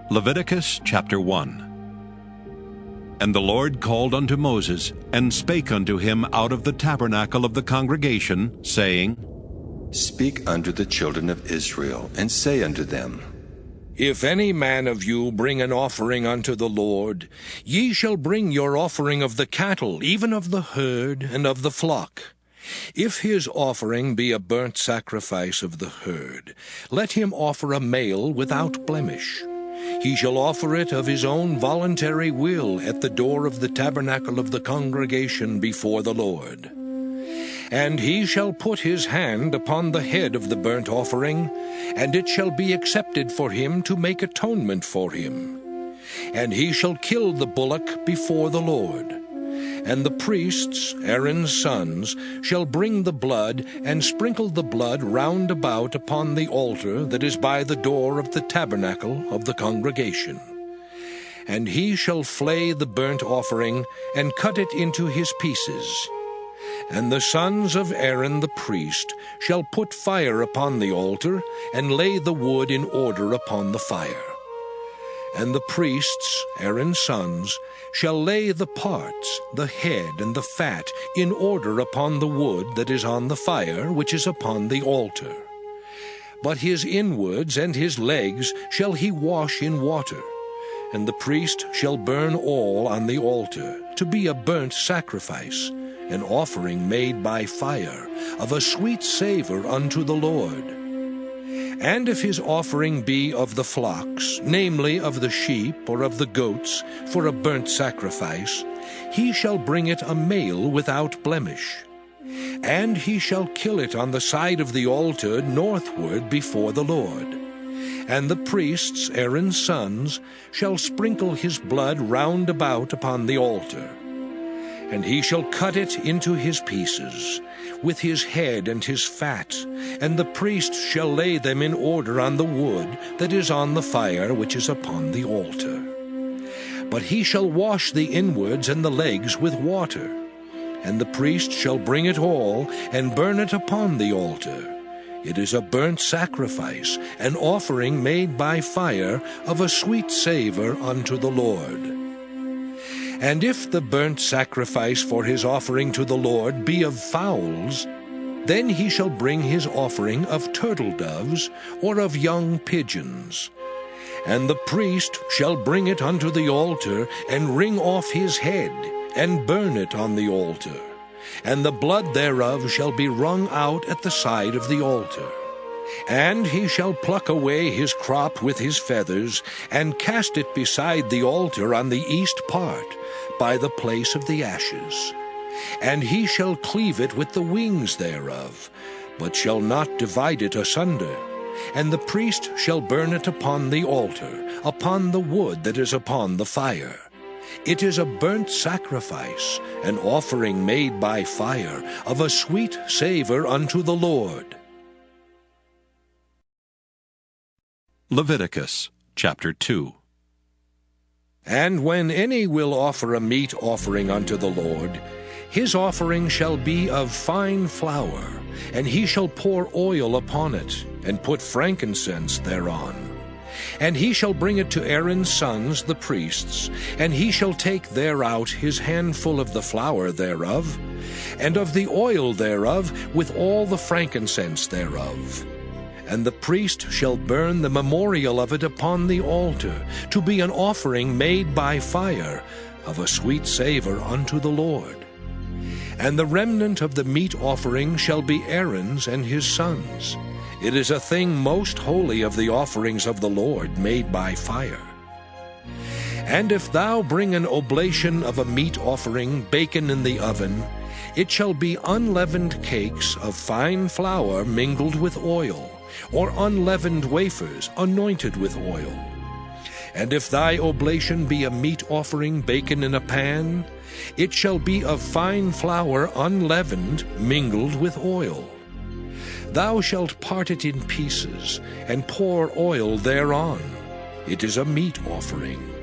Leviticus chapter 1. And the Lord called unto Moses, and spake unto him out of the tabernacle of the congregation, saying, Speak unto the children of Israel, and say unto them, If any man of you bring an offering unto the Lord, ye shall bring your offering of the cattle, even of the herd and of the flock. If his offering be a burnt sacrifice of the herd, let him offer a male without blemish. He shall offer it of his own voluntary will at the door of the tabernacle of the congregation before the Lord. And he shall put his hand upon the head of the burnt offering, and it shall be accepted for him to make atonement for him. And he shall kill the bullock before the Lord. And the priests, Aaron's sons, shall bring the blood, and sprinkle the blood round about upon the altar that is by the door of the tabernacle of the congregation. And he shall flay the burnt offering, and cut it into his pieces. And the sons of Aaron the priest shall put fire upon the altar, and lay the wood in order upon the fire. And the priests, Aaron's sons, shall lay the parts, the head and the fat, in order upon the wood that is on the fire, which is upon the altar. But his inwards and his legs shall he wash in water, and the priest shall burn all on the altar, to be a burnt sacrifice, an offering made by fire, of a sweet savor unto the Lord. And if his offering be of the flocks, namely of the sheep or of the goats, for a burnt sacrifice, he shall bring it a male without blemish. And he shall kill it on the side of the altar northward before the Lord. And the priests, Aaron's sons, shall sprinkle his blood round about upon the altar. And he shall cut it into his pieces, with his head and his fat, and the priest shall lay them in order on the wood that is on the fire which is upon the altar. But he shall wash the inwards and the legs with water, and the priest shall bring it all, and burn it upon the altar. It is a burnt sacrifice, an offering made by fire, of a sweet savor unto the Lord. And if the burnt sacrifice for his offering to the Lord be of fowls, then he shall bring his offering of turtle doves, or of young pigeons. And the priest shall bring it unto the altar, and wring off his head, and burn it on the altar. And the blood thereof shall be wrung out at the side of the altar. And he shall pluck away his crop with his feathers, and cast it beside the altar on the east part, by the place of the ashes. And he shall cleave it with the wings thereof, but shall not divide it asunder. And the priest shall burn it upon the altar, upon the wood that is upon the fire. It is a burnt sacrifice, an offering made by fire, of a sweet savor unto the Lord. Leviticus chapter 2. And when any will offer a meat offering unto the Lord, his offering shall be of fine flour, and he shall pour oil upon it, and put frankincense thereon. And he shall bring it to Aaron's sons the priests, and he shall take thereout his handful of the flour thereof, and of the oil thereof, with all the frankincense thereof. And the priest shall burn the memorial of it upon the altar, to be an offering made by fire, of a sweet savor unto the Lord. And the remnant of the meat offering shall be Aaron's and his sons. It is a thing most holy of the offerings of the Lord made by fire. And if thou bring an oblation of a meat offering baken in the oven, it shall be unleavened cakes of fine flour mingled with oil, or unleavened wafers anointed with oil. And if thy oblation be a meat offering baken in a pan, it shall be of fine flour unleavened mingled with oil. Thou shalt part it in pieces, and pour oil thereon. It is a meat offering.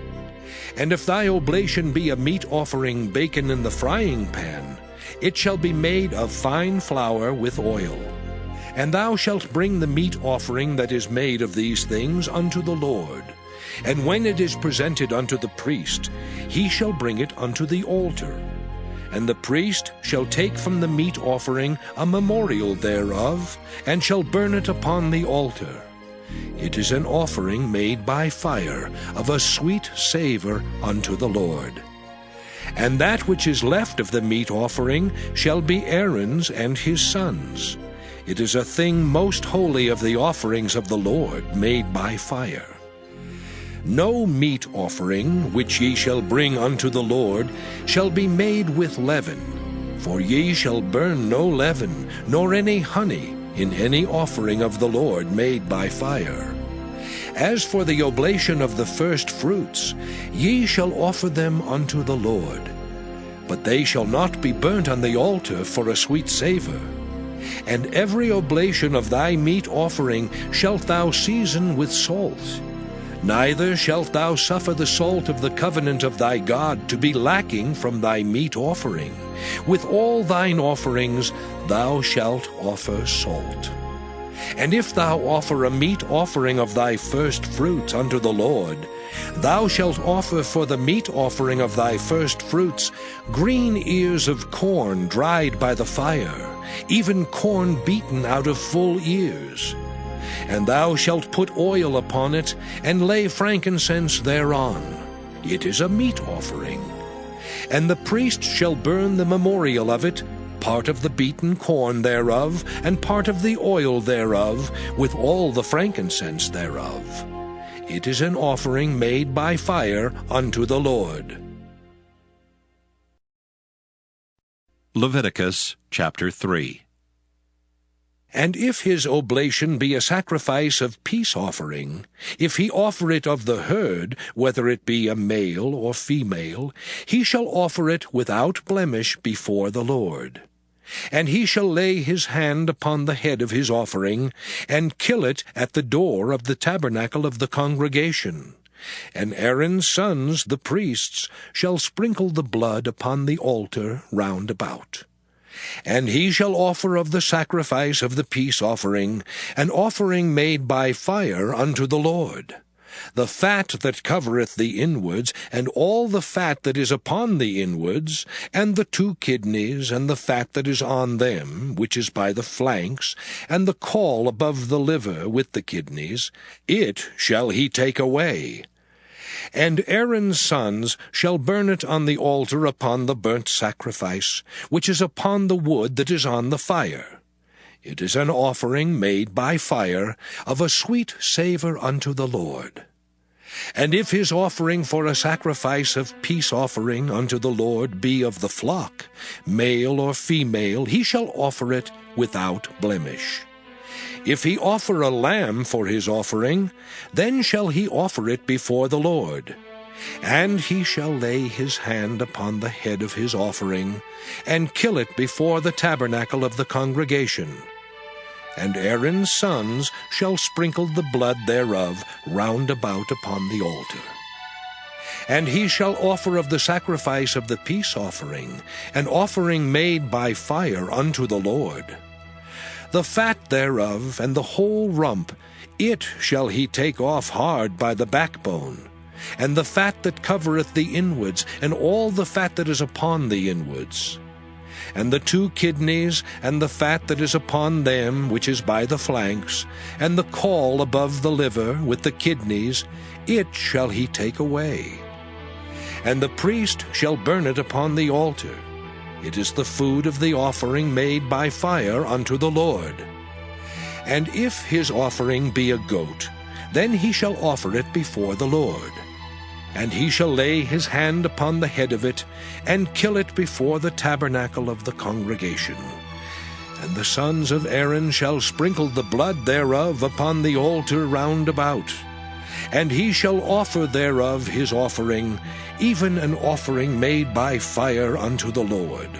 And if thy oblation be a meat offering baken in the frying pan, it shall be made of fine flour with oil. And thou shalt bring the meat offering that is made of these things unto the Lord. And when it is presented unto the priest, he shall bring it unto the altar. And the priest shall take from the meat offering a memorial thereof, and shall burn it upon the altar. It is an offering made by fire, of a sweet savour unto the Lord. And that which is left of the meat offering shall be Aaron's and his sons'. It is a thing most holy of the offerings of the Lord, made by fire. No meat offering which ye shall bring unto the Lord shall be made with leaven, for ye shall burn no leaven, nor any honey, in any offering of the Lord made by fire. As for the oblation of the first fruits, ye shall offer them unto the Lord. But they shall not be burnt on the altar for a sweet savour. And every oblation of thy meat offering shalt thou season with salt. Neither shalt thou suffer the salt of the covenant of thy God to be lacking from thy meat offering. With all thine offerings thou shalt offer salt. And if thou offer a meat offering of thy first fruits unto the Lord, thou shalt offer for the meat offering of thy first fruits green ears of corn dried by the fire, even corn beaten out of full ears. And thou shalt put oil upon it, and lay frankincense thereon. It is a meat offering. And the priest shall burn the memorial of it, part of the beaten corn thereof, and part of the oil thereof, with all the frankincense thereof. It is an offering made by fire unto the Lord. Leviticus chapter 3. And if his oblation be a sacrifice of peace offering, if he offer it of the herd, whether it be a male or female, he shall offer it without blemish before the Lord. And he shall lay his hand upon the head of his offering, and kill it at the door of the tabernacle of the congregation. And Aaron's sons, the priests, shall sprinkle the blood upon the altar round about. And he shall offer of the sacrifice of the peace offering, an offering made by fire unto the Lord. The fat that covereth the inwards, and all the fat that is upon the inwards, and the 2 kidneys, and the fat that is on them, which is by the flanks, and the caul above the liver with the kidneys, it shall he take away. And Aaron's sons shall burn it on the altar upon the burnt sacrifice, which is upon the wood that is on the fire. It is an offering made by fire, of a sweet savour unto the Lord. And if his offering for a sacrifice of peace offering unto the Lord be of the flock, male or female, he shall offer it without blemish. If he offer a lamb for his offering, then shall he offer it before the Lord. And he shall lay his hand upon the head of his offering, and kill it before the tabernacle of the congregation. And Aaron's sons shall sprinkle the blood thereof round about upon the altar. And he shall offer of the sacrifice of the peace offering, an offering made by fire unto the Lord. The fat thereof, and the whole rump, it shall he take off hard by the backbone, and the fat that covereth the inwards, and all the fat that is upon the inwards. And the 2 kidneys, and the fat that is upon them, which is by the flanks, and the caul above the liver with the kidneys, it shall he take away. And the priest shall burn it upon the altar. It is the food of the offering made by fire unto the Lord. And if his offering be a goat, then he shall offer it before the Lord. And he shall lay his hand upon the head of it, and kill it before the tabernacle of the congregation. And the sons of Aaron shall sprinkle the blood thereof upon the altar round about. And he shall offer thereof his offering, even an offering made by fire unto the Lord.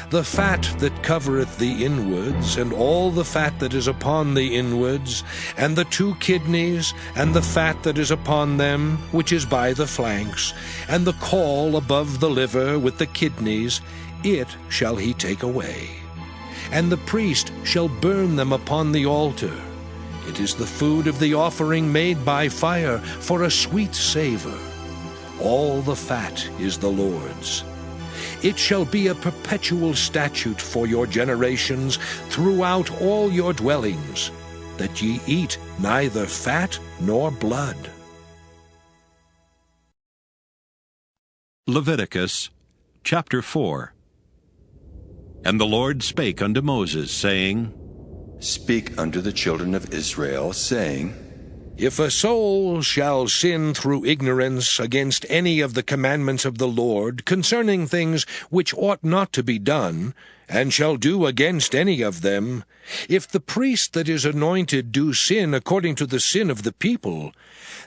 The fat that covereth the inwards, and all the fat that is upon the inwards, and the 2 kidneys, and the fat that is upon them, which is by the flanks, and the caul above the liver with the kidneys, it shall he take away. and the priest shall burn them upon the altar. It is the food of the offering made by fire for a sweet savor. All the fat is the Lord's. It shall be a perpetual statute for your generations throughout all your dwellings, that ye eat neither fat nor blood. Leviticus chapter 4. And the Lord spake unto Moses, saying, Speak unto the children of Israel, saying, If a soul shall sin through ignorance against any of the commandments of the Lord concerning things which ought not to be done, and shall do against any of them, if the priest that is anointed do sin according to the sin of the people,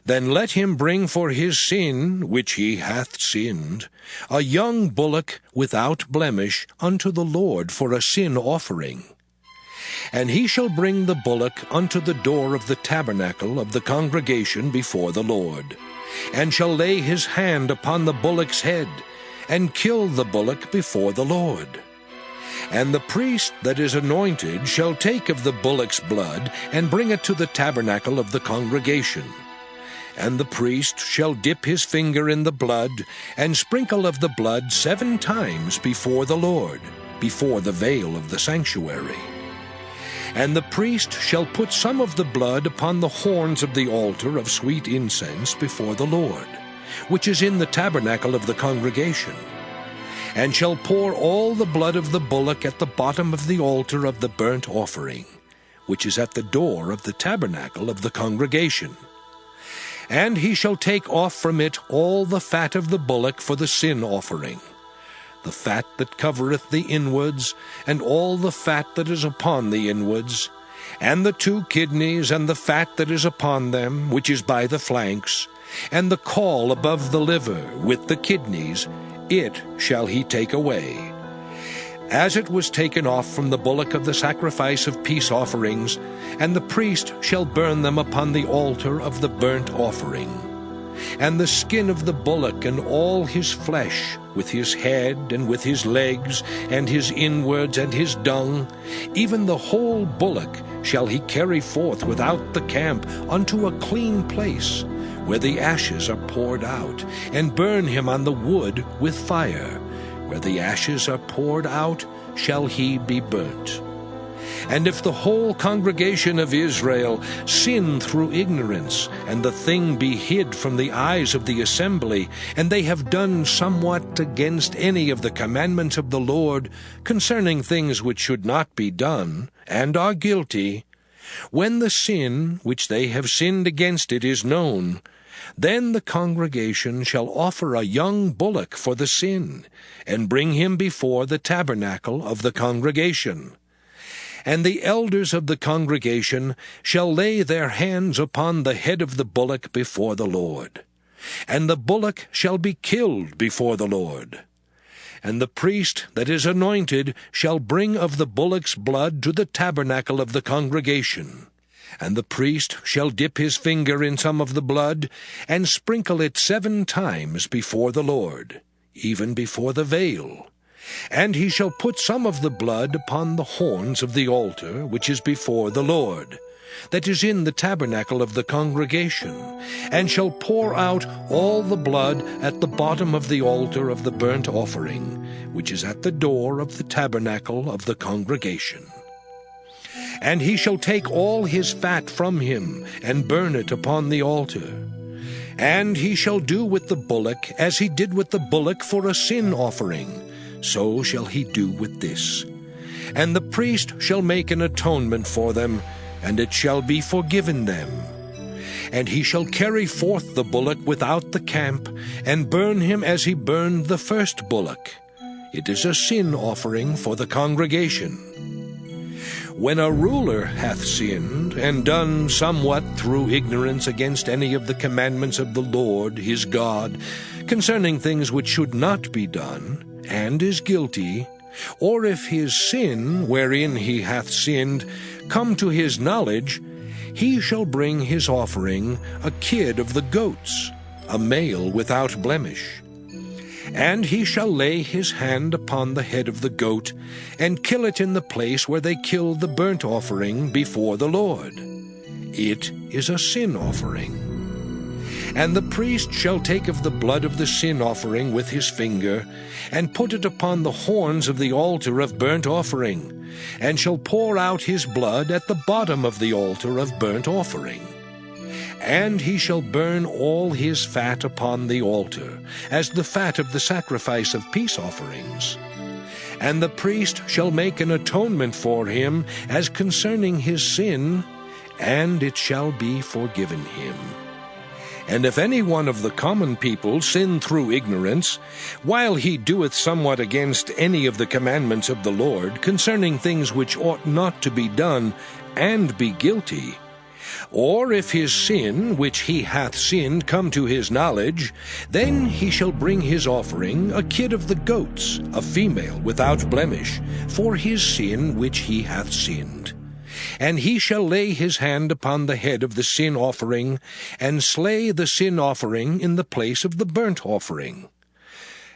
then let him bring for his sin which he hath sinned a young bullock without blemish unto the Lord for a sin offering. And he shall bring the bullock unto the door of the tabernacle of the congregation before the Lord, and shall lay his hand upon the bullock's head, and kill the bullock before the Lord. And the priest that is anointed shall take of the bullock's blood, and bring it to the tabernacle of the congregation. And the priest shall dip his finger in the blood, and sprinkle of the blood 7 times before the Lord, before the veil of the sanctuary. And the priest shall put some of the blood upon the horns of the altar of sweet incense before the Lord, which is in the tabernacle of the congregation, and shall pour all the blood of the bullock at the bottom of the altar of the burnt offering, which is at the door of the tabernacle of the congregation. And he shall take off from it all the fat of the bullock for the sin offering, the fat that covereth the inwards, and all the fat that is upon the inwards, and the 2 kidneys, and the fat that is upon them, which is by the flanks, and the caul above the liver, with the kidneys, it shall he take away, as it was taken off from the bullock of the sacrifice of peace offerings, and the priest shall burn them upon the altar of the burnt offering. And the skin of the bullock and all his flesh, with his head and with his legs, and his inwards and his dung, even the whole bullock shall he carry forth without the camp unto a clean place, where the ashes are poured out, and burn him on the wood with fire. Where the ashes are poured out, shall he be burnt. And if the whole congregation of Israel sin through ignorance, and the thing be hid from the eyes of the assembly, and they have done somewhat against any of the commandments of the Lord concerning things which should not be done, and are guilty, when the sin which they have sinned against it is known, then the congregation shall offer a young bullock for the sin, and bring him before the tabernacle of the congregation. And the elders of the congregation shall lay their hands upon the head of the bullock before the Lord. And the bullock shall be killed before the Lord. And the priest that is anointed shall bring of the bullock's blood to the tabernacle of the congregation. And the priest shall dip his finger in some of the blood, and sprinkle it 7 times before the Lord, even before the veil. And he shall put some of the blood upon the horns of the altar which is before the Lord, that is in the tabernacle of the congregation, and shall pour out all the blood at the bottom of the altar of the burnt offering, which is at the door of the tabernacle of the congregation. And he shall take all his fat from him, and burn it upon the altar. And he shall do with the bullock as he did with the bullock for a sin offering, so shall he do with this. And the priest shall make an atonement for them, and it shall be forgiven them. And he shall carry forth the bullock without the camp, and burn him as he burned the first bullock. It is a sin offering for the congregation. When a ruler hath sinned, and done somewhat through ignorance against any of the commandments of the Lord his God, concerning things which should not be done, and is guilty, or if his sin, wherein he hath sinned, come to his knowledge, he shall bring his offering, a kid of the goats, a male without blemish. And he shall lay his hand upon the head of the goat, and kill it in the place where they kill the burnt offering before the Lord. It is a sin offering. And the priest shall take of the blood of the sin offering with his finger, and put it upon the horns of the altar of burnt offering, and shall pour out his blood at the bottom of the altar of burnt offering. And he shall burn all his fat upon the altar, as the fat of the sacrifice of peace offerings. And the priest shall make an atonement for him as concerning his sin, and it shall be forgiven him. And if any one of the common people sin through ignorance, while he doeth somewhat against any of the commandments of the Lord concerning things which ought not to be done, and be guilty, or if his sin which he hath sinned come to his knowledge, then he shall bring his offering, a kid of the goats, a female without blemish, for his sin which he hath sinned. And he shall lay his hand upon the head of the sin offering, and slay the sin offering in the place of the burnt offering.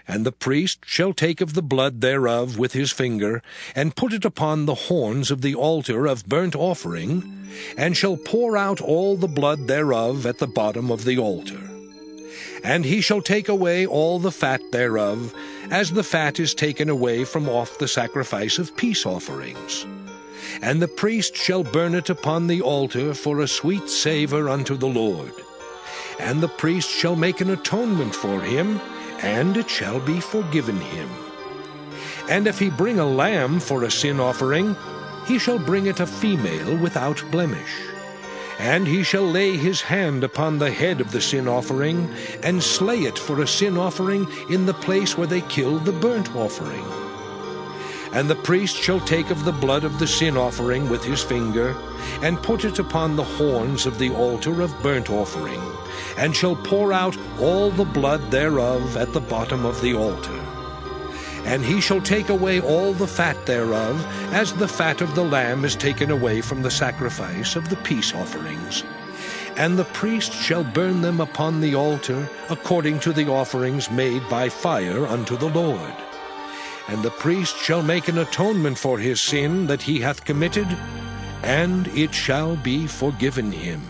And the priest shall take of the blood thereof with his finger, and put it upon the horns of the altar of burnt offering, and shall pour out all the blood thereof at the bottom of the altar. And he shall take away all the fat thereof, as the fat is taken away from off the sacrifice of peace offerings. And the priest shall burn it upon the altar for a sweet savour unto the Lord. And the priest shall make an atonement for him, and it shall be forgiven him. And if he bring a lamb for a sin offering, he shall bring it a female without blemish. And he shall lay his hand upon the head of the sin offering, and slay it for a sin offering in the place where they kill the burnt offering. And the priest shall take of the blood of the sin offering with his finger, and put it upon the horns of the altar of burnt offering, and shall pour out all the blood thereof at the bottom of the altar. And he shall take away all the fat thereof, as the fat of the lamb is taken away from the sacrifice of the peace offerings. And the priest shall burn them upon the altar, according to the offerings made by fire unto the Lord. And the priest shall make an atonement for his sin that he hath committed, and it shall be forgiven him.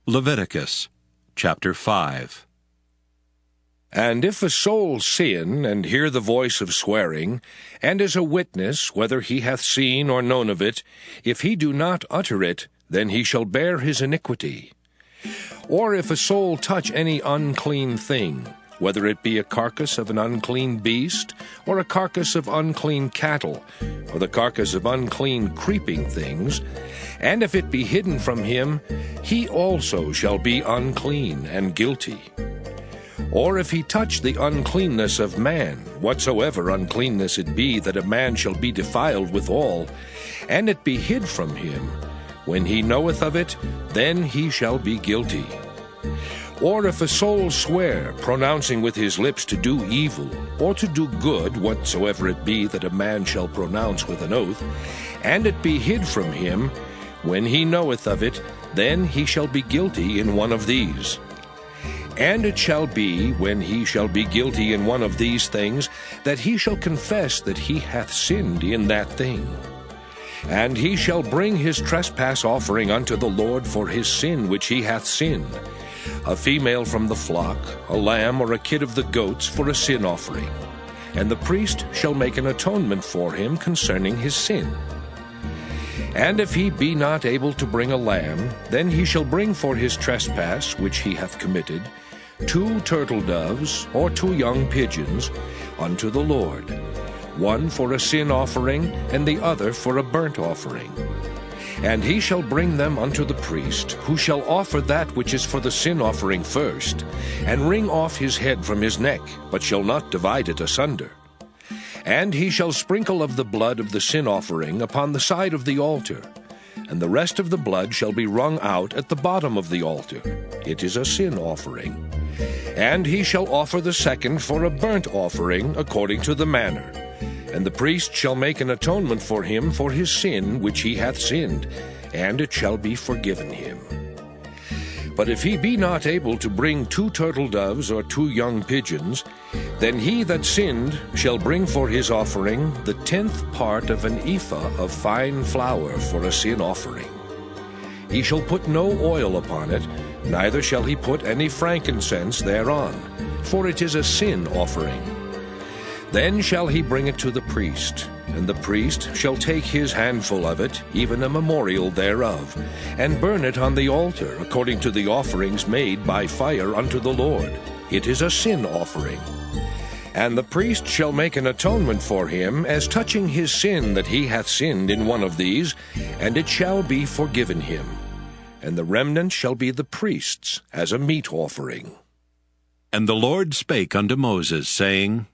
Leviticus chapter 5. And if a soul sin, and hear the voice of swearing, and is a witness, whether he hath seen or known of it, if he do not utter it, then he shall bear his iniquity. Or if a soul touch any unclean thing, whether it be a carcass of an unclean beast, or a carcass of unclean cattle, or the carcass of unclean creeping things, and if it be hidden from him, he also shall be unclean and guilty. Or if he touch the uncleanness of man, whatsoever uncleanness it be, that a man shall be defiled withal, and it be hid from him, when he knoweth of it, then he shall be guilty. Or if a soul swear, pronouncing with his lips to do evil, or to do good, whatsoever it be that a man shall pronounce with an oath, and it be hid from him, when he knoweth of it, then he shall be guilty in one of these. And it shall be, when he shall be guilty in one of these things, that he shall confess that he hath sinned in that thing. And he shall bring his trespass offering unto the Lord for his sin which he hath sinned, a female from the flock, a lamb or a kid of the goats for a sin offering. And the priest shall make an atonement for him concerning his sin. And if he be not able to bring a lamb, then he shall bring for his trespass which he hath committed 2 turtle doves or 2 young pigeons unto the Lord, one for a sin offering, and the other for a burnt offering. And he shall bring them unto the priest, who shall offer that which is for the sin offering first, and wring off his head from his neck, but shall not divide it asunder. And he shall sprinkle of the blood of the sin offering upon the side of the altar, and the rest of the blood shall be wrung out at the bottom of the altar. It is a sin offering. And he shall offer the second for a burnt offering according to the manner. And the priest shall make an atonement for him for his sin which he hath sinned, and it shall be forgiven him. But if he be not able to bring 2 turtle doves or 2 young pigeons, then he that sinned shall bring for his offering the 10th part of an ephah of fine flour for a sin offering. He shall put no oil upon it, neither shall he put any frankincense thereon, for it is a sin offering. Then shall he bring it to the priest, and the priest shall take his handful of it, even a memorial thereof, and burn it on the altar, according to the offerings made by fire unto the Lord. It is a sin offering. And the priest shall make an atonement for him, as touching his sin that he hath sinned in one of these, and it shall be forgiven him. And the remnant shall be the priest's, as a meat offering. And the Lord spake unto Moses, saying,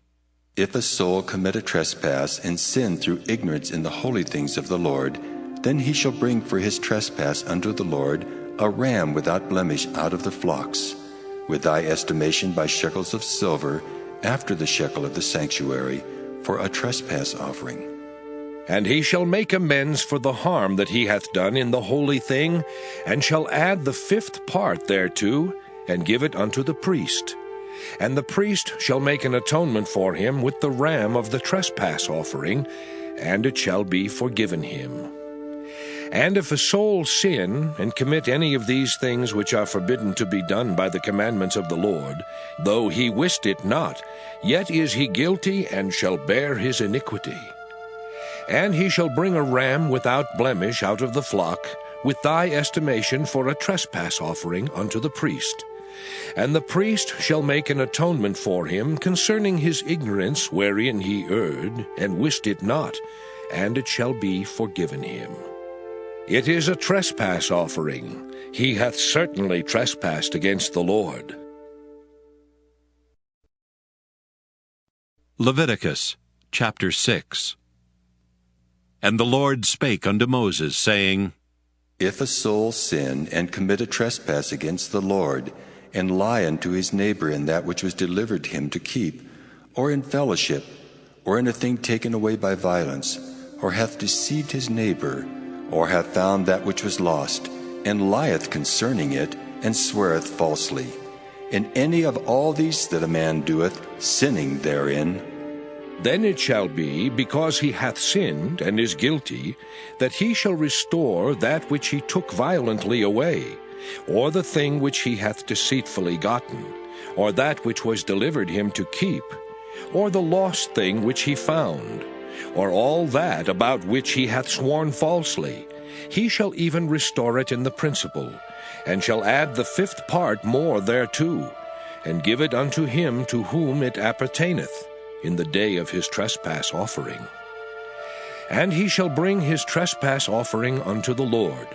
If a soul commit a trespass and sin through ignorance in the holy things of the Lord, then he shall bring for his trespass unto the Lord a ram without blemish out of the flocks, with thy estimation by shekels of silver, after the shekel of the sanctuary, for a trespass offering. And he shall make amends for the harm that he hath done in the holy thing, and shall add the 5th part thereto, and give it unto the priest. And the priest shall make an atonement for him with the ram of the trespass offering, and it shall be forgiven him. And if a soul sin, and commit any of these things which are forbidden to be done by the commandments of the Lord, though he wist it not, yet is he guilty, and shall bear his iniquity. And he shall bring a ram without blemish out of the flock, with thy estimation for a trespass offering unto the priest. And the priest shall make an atonement for him concerning his ignorance wherein he erred, and wist it not, and it shall be forgiven him. It is a trespass offering. He hath certainly trespassed against the Lord. Leviticus chapter 6. And the Lord spake unto Moses, saying, If a soul sin and commit a trespass against the Lord, and lie unto his neighbor in that which was delivered him to keep, or in fellowship, or in a thing taken away by violence, or hath deceived his neighbor, or hath found that which was lost, and lieth concerning it, and sweareth falsely, in any of all these that a man doeth, sinning therein, then it shall be, because he hath sinned and is guilty, that he shall restore that which he took violently away, or the thing which he hath deceitfully gotten, or that which was delivered him to keep, or the lost thing which he found, or all that about which he hath sworn falsely. He shall even restore it in the principal, and shall add the 5th part more thereto, and give it unto him to whom it appertaineth, in the day of his trespass offering. And he shall bring his trespass offering unto the Lord,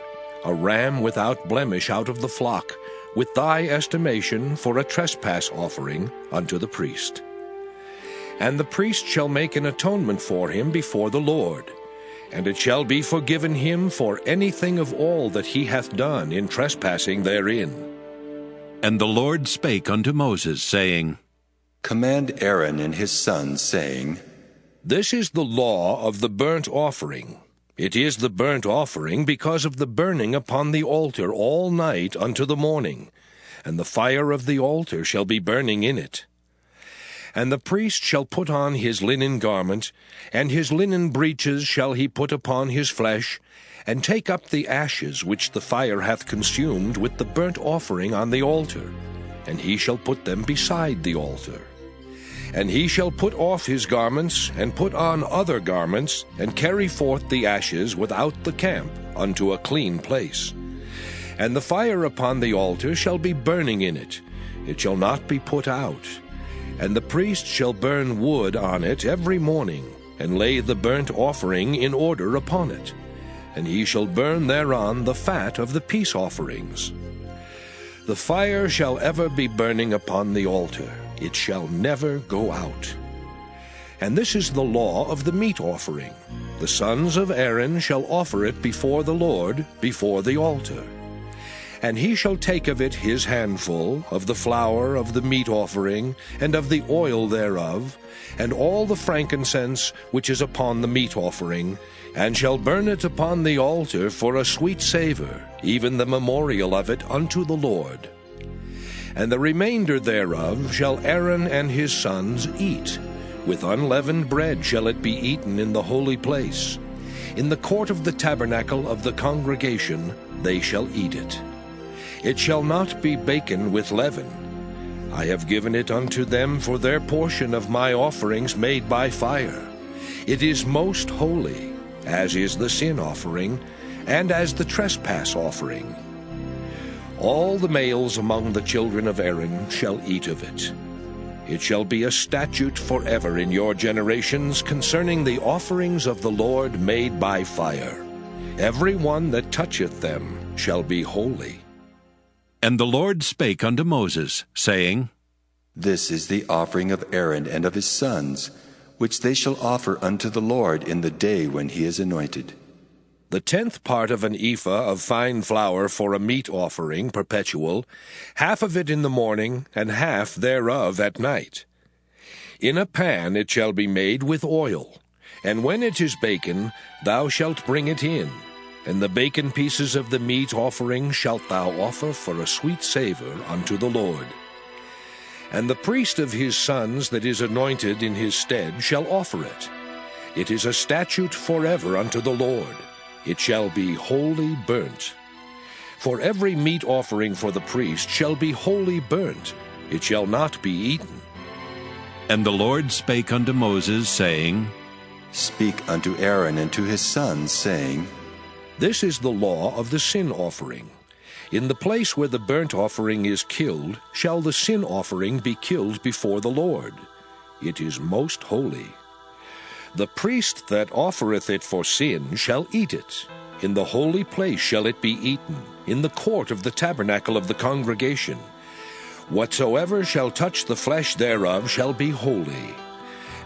a ram without blemish out of the flock, with thy estimation for a trespass offering unto the priest. And the priest shall make an atonement for him before the Lord, and it shall be forgiven him for anything of all that he hath done in trespassing therein. And the Lord spake unto Moses, saying, Command Aaron and his sons, saying, This is the law of the burnt offering. It is the burnt offering because of the burning upon the altar all night unto the morning, and the fire of the altar shall be burning in it. And the priest shall put on his linen garment, and his linen breeches shall he put upon his flesh, and take up the ashes which the fire hath consumed with the burnt offering on the altar, and he shall put them beside the altar. And he shall put off his garments, and put on other garments, and carry forth the ashes without the camp unto a clean place. And the fire upon the altar shall be burning in it, it shall not be put out. And the priest shall burn wood on it every morning, and lay the burnt offering in order upon it. And he shall burn thereon the fat of the peace offerings. The fire shall ever be burning upon the altar, it shall never go out. And this is the law of the meat offering. The sons of Aaron shall offer it before the Lord, before the altar. And he shall take of it his handful, of the flour of the meat offering, and of the oil thereof, and all the frankincense which is upon the meat offering, and shall burn it upon the altar for a sweet savour, even the memorial of it unto the Lord. And the remainder thereof shall Aaron and his sons eat. With unleavened bread shall it be eaten in the holy place. In the court of the tabernacle of the congregation they shall eat it. It shall not be baken with leaven. I have given it unto them for their portion of my offerings made by fire. It is most holy, as is the sin offering, and as the trespass offering. All the males among the children of Aaron shall eat of it. It shall be a statute forever in your generations concerning the offerings of the Lord made by fire. Every one that toucheth them shall be holy. And the Lord spake unto Moses, saying, This is the offering of Aaron and of his sons, which they shall offer unto the Lord in the day when he is anointed. The 10th part of an ephah of fine flour for a meat offering perpetual, half of it in the morning, and half thereof at night. In a pan it shall be made with oil, and when it is baken, thou shalt bring it in, and the baken pieces of the meat offering shalt thou offer for a sweet savour unto the Lord. And the priest of his sons that is anointed in his stead shall offer it. It is a statute forever unto the Lord. It shall be wholly burnt. For every meat offering for the priest shall be wholly burnt. It shall not be eaten. And the Lord spake unto Moses, saying, Speak unto Aaron and to his sons, saying, This is the law of the sin offering. In the place where the burnt offering is killed, shall the sin offering be killed before the Lord. It is most holy. The priest that offereth it for sin shall eat it. In the holy place shall it be eaten, in the court of the tabernacle of the congregation. Whatsoever shall touch the flesh thereof shall be holy.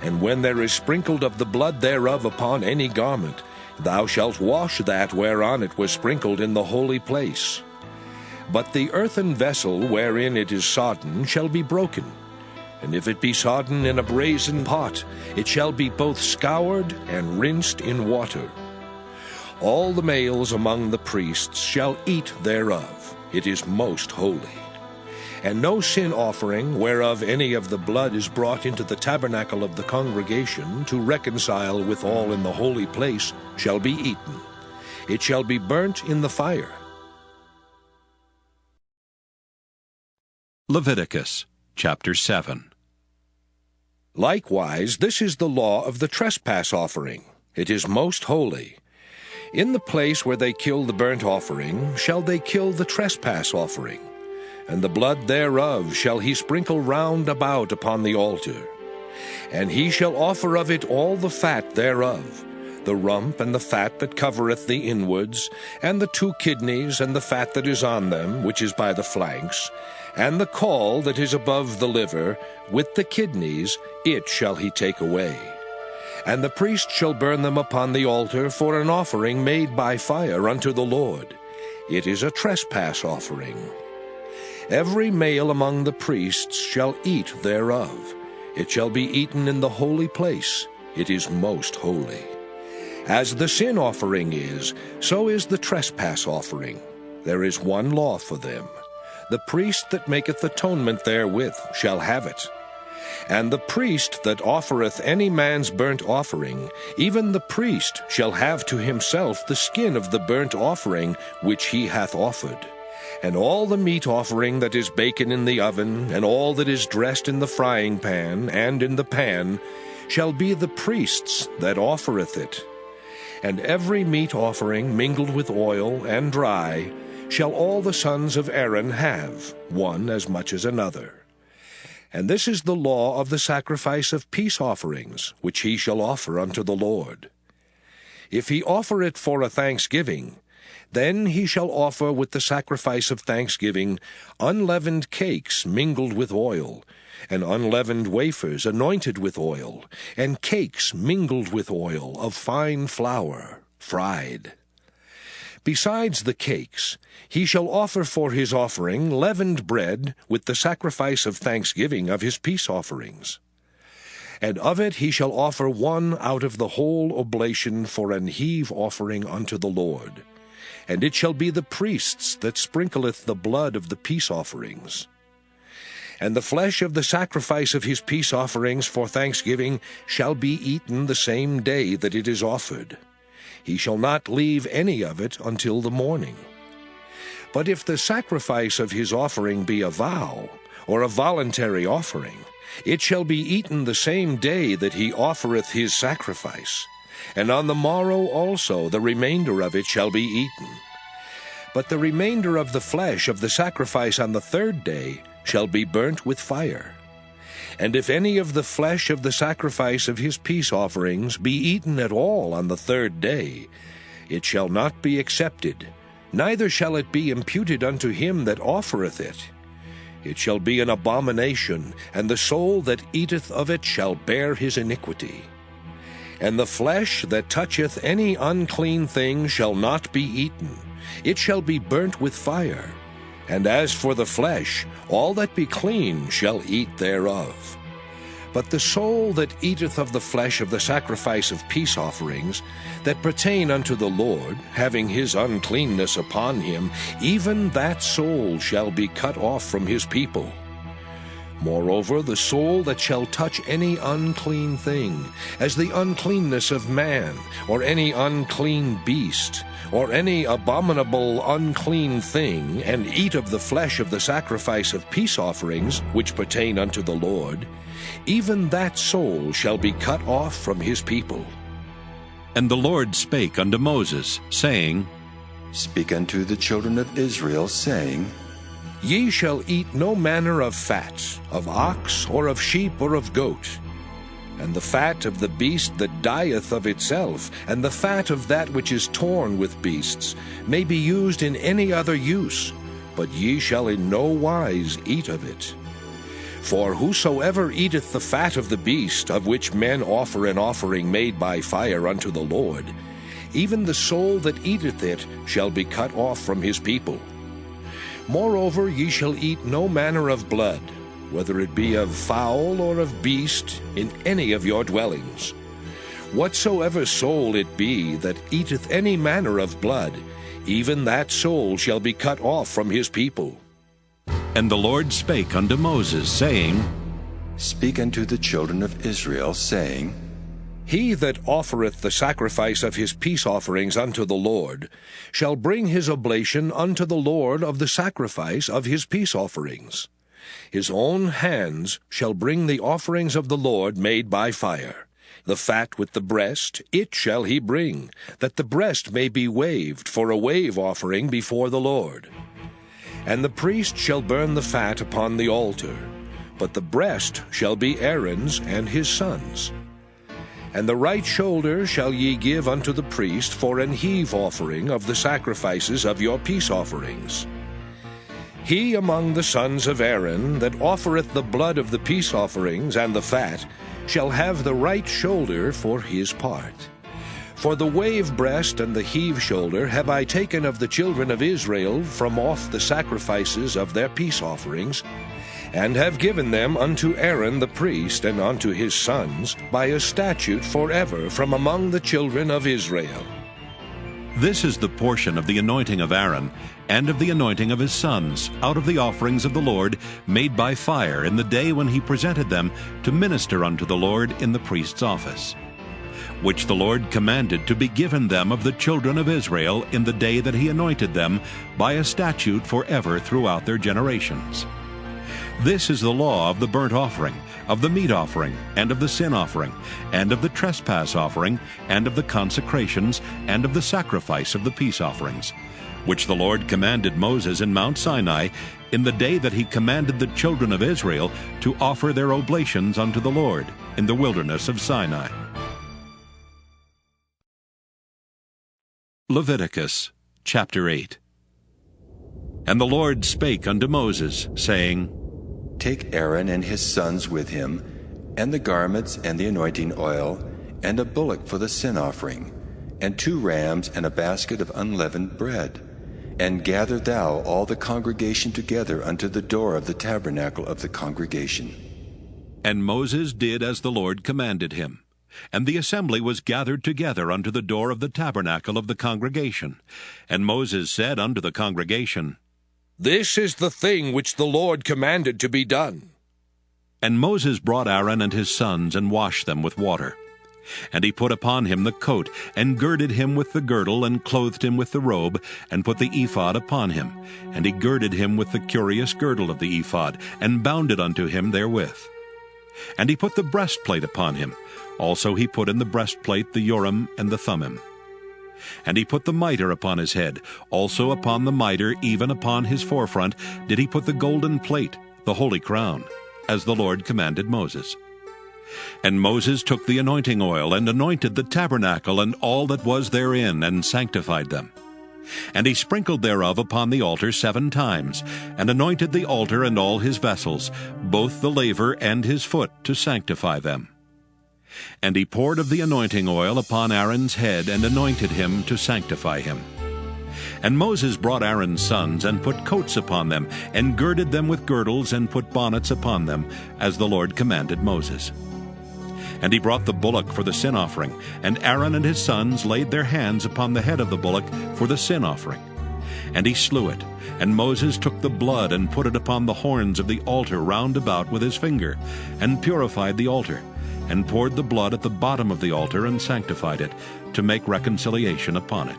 And when there is sprinkled of the blood thereof upon any garment, thou shalt wash that whereon it was sprinkled in the holy place. But the earthen vessel wherein it is sodden shall be broken. And if it be sodden in a brazen pot, it shall be both scoured and rinsed in water. All the males among the priests shall eat thereof. It is most holy. And no sin offering, whereof any of the blood is brought into the tabernacle of the congregation to reconcile with all in the holy place, shall be eaten. It shall be burnt in the fire. Leviticus chapter 7. Likewise, this is the law of the trespass offering. It is most holy. In the place where they kill the burnt offering shall they kill the trespass offering, and the blood thereof shall he sprinkle round about upon the altar. And he shall offer of it all the fat thereof, the rump and the fat that covereth the inwards, and the 2 kidneys and the fat that is on them, which is by the flanks, and the caul that is above the liver, with the kidneys, it shall he take away. And the priest shall burn them upon the altar for an offering made by fire unto the Lord. It is a trespass offering. Every male among the priests shall eat thereof. It shall be eaten in the holy place. It is most holy. As the sin offering is, so is the trespass offering. There is one law for them. The priest that maketh atonement therewith shall have it. And the priest that offereth any man's burnt offering, even the priest shall have to himself the skin of the burnt offering which he hath offered. And all the meat offering that is baken in the oven, and all that is dressed in the frying pan and in the pan, shall be the priest's that offereth it. And every meat offering mingled with oil and dry shall all the sons of Aaron have, one as much as another. And this is the law of the sacrifice of peace offerings, which he shall offer unto the Lord. If he offer it for a thanksgiving, then he shall offer with the sacrifice of thanksgiving unleavened cakes mingled with oil, and unleavened wafers anointed with oil, and cakes mingled with oil of fine flour, fried. Besides the cakes, he shall offer for his offering leavened bread with the sacrifice of thanksgiving of his peace offerings. And of it he shall offer one out of the whole oblation for an heave offering unto the Lord. And it shall be the priest's that sprinkleth the blood of the peace offerings. And the flesh of the sacrifice of his peace offerings for thanksgiving shall be eaten the same day that it is offered. He shall not leave any of it until the morning. But if the sacrifice of his offering be a vow, or a voluntary offering, it shall be eaten the same day that he offereth his sacrifice, and on the morrow also the remainder of it shall be eaten. But the remainder of the flesh of the sacrifice on the third day shall be burnt with fire. And if any of the flesh of the sacrifice of his peace offerings be eaten at all on the third day, it shall not be accepted, neither shall it be imputed unto him that offereth it. It shall be an abomination, and the soul that eateth of it shall bear his iniquity. And the flesh that toucheth any unclean thing shall not be eaten, it shall be burnt with fire. And as for the flesh, all that be clean shall eat thereof. But the soul that eateth of the flesh of the sacrifice of peace offerings, that pertain unto the Lord, having his uncleanness upon him, even that soul shall be cut off from his people. Moreover, the soul that shall touch any unclean thing, as the uncleanness of man, or any unclean beast, or any abominable unclean thing, and eat of the flesh of the sacrifice of peace offerings, which pertain unto the Lord, even that soul shall be cut off from his people. And the Lord spake unto Moses, saying, Speak unto the children of Israel, saying, Ye shall eat no manner of fat, of ox, or of sheep, or of goat. And the fat of the beast that dieth of itself, and the fat of that which is torn with beasts, may be used in any other use, but ye shall in no wise eat of it. For whosoever eateth the fat of the beast, of which men offer an offering made by fire unto the Lord, even the soul that eateth it shall be cut off from his people. Moreover, ye shall eat no manner of blood, whether it be of fowl or of beast, in any of your dwellings. Whatsoever soul it be that eateth any manner of blood, even that soul shall be cut off from his people. And the Lord spake unto Moses, saying, Speak unto the children of Israel, saying, He that offereth the sacrifice of his peace offerings unto the Lord shall bring his oblation unto the Lord of the sacrifice of his peace offerings. His own hands shall bring the offerings of the Lord made by fire. The fat with the breast, it shall he bring, that the breast may be waved for a wave offering before the Lord. And the priest shall burn the fat upon the altar, but the breast shall be Aaron's and his sons'. And the right shoulder shall ye give unto the priest for an heave offering of the sacrifices of your peace offerings. He among the sons of Aaron that offereth the blood of the peace offerings and the fat shall have the right shoulder for his part. For the wave breast and the heave shoulder have I taken of the children of Israel from off the sacrifices of their peace offerings, and have given them unto Aaron the priest and unto his sons by a statute forever from among the children of Israel. This is the portion of the anointing of Aaron, and of the anointing of his sons, out of the offerings of the Lord, made by fire in the day when he presented them to minister unto the Lord in the priest's office, which the Lord commanded to be given them of the children of Israel in the day that he anointed them, by a statute forever throughout their generations. This is the law of the burnt offering, of the meat offering, and of the sin offering, and of the trespass offering, and of the consecrations, and of the sacrifice of the peace offerings, which the Lord commanded Moses in Mount Sinai in the day that he commanded the children of Israel to offer their oblations unto the Lord in the wilderness of Sinai. Leviticus chapter 8. And the Lord spake unto Moses, saying, Take Aaron and his sons with him, and the garments and the anointing oil, and a bullock for the sin offering, and 2 rams, and a basket of unleavened bread. And gather thou all the congregation together unto the door of the tabernacle of the congregation. And Moses did as the Lord commanded him. And the assembly was gathered together unto the door of the tabernacle of the congregation. And Moses said unto the congregation, This is the thing which the Lord commanded to be done. And Moses brought Aaron and his sons, and washed them with water. And he put upon him the coat, and girded him with the girdle, and clothed him with the robe, and put the ephod upon him. And he girded him with the curious girdle of the ephod, and bound it unto him therewith. And he put the breastplate upon him. Also he put in the breastplate the Urim and the Thummim. And he put the mitre upon his head. Also upon the mitre, even upon his forefront, did he put the golden plate, the holy crown, as the Lord commanded Moses. And Moses took the anointing oil, and anointed the tabernacle and all that was therein, and sanctified them. And he sprinkled thereof upon the altar 7 times, and anointed the altar and all his vessels, both the laver and his foot, to sanctify them. And he poured of the anointing oil upon Aaron's head, and anointed him to sanctify him. And Moses brought Aaron's sons, and put coats upon them, and girded them with girdles, and put bonnets upon them, as the Lord commanded Moses. And he brought the bullock for the sin offering, and Aaron and his sons laid their hands upon the head of the bullock for the sin offering. And he slew it, and Moses took the blood, and put it upon the horns of the altar round about with his finger, and purified the altar, and poured the blood at the bottom of the altar, and sanctified it, to make reconciliation upon it.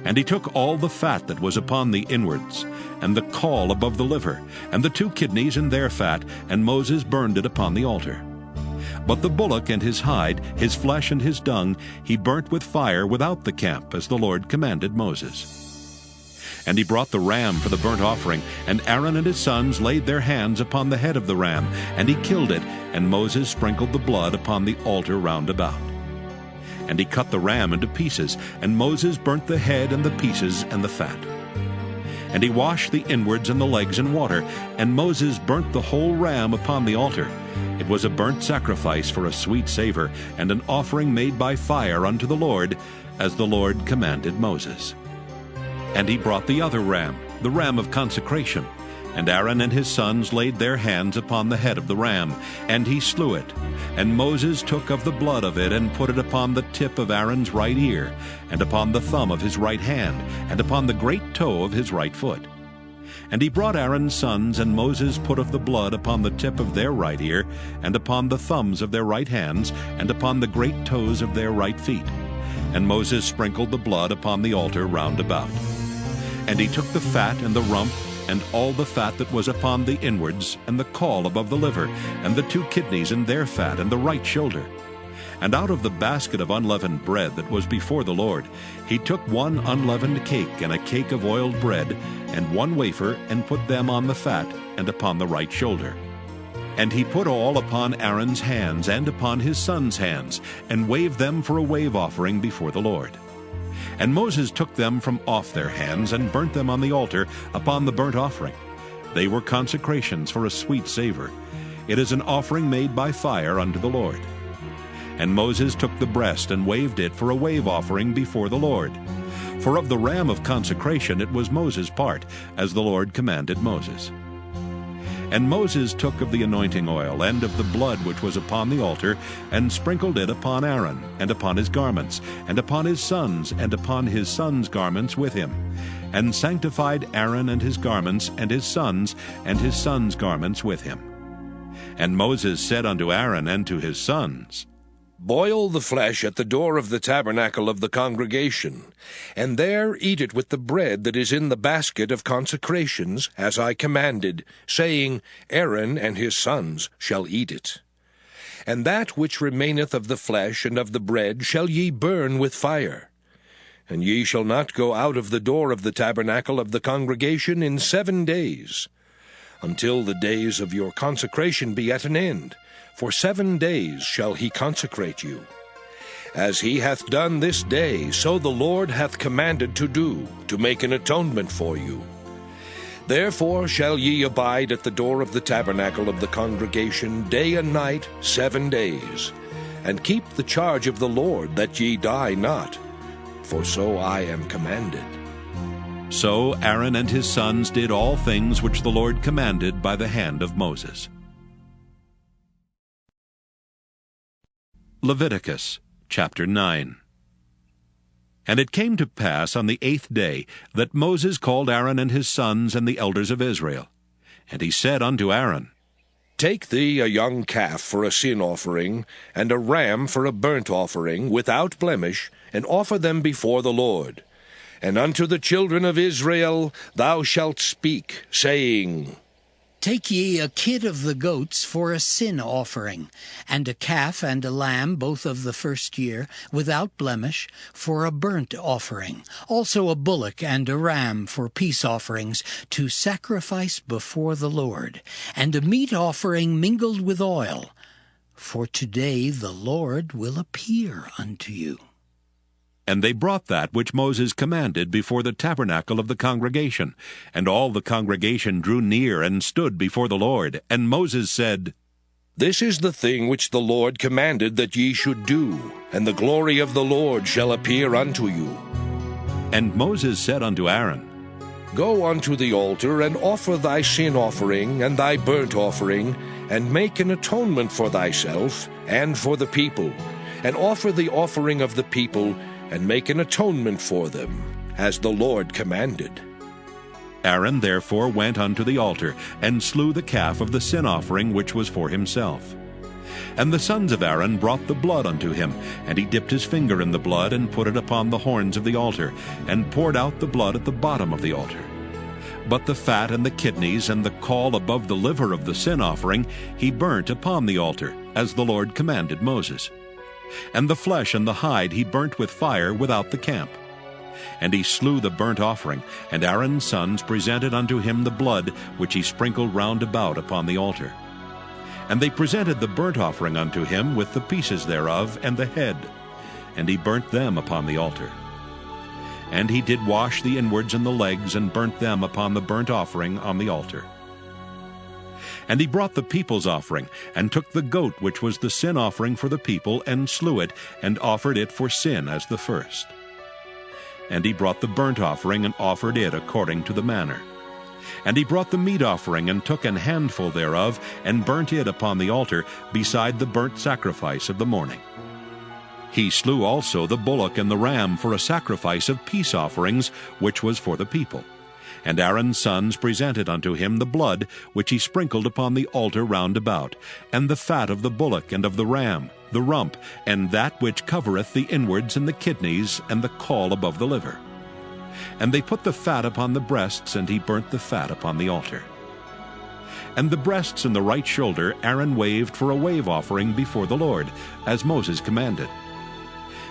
And he took all the fat that was upon the inwards, and the caul above the liver, and the 2 kidneys and their fat, and Moses burned it upon the altar. But the bullock and his hide, his flesh and his dung, he burnt with fire without the camp, as the Lord commanded Moses. And he brought the ram for the burnt offering, and Aaron and his sons laid their hands upon the head of the ram, and he killed it, and Moses sprinkled the blood upon the altar round about. And he cut the ram into pieces, and Moses burnt the head and the pieces and the fat. And he washed the inwards and the legs in water, and Moses burnt the whole ram upon the altar. It was a burnt sacrifice for a sweet savor, and an offering made by fire unto the Lord, as the Lord commanded Moses. And he brought the other ram, the ram of consecration, and Aaron and his sons laid their hands upon the head of the ram, and he slew it. And Moses took of the blood of it, and put it upon the tip of Aaron's right ear, and upon the thumb of his right hand, and upon the great toe of his right foot. And he brought Aaron's sons, and Moses put of the blood upon the tip of their right ear, and upon the thumbs of their right hands, and upon the great toes of their right feet. And Moses sprinkled the blood upon the altar round about. And he took the fat and the rump, and all the fat that was upon the inwards, and the caul above the liver, and the 2 kidneys and their fat, and the right shoulder. And out of the basket of unleavened bread that was before the Lord, he took 1 unleavened cake, and a cake of oiled bread, and 1 wafer, and put them on the fat, and upon the right shoulder. And he put all upon Aaron's hands, and upon his sons' hands, and waved them for a wave offering before the Lord. And Moses took them from off their hands, and burnt them on the altar upon the burnt offering. They were consecrations for a sweet savor. It is an offering made by fire unto the Lord. And Moses took the breast, and waved it for a wave offering before the Lord. For of the ram of consecration it was Moses' part, as the Lord commanded Moses. And Moses took of the anointing oil, and of the blood which was upon the altar, and sprinkled it upon Aaron, and upon his garments, and upon his sons, and upon his sons' garments with him, and sanctified Aaron and his garments, and his sons' garments with him. And Moses said unto Aaron and to his sons, Boil the flesh at the door of the tabernacle of the congregation, and there eat it with the bread that is in the basket of consecrations, as I commanded, saying, Aaron and his sons shall eat it. And that which remaineth of the flesh and of the bread shall ye burn with fire. And ye shall not go out of the door of the tabernacle of the congregation in 7 days, until the days of your consecration be at an end. For 7 days shall he consecrate you. As he hath done this day, so the Lord hath commanded to do, to make an atonement for you. Therefore shall ye abide at the door of the tabernacle of the congregation day and night 7 days. and keep the charge of the Lord, that ye die not. For so I am commanded. So Aaron and his sons did all things which the Lord commanded by the hand of Moses. Leviticus chapter 9. And it came to pass on the 8th day that Moses called Aaron and his sons and the elders of Israel. And he said unto Aaron, Take thee a young calf for a sin offering, and a ram for a burnt offering, without blemish, and offer them before the Lord. And unto the children of Israel thou shalt speak, saying, Take ye a kid of the goats for a sin offering, and a calf and a lamb, both of the first year, without blemish, for a burnt offering. Also a bullock and a ram for peace offerings, to sacrifice before the Lord. And a meat offering mingled with oil. For today the Lord will appear unto you. And they brought that which Moses commanded before the tabernacle of the congregation. And all the congregation drew near and stood before the Lord. And Moses said, This is the thing which the Lord commanded that ye should do, and the glory of the Lord shall appear unto you. And Moses said unto Aaron, Go unto the altar, and offer thy sin offering and thy burnt offering, and make an atonement for thyself and for the people, and offer the offering of the people, and make an atonement for them, as the Lord commanded. Aaron therefore went unto the altar, and slew the calf of the sin offering which was for himself. And the sons of Aaron brought the blood unto him, and he dipped his finger in the blood, and put it upon the horns of the altar, and poured out the blood at the bottom of the altar. But the fat and the kidneys and the caul above the liver of the sin offering he burnt upon the altar, as the Lord commanded Moses. And the flesh and the hide he burnt with fire without the camp. And he slew the burnt offering, and Aaron's sons presented unto him the blood which he sprinkled round about upon the altar. And they presented the burnt offering unto him with the pieces thereof and the head, and he burnt them upon the altar. And he did wash the inwards and the legs, and burnt them upon the burnt offering on the altar. And he brought the people's offering, and took the goat which was the sin offering for the people, and slew it, and offered it for sin as the first. And he brought the burnt offering, and offered it according to the manner. And he brought the meat offering, and took an handful thereof, and burnt it upon the altar, beside the burnt sacrifice of the morning. He slew also the bullock and the ram for a sacrifice of peace offerings, which was for the people. And Aaron's sons presented unto him the blood which he sprinkled upon the altar round about, and the fat of the bullock and of the ram, the rump, and that which covereth the inwards and the kidneys, and the caul above the liver. And they put the fat upon the breasts, and he burnt the fat upon the altar. And the breasts and the right shoulder Aaron waved for a wave offering before the Lord, as Moses commanded.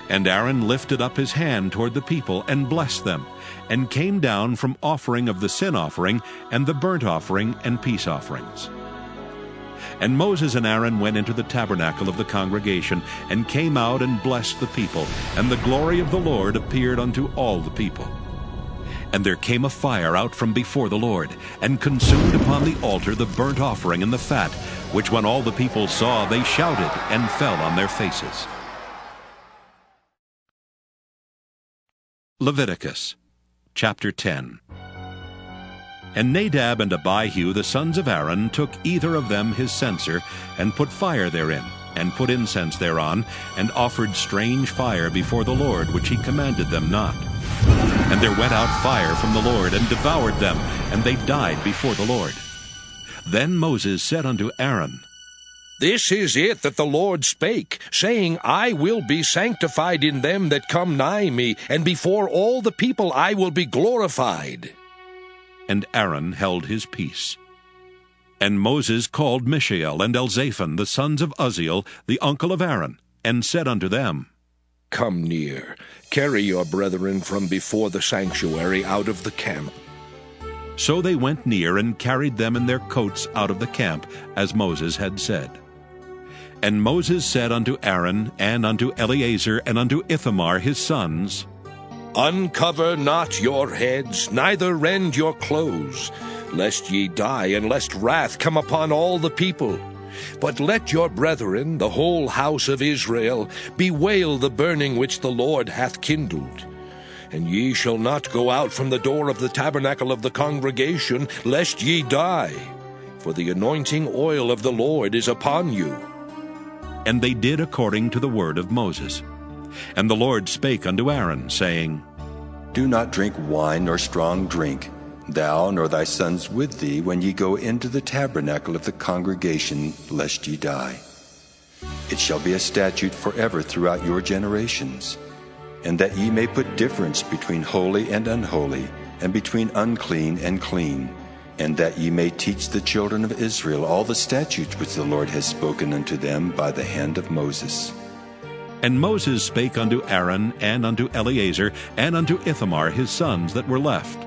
And Aaron lifted up his hand toward the people, and blessed them, and came down from offering of the sin offering, and the burnt offering, and peace offerings. And Moses and Aaron went into the tabernacle of the congregation, and came out and blessed the people, and the glory of the Lord appeared unto all the people. And there came a fire out from before the Lord, and consumed upon the altar the burnt offering and the fat, which when all the people saw, they shouted, and fell on their faces. Leviticus chapter 10. And Nadab and Abihu the sons of Aaron took either of them his censer, and put fire therein, and put incense thereon, and offered strange fire before the Lord, which he commanded them not. And there went out fire from the Lord, and devoured them, and they died before the Lord. Then Moses said unto Aaron, This is it that the Lord spake, saying, I will be sanctified in them that come nigh me, and before all the people I will be glorified. And Aaron held his peace. And Moses called Mishael and Elzaphan, the sons of Uzziel, the uncle of Aaron, and said unto them, Come near, carry your brethren from before the sanctuary out of the camp. So they went near, and carried them in their coats out of the camp, as Moses had said. And Moses said unto Aaron, and unto Eleazar, and unto Ithamar his sons, Uncover not your heads, neither rend your clothes, lest ye die, and lest wrath come upon all the people. But let your brethren, the whole house of Israel, bewail the burning which the Lord hath kindled. And ye shall not go out from the door of the tabernacle of the congregation, lest ye die. For the anointing oil of the Lord is upon you. And they did according to the word of Moses. And the Lord spake unto Aaron, saying, Do not drink wine nor strong drink, thou nor thy sons with thee, when ye go into the tabernacle of the congregation, lest ye die. It shall be a statute forever throughout your generations, and that ye may put difference between holy and unholy, and between unclean and clean, and that ye may teach the children of Israel all the statutes which the Lord has spoken unto them by the hand of Moses. And Moses spake unto Aaron, and unto Eleazar, and unto Ithamar his sons that were left.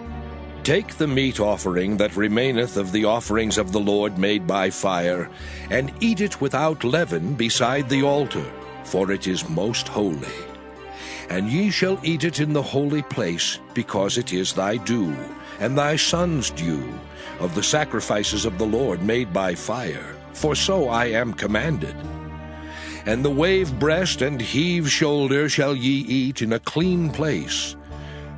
Take the meat offering that remaineth of the offerings of the Lord made by fire, and eat it without leaven beside the altar, for it is most holy. And ye shall eat it in the holy place, because it is thy due, and thy son's due, of the sacrifices of the Lord made by fire, for so I am commanded. And the wave breast and heave shoulder shall ye eat in a clean place,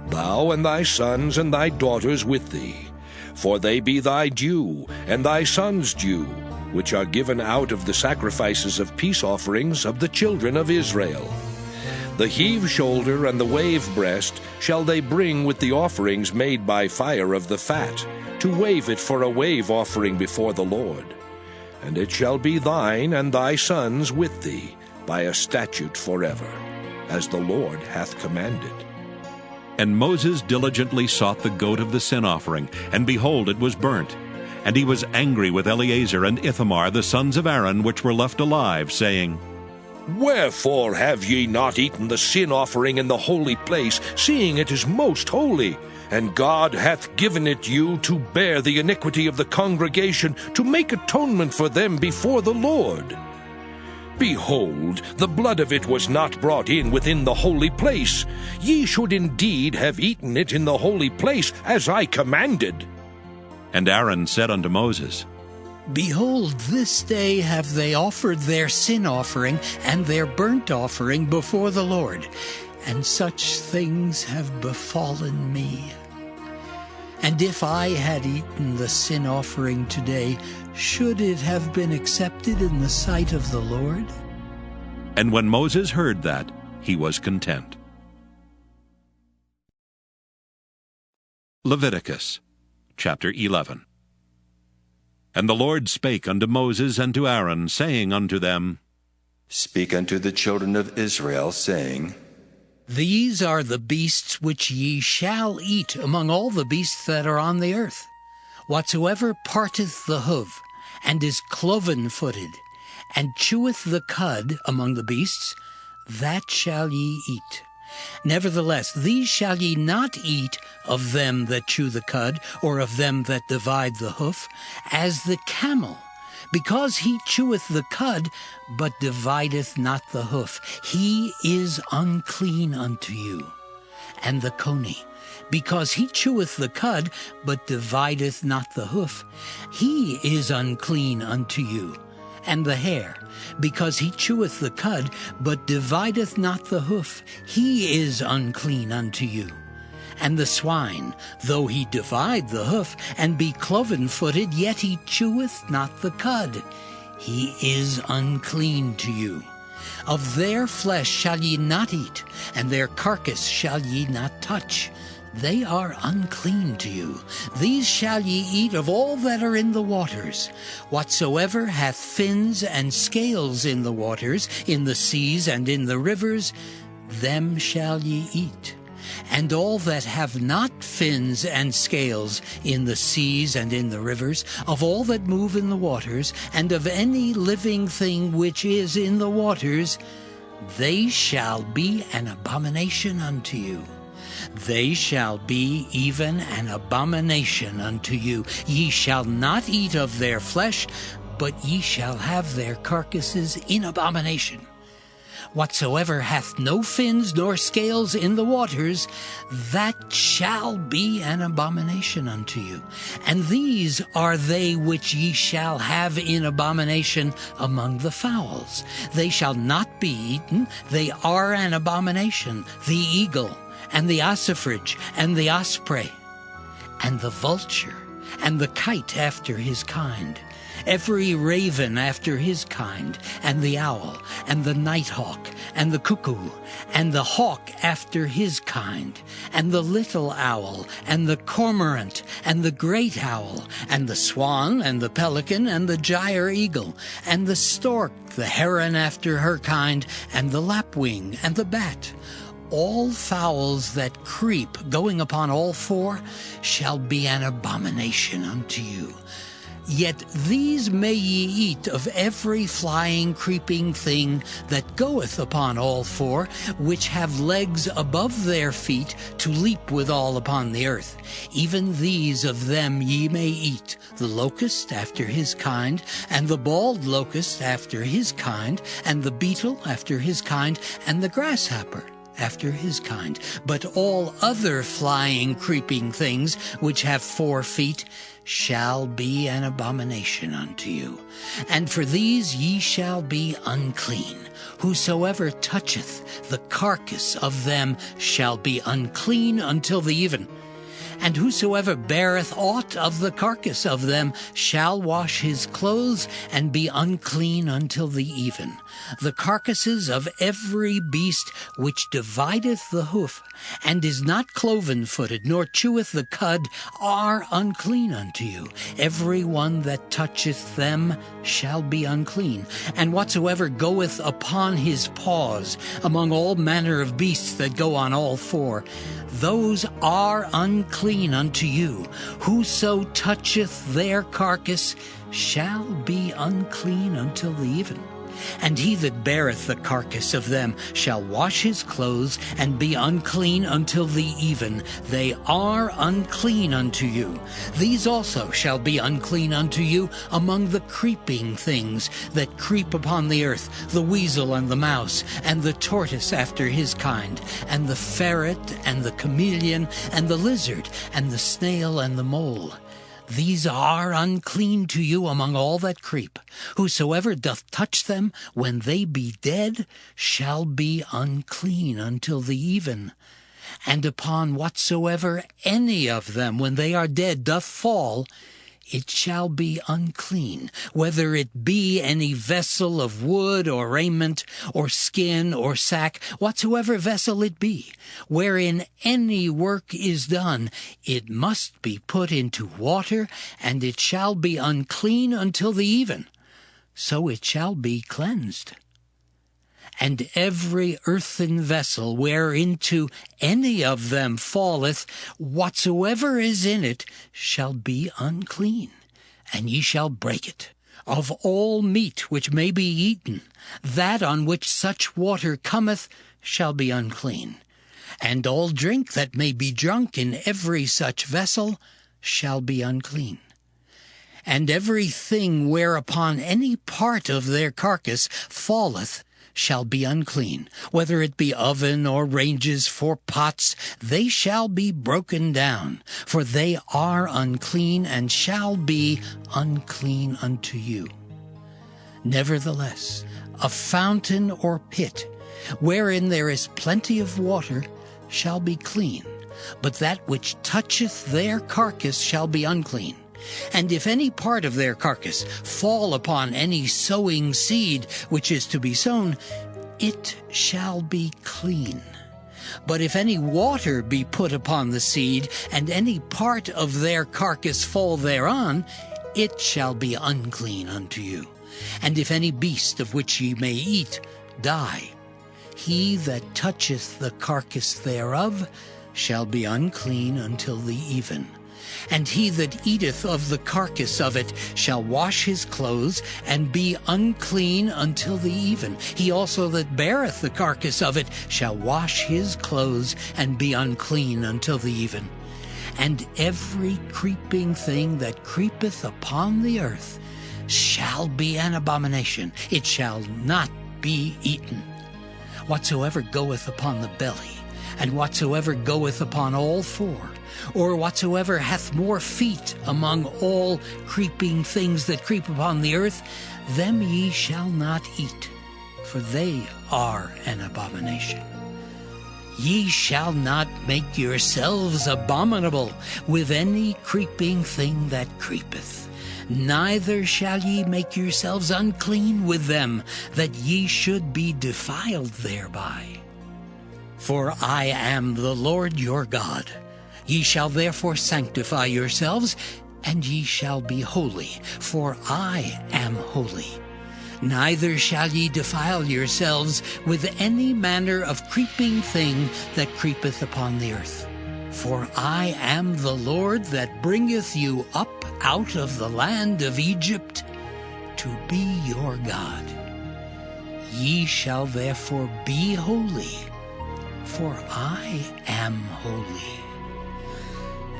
thou and thy sons and thy daughters with thee, for they be thy due, and thy sons' due, which are given out of the sacrifices of peace offerings of the children of Israel. The heave shoulder and the wave breast shall they bring with the offerings made by fire of the fat, to wave it for a wave offering before the Lord. And it shall be thine and thy sons with thee, by a statute forever, as the Lord hath commanded. And Moses diligently sought the goat of the sin offering, and behold, it was burnt. And he was angry with Eleazar and Ithamar, the sons of Aaron, which were left alive, saying, Wherefore have ye not eaten the sin offering in the holy place, seeing it is most holy? And God hath given it you to bear the iniquity of the congregation, to make atonement for them before the Lord. Behold, the blood of it was not brought in within the holy place. Ye should indeed have eaten it in the holy place, as I commanded. And Aaron said unto Moses, Behold, this day have they offered their sin offering and their burnt offering before the Lord, and such things have befallen me. And if I had eaten the sin offering today, should it have been accepted in the sight of the Lord? And when Moses heard that, he was content. Leviticus chapter 11. And the Lord spake unto Moses and to Aaron, saying unto them, Speak unto the children of Israel, saying, These are the beasts which ye shall eat among all the beasts that are on the earth. Whatsoever parteth the hoof, and is cloven-footed, and cheweth the cud among the beasts, that shall ye eat. Nevertheless, these shall ye not eat of them that chew the cud, or of them that divide the hoof, as the camel, because he cheweth the cud, but divideth not the hoof. He is unclean unto you. And the coney, because he cheweth the cud, but divideth not the hoof. He is unclean unto you. And the hare, because he cheweth the cud, but divideth not the hoof. He is unclean unto you. And the swine, though he divide the hoof, and be cloven-footed, yet he cheweth not the cud. He is unclean to you. Of their flesh shall ye not eat, and their carcass shall ye not touch. They are unclean to you. These shall ye eat of all that are in the waters. Whatsoever hath fins and scales in the waters, in the seas and in the rivers, them shall ye eat. And all that have not fins and scales in the seas and in the rivers, of all that move in the waters, and of any living thing which is in the waters, they shall be an abomination unto you. They shall be even an abomination unto you. Ye shall not eat of their flesh, but ye shall have their carcasses in abomination. Whatsoever hath no fins nor scales in the waters, that shall be an abomination unto you. And these are they which ye shall have in abomination among the fowls. They shall not be eaten, they are an abomination, the eagle, and the ossifrage, and the osprey, and the vulture, and the kite after his kind, every raven after his kind, and the owl, and the nighthawk, and the cuckoo, and the hawk after his kind, and the little owl, and the cormorant, and the great owl, and the swan, and the pelican, and the gyre eagle, and the stork, the heron after her kind, and the lapwing, and the bat. All fowls that creep, going upon all four, shall be an abomination unto you. Yet these may ye eat of every flying, creeping thing that goeth upon all four, which have legs above their feet to leap withal upon the earth. Even these of them ye may eat, the locust after his kind, and the bald locust after his kind, and the beetle after his kind, and the grasshopper after his kind. But all other flying, creeping things which have 4 feet shall be an abomination unto you. And for these ye shall be unclean. Whosoever toucheth the carcass of them shall be unclean until the even. And whosoever beareth aught of the carcass of them shall wash his clothes, and be unclean until the even. The carcasses of every beast which divideth the hoof, and is not cloven-footed, nor cheweth the cud, are unclean unto you. Every one that toucheth them shall be unclean. And whatsoever goeth upon his paws among all manner of beasts that go on all 4, those are unclean unto you. Whoso toucheth their carcass shall be unclean until the even. And he that beareth the carcass of them shall wash his clothes, and be unclean until the even. They are unclean unto you. These also shall be unclean unto you among the creeping things that creep upon the earth, the weasel and the mouse, and the tortoise after his kind, and the ferret, and the chameleon, and the lizard, and the snail, and the mole. These are unclean to you among all that creep. Whosoever doth touch them when they be dead shall be unclean until the even. And upon whatsoever any of them when they are dead doth fall, it shall be unclean, whether it be any vessel of wood or raiment or skin or sack, whatsoever vessel it be, wherein any work is done, it must be put into water, and it shall be unclean until the even. So it shall be cleansed. And every earthen vessel whereinto any of them falleth, whatsoever is in it shall be unclean, and ye shall break it. Of all meat which may be eaten, that on which such water cometh shall be unclean. And all drink that may be drunk in every such vessel shall be unclean. And every thing whereupon any part of their carcass falleth shall be unclean, whether it be oven or ranges for pots, they shall be broken down, for they are unclean, and shall be unclean unto you. Nevertheless, a fountain or pit, wherein there is plenty of water, shall be clean, but that which toucheth their carcass shall be unclean. And if any part of their carcass fall upon any sowing seed which is to be sown, it shall be clean. But if any water be put upon the seed, and any part of their carcass fall thereon, it shall be unclean unto you. And if any beast of which ye may eat die, he that toucheth the carcass thereof shall be unclean until the even. And he that eateth of the carcass of it shall wash his clothes, and be unclean until the even. He also that beareth the carcass of it shall wash his clothes, and be unclean until the even. And every creeping thing that creepeth upon the earth shall be an abomination. It shall not be eaten. whatsoever goeth upon the belly, and whatsoever goeth upon all four, or whatsoever hath more feet among all creeping things that creep upon the earth, them ye shall not eat, for they are an abomination. Ye shall not make yourselves abominable with any creeping thing that creepeth, neither shall ye make yourselves unclean with them, that ye should be defiled thereby. For I am the Lord your God. Ye shall therefore sanctify yourselves, and ye shall be holy, for I am holy. Neither shall ye defile yourselves with any manner of creeping thing that creepeth upon the earth. For I am the Lord that bringeth you up out of the land of Egypt to be your God. Ye shall therefore be holy, for I am holy.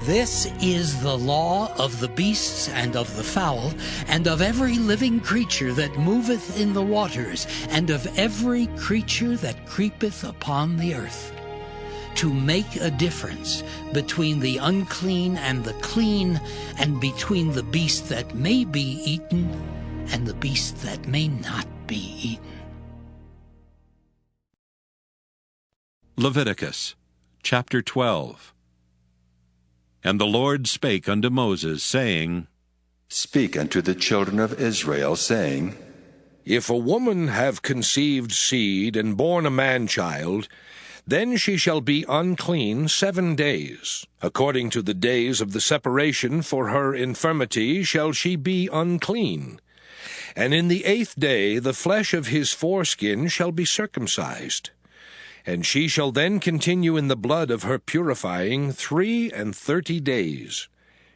This is the law of the beasts and of the fowl, and of every living creature that moveth in the waters, and of every creature that creepeth upon the earth, to make a difference between the unclean and the clean, and between the beast that may be eaten and the beast that may not be eaten. Leviticus chapter 12. And the Lord spake unto Moses, saying, Speak unto the children of Israel, saying, If a woman have conceived seed and born a man-child, then she shall be unclean 7 days. According to the days of the separation for her infirmity shall she be unclean. And in the 8th day the flesh of his foreskin shall be circumcised. And she shall then continue in the blood of her purifying 33 days.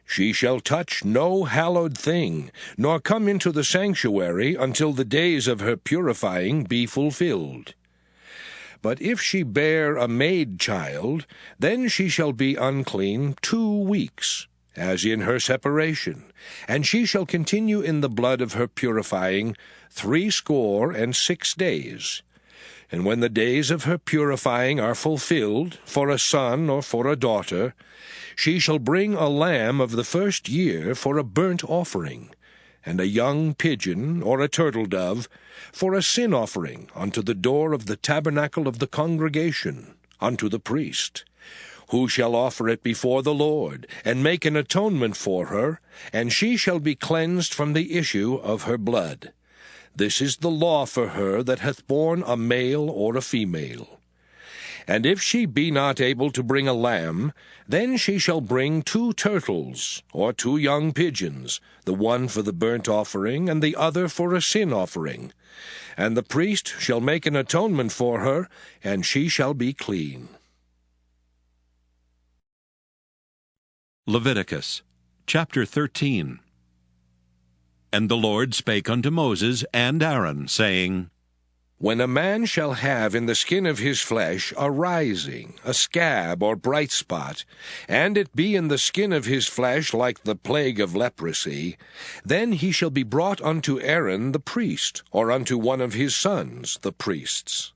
She shall touch no hallowed thing, nor come into the sanctuary until the days of her purifying be fulfilled. But if she bear a maid child, then she shall be unclean 2 weeks, as in her separation, and she shall continue in the blood of her purifying 66 days. And when the days of her purifying are fulfilled, for a son or for a daughter, she shall bring a lamb of the 1st year for a burnt offering, and a young pigeon or a turtle-dove for a sin offering unto the door of the tabernacle of the congregation, unto the priest, who shall offer it before the Lord, and make an atonement for her, and she shall be cleansed from the issue of her blood. This is the law for her that hath borne a male or a female. And if she be not able to bring a lamb, then she shall bring 2 turtles, or 2 young pigeons, the one for the burnt offering, and the other for a sin offering. And the priest shall make an atonement for her, and she shall be clean. Leviticus chapter 13. And the Lord spake unto Moses and Aaron, saying, When a man shall have in the skin of his flesh a rising, a scab or bright spot, and it be in the skin of his flesh like the plague of leprosy, then he shall be brought unto Aaron the priest, or unto one of his sons the priests.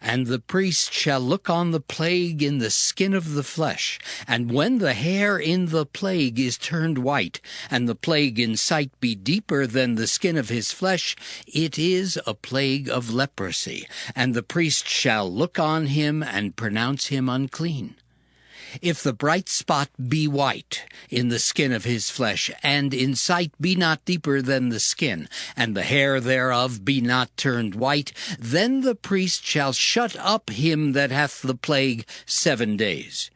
And the priest shall look on the plague in the skin of the flesh, and when the hair in the plague is turned white, and the plague in sight be deeper than the skin of his flesh, it is a plague of leprosy, and the priest shall look on him and pronounce him unclean. If the bright spot be white in the skin of his flesh, and in sight be not deeper than the skin, and the hair thereof be not turned white, then the priest shall shut up him that hath the plague 7 days.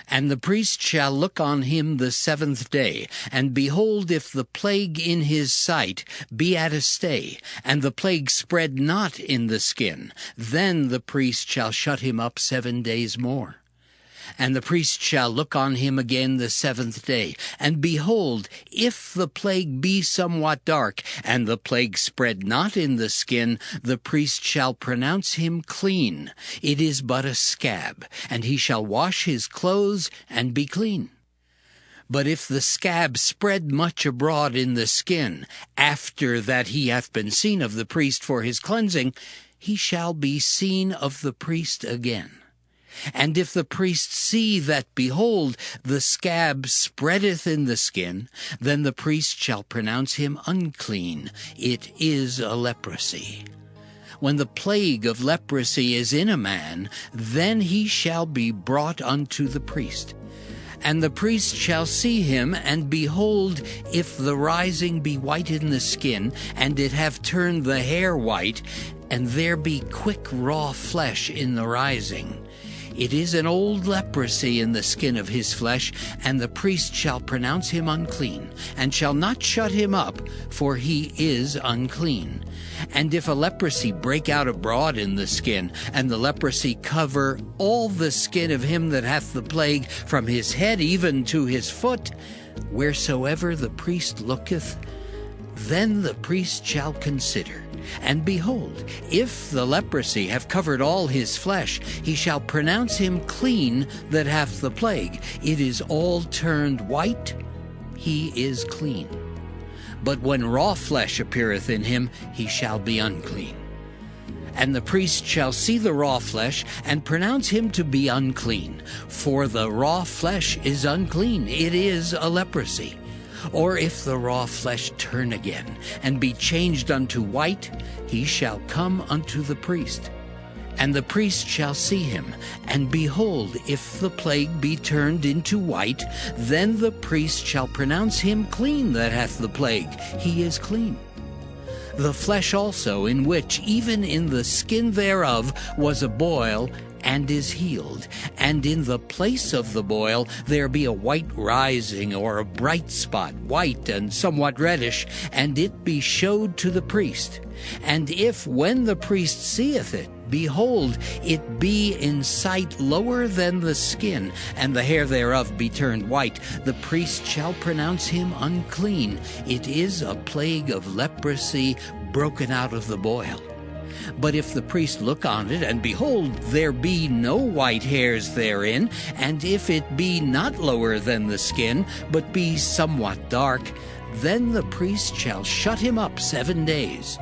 And the priest shall look on him the 7th day, and behold, if the plague in his sight be at a stay, and the plague spread not in the skin, then the priest shall shut him up 7 days more. And the priest shall look on him again the 7th day, and behold, if the plague be somewhat dark, and the plague spread not in the skin, the priest shall pronounce him clean. It is but a scab, and he shall wash his clothes and be clean. But if the scab spread much abroad in the skin, after that he hath been seen of the priest for his cleansing, he shall be seen of the priest again. And if the priest see that, behold, the scab spreadeth in the skin, then the priest shall pronounce him unclean. It is a leprosy. When the plague of leprosy is in a man, then he shall be brought unto the priest. And the priest shall see him, and behold, if the rising be white in the skin, and it have turned the hair white, and there be quick raw flesh in the rising, it is an old leprosy in the skin of his flesh, and the priest shall pronounce him unclean, and shall not shut him up, for he is unclean. And if a leprosy break out abroad in the skin, and the leprosy cover all the skin of him that hath the plague, from his head even to his foot, wheresoever the priest looketh, then the priest shall consider. And behold, if the leprosy have covered all his flesh, he shall pronounce him clean that hath the plague. It is all turned white, he is clean. But when raw flesh appeareth in him, he shall be unclean. And the priest shall see the raw flesh, and pronounce him to be unclean. For the raw flesh is unclean, it is a leprosy. Or if the raw flesh turn again, and be changed unto white, he shall come unto the priest. And the priest shall see him, and behold, if the plague be turned into white, then the priest shall pronounce him clean that hath the plague. He is clean. The flesh also, in which even in the skin thereof was a boil, and is healed, and in the place of the boil there be a white rising, or a bright spot, white and somewhat reddish, and it be showed to the priest. And if, when the priest seeth it, behold, it be in sight lower than the skin, and the hair thereof be turned white, the priest shall pronounce him unclean. It is a plague of leprosy broken out of the boil. But if the priest look on it, and behold, there be no white hairs therein, and if it be not lower than the skin, but be somewhat dark, then the priest shall shut him up 7 days.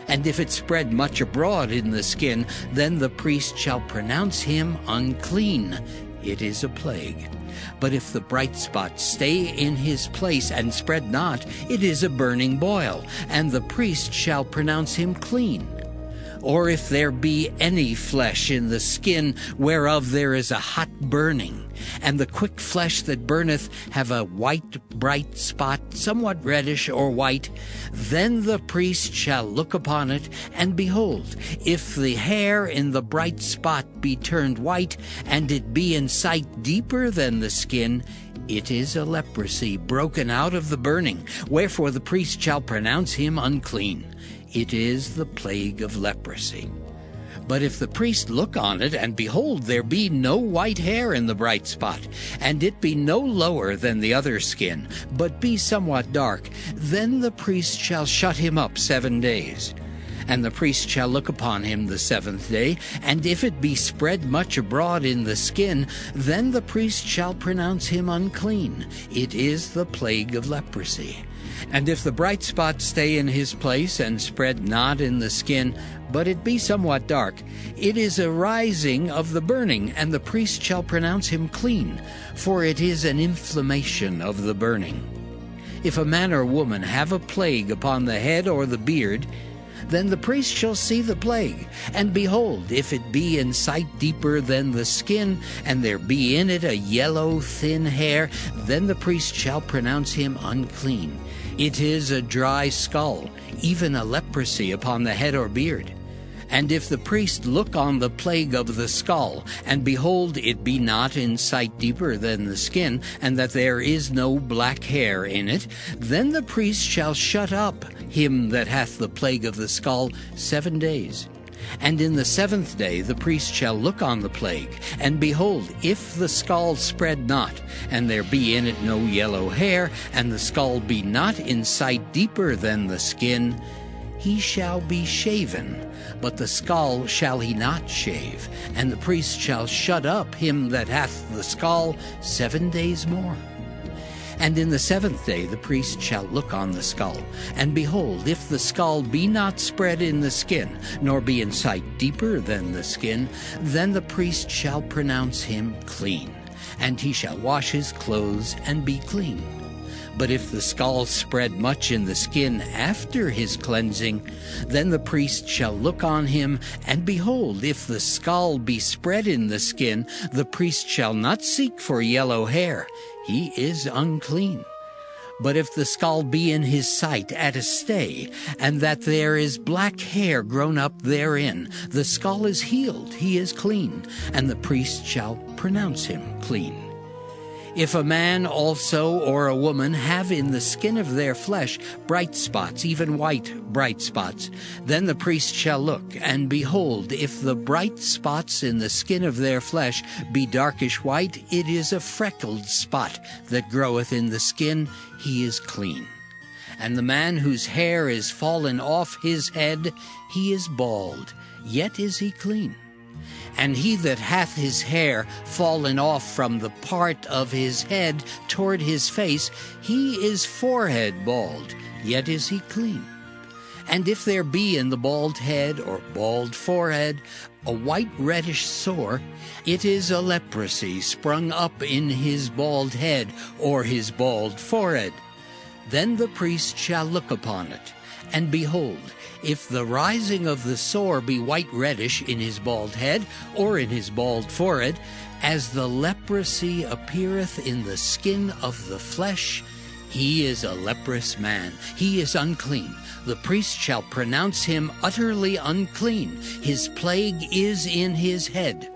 And if it spread much abroad in the skin, then the priest shall pronounce him unclean. It is a plague. But if the bright spot stay in his place and spread not, it is a burning boil, and the priest shall pronounce him clean. Or if there be any flesh in the skin whereof there is a hot burning, and the quick flesh that burneth have a white bright spot, somewhat reddish or white, then the priest shall look upon it, and behold, if the hair in the bright spot be turned white, and it be in sight deeper than the skin, it is a leprosy broken out of the burning, wherefore the priest shall pronounce him unclean. It is the plague of leprosy. But if the priest look on it, and behold, there be no white hair in the bright spot, and it be no lower than the other skin, but be somewhat dark, then the priest shall shut him up 7 days. And the priest shall look upon him the 7th day, and if it be spread much abroad in the skin, then the priest shall pronounce him unclean. It is the plague of leprosy. And if the bright spot stay in his place, and spread not in the skin, but it be somewhat dark, it is a rising of the burning, and the priest shall pronounce him clean, for it is an inflammation of the burning. If a man or woman have a plague upon the head or the beard, then the priest shall see the plague, and behold, if it be in sight deeper than the skin, and there be in it a yellow thin hair, then the priest shall pronounce him unclean. It is a dry skull, even a leprosy upon the head or beard. And if the priest look on the plague of the skull, and behold, it be not in sight deeper than the skin, and that there is no black hair in it, then the priest shall shut up him that hath the plague of the skull 7 days. And in the 7th day the priest shall look on the plague, and behold, if the skull spread not, and there be in it no yellow hair, and the skull be not in sight deeper than the skin, he shall be shaven, but the skull shall he not shave, and the priest shall shut up him that hath the skull 7 days more. And in the 7th day the priest shall look on the skull, and behold, if the skull be not spread in the skin, nor be in sight deeper than the skin, then the priest shall pronounce him clean, and he shall wash his clothes and be clean. But if the skull spread much in the skin after his cleansing, then the priest shall look on him, and behold, if the skull be spread in the skin, the priest shall not seek for yellow hair. He is unclean. But if the skull be in his sight at a stay, and that there is black hair grown up therein, the skull is healed, he is clean, and the priest shall pronounce him clean. If a man also or a woman have in the skin of their flesh bright spots, even white bright spots, then the priest shall look, and behold, if the bright spots in the skin of their flesh be darkish white, it is a freckled spot that groweth in the skin, he is clean. And the man whose hair is fallen off his head, he is bald, yet is he clean. And he that hath his hair fallen off from the part of his head toward his face, he is forehead bald, yet is he clean. And if there be in the bald head or bald forehead a white reddish sore, it is a leprosy sprung up in his bald head or his bald forehead. Then the priest shall look upon it, and behold, if the rising of the sore be white reddish in his bald head or in his bald forehead, as the leprosy appeareth in the skin of the flesh, he is a leprous man, he is unclean. The priest shall pronounce him utterly unclean. His plague is in his head.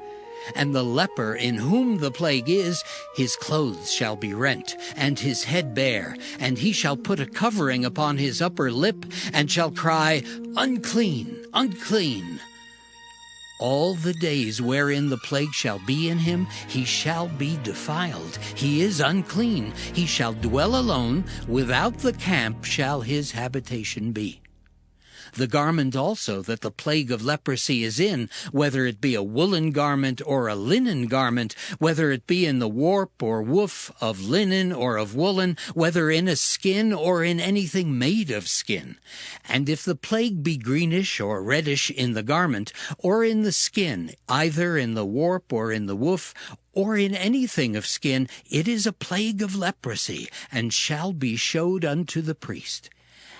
And the leper in whom the plague is, his clothes shall be rent, and his head bare, and he shall put a covering upon his upper lip, and shall cry, Unclean, unclean. All the days wherein the plague shall be in him, he shall be defiled. He is unclean. He shall dwell alone. Without the camp shall his habitation be. The garment also that the plague of leprosy is in, whether it be a woolen garment or a linen garment, whether it be in the warp or woof of linen or of woolen, whether in a skin or in anything made of skin. And if the plague be greenish or reddish in the garment, or in the skin, either in the warp or in the woof, or in anything of skin, it is a plague of leprosy, and shall be showed unto the priest.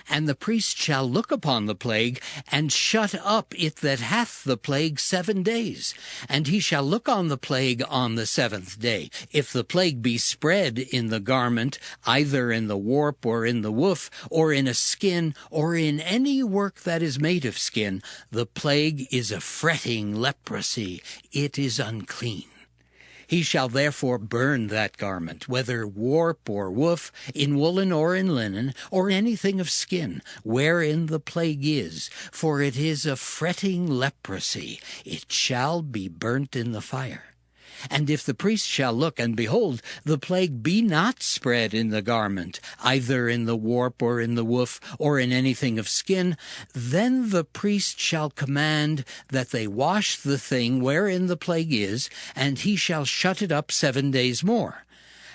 And the priest shall look upon the plague, and shut up it that hath the plague 7 days. And he shall look on the plague on the 7th day. If the plague be spread in the garment, either in the warp or in the woof, or in a skin, or in any work that is made of skin, the plague is a fretting leprosy. It is unclean. He shall therefore burn that garment, whether warp or woof, in woolen or in linen, or anything of skin, wherein the plague is, for it is a fretting leprosy. It shall be burnt in the fire. And if the priest shall look, and behold, the plague be not spread in the garment, either in the warp or in the woof, or in anything of skin, then the priest shall command that they wash the thing wherein the plague is, and he shall shut it up 7 days more.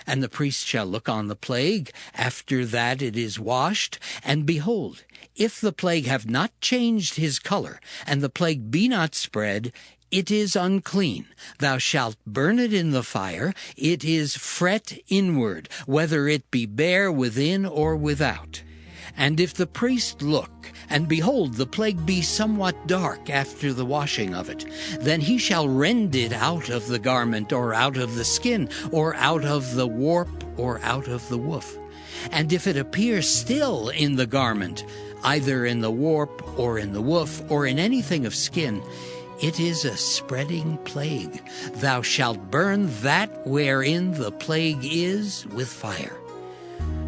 And the priest shall look on the plague after that it is washed, and behold, if the plague have not changed his color, and the plague be not spread, it is unclean. Thou shalt burn it in the fire. It is fret inward, whether it be bare within or without. And if the priest look, and behold, the plague be somewhat dark after the washing of it, then he shall rend it out of the garment, or out of the skin, or out of the warp, or out of the woof. And if it appear still in the garment, either in the warp, or in the woof, or in anything of skin, it is a spreading plague. Thou shalt burn that wherein the plague is with fire.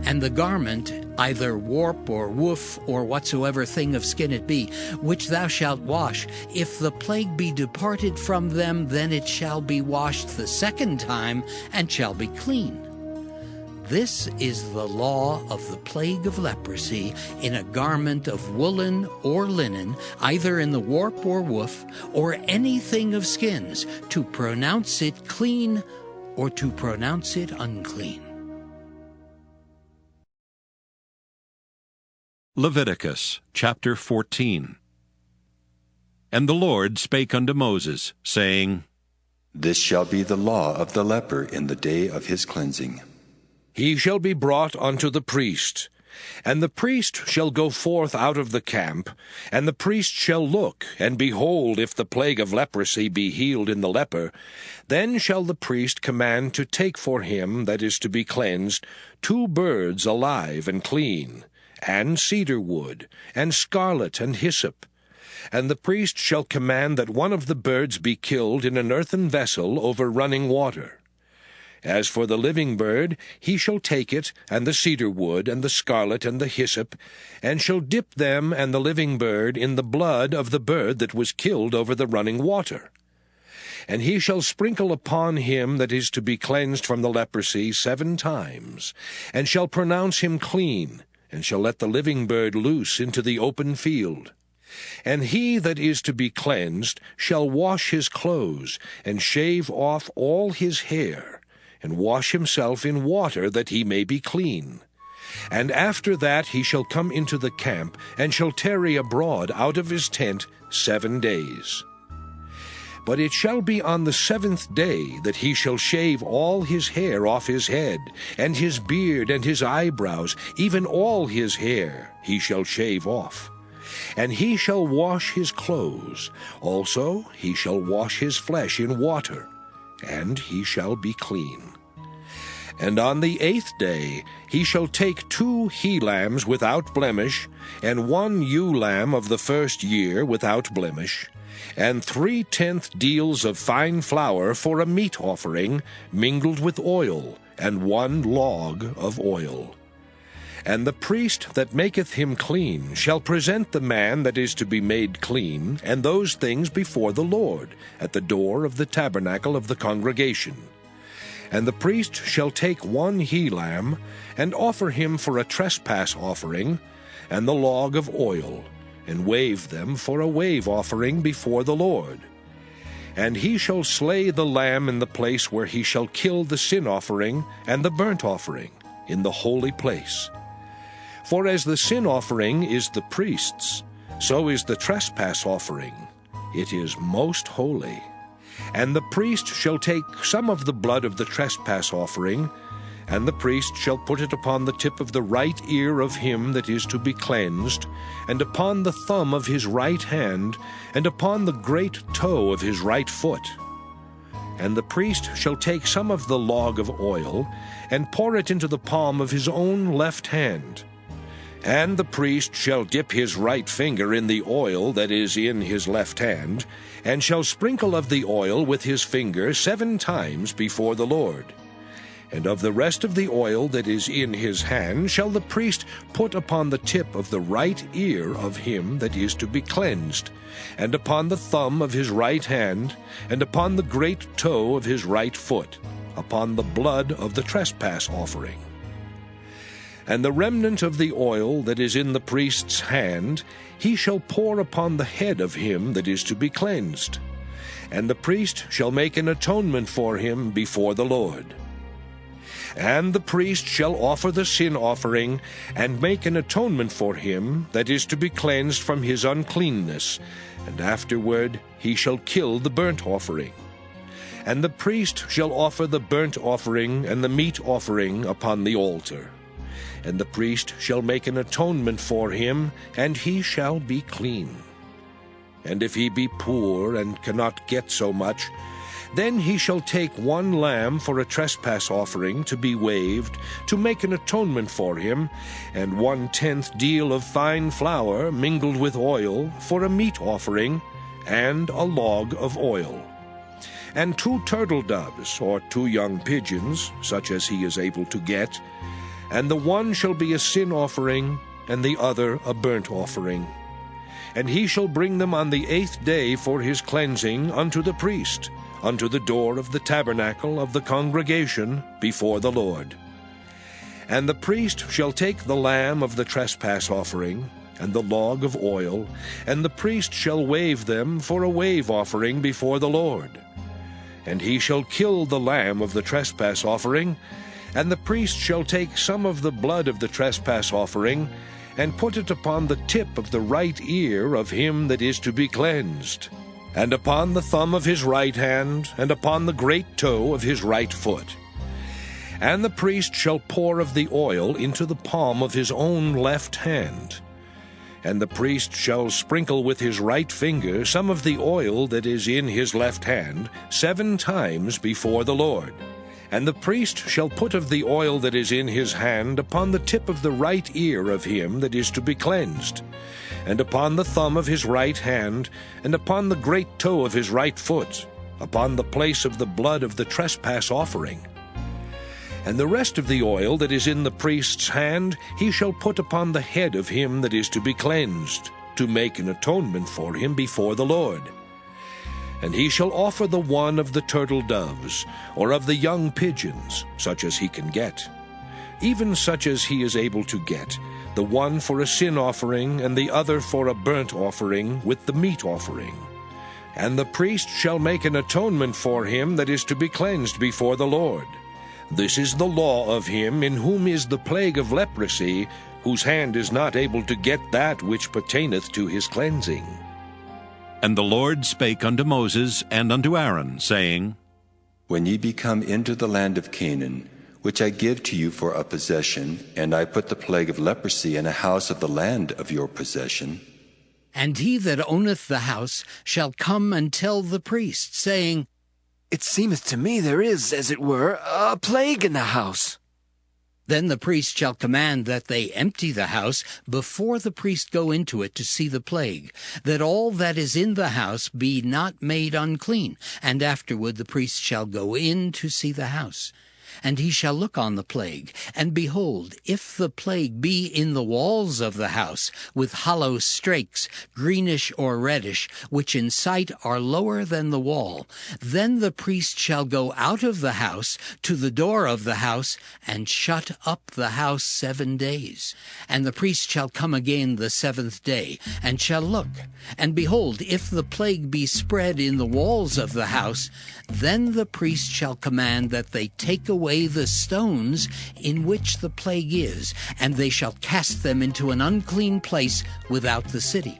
And the garment, either warp or woof, or whatsoever thing of skin it be, which thou shalt wash, if the plague be departed from them, then it shall be washed the 2nd time, and shall be clean. This is the law of the plague of leprosy in a garment of woolen or linen, either in the warp or woof, or anything of skins, to pronounce it clean or to pronounce it unclean. Leviticus chapter 14. And the Lord spake unto Moses, saying, This shall be the law of the leper in the day of his cleansing. He shall be brought unto the priest, and the priest shall go forth out of the camp, and the priest shall look, and behold, if the plague of leprosy be healed in the leper, then shall the priest command to take for him that is to be cleansed 2 birds alive and clean, and cedar wood, and scarlet, and hyssop. And the priest shall command that one of the birds be killed in an earthen vessel over running water. As for the living bird, he shall take it, and the cedar wood, and the scarlet, and the hyssop, and shall dip them and the living bird in the blood of the bird that was killed over the running water. And he shall sprinkle upon him that is to be cleansed from the leprosy 7 times, and shall pronounce him clean, and shall let the living bird loose into the open field. And he that is to be cleansed shall wash his clothes, and shave off all his hair, and wash himself in water, that he may be clean. And after that he shall come into the camp, and shall tarry abroad out of his tent 7 days. But it shall be on the 7th day that he shall shave all his hair off his head, and his beard, and his eyebrows, even all his hair he shall shave off. And he shall wash his clothes. Also he shall wash his flesh in water, and he shall be clean. And on the 8th day he shall take 2 he-lambs without blemish, and 1 ewe-lamb of the 1st year without blemish, and 3/10 deals of fine flour for a meat offering, mingled with oil, and 1 log of oil. And the priest that maketh him clean shall present the man that is to be made clean, and those things before the Lord, at the door of the tabernacle of the congregation. And the priest shall take 1 he-lamb, and offer him for a trespass offering, and the log of oil, and wave them for a wave offering before the Lord. And he shall slay the lamb in the place where he shall kill the sin offering and the burnt offering, in the holy place. For as the sin offering is the priest's, so is the trespass offering. It is most holy. And the priest shall take some of the blood of the trespass offering, and the priest shall put it upon the tip of the right ear of him that is to be cleansed, and upon the thumb of his right hand, and upon the great toe of his right foot. And the priest shall take some of the log of oil, and pour it into the palm of his own left hand. And the priest shall dip his right finger in the oil that is in his left hand, and shall sprinkle of the oil with his finger 7 times before the Lord. And of the rest of the oil that is in his hand shall the priest put upon the tip of the right ear of him that is to be cleansed, and upon the thumb of his right hand, and upon the great toe of his right foot, upon the blood of the trespass offering. And the remnant of the oil that is in the priest's hand he shall pour upon the head of him that is to be cleansed. And the priest shall make an atonement for him before the Lord. And the priest shall offer the sin offering, and make an atonement for him that is to be cleansed from his uncleanness, and afterward he shall kill the burnt offering. And the priest shall offer the burnt offering and the meat offering upon the altar. And the priest shall make an atonement for him, and he shall be clean. And if he be poor and cannot get so much, then he shall take 1 lamb for a trespass offering to be waved, to make an atonement for him, and 1/10 deal of fine flour mingled with oil for a meat offering, and a log of oil. And 2 turtle doves, or 2 young pigeons, such as he is able to get, and the one shall be a sin offering, and the other a burnt offering. And he shall bring them on the 8th day for his cleansing unto the priest, unto the door of the tabernacle of the congregation before the Lord. And the priest shall take the lamb of the trespass offering, and the log of oil, and the priest shall wave them for a wave offering before the Lord. And he shall kill the lamb of the trespass offering, and the priest shall take some of the blood of the trespass offering, and put it upon the tip of the right ear of him that is to be cleansed, and upon the thumb of his right hand, and upon the great toe of his right foot. And the priest shall pour of the oil into the palm of his own left hand. And the priest shall sprinkle with his right finger some of the oil that is in his left hand 7 times before the Lord. And the priest shall put of the oil that is in his hand upon the tip of the right ear of him that is to be cleansed, and upon the thumb of his right hand, and upon the great toe of his right foot, upon the place of the blood of the trespass offering. And the rest of the oil that is in the priest's hand he shall put upon the head of him that is to be cleansed, to make an atonement for him before the Lord. And he shall offer the one of the turtle doves, or of the young pigeons, such as he can get, even such as he is able to get, the one for a sin offering, and the other for a burnt offering with the meat offering. And the priest shall make an atonement for him that is to be cleansed before the Lord. This is the law of him in whom is the plague of leprosy, whose hand is not able to get that which pertaineth to his cleansing. And the Lord spake unto Moses and unto Aaron, saying, When ye be come into the land of Canaan, which I give to you for a possession, and I put the plague of leprosy in a house of the land of your possession, and he that owneth the house shall come and tell the priest, saying, It seemeth to me there is, as it were, a plague in the house. Then the priest shall command that they empty the house before the priest go into it to see the plague, that all that is in the house be not made unclean. And afterward the priest shall go in to see the house. And he shall look on the plague, and behold, if the plague be in the walls of the house, with hollow strakes, greenish or reddish, which in sight are lower than the wall, then the priest shall go out of the house to the door of the house, and shut up the house 7 days. And the priest shall come again the 7th day, and shall look. And behold, if the plague be spread in the walls of the house, then the priest shall command that they take away the stones in which the plague is, and they shall cast them into an unclean place without the city.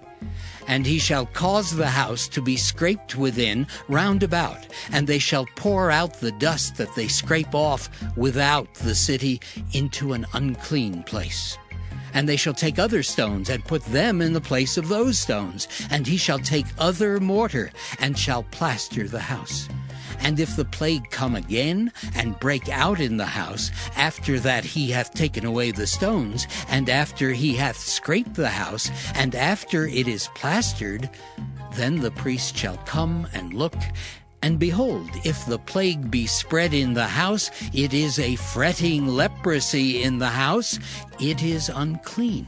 And he shall cause the house to be scraped within round about, and they shall pour out the dust that they scrape off without the city into an unclean place. And they shall take other stones, and put them in the place of those stones. And he shall take other mortar, and shall plaster the house. And if the plague come again, and break out in the house, after that he hath taken away the stones, and after he hath scraped the house, and after it is plastered, then the priest shall come and look. And behold, if the plague be spread in the house, it is a fretting leprosy in the house, it is unclean.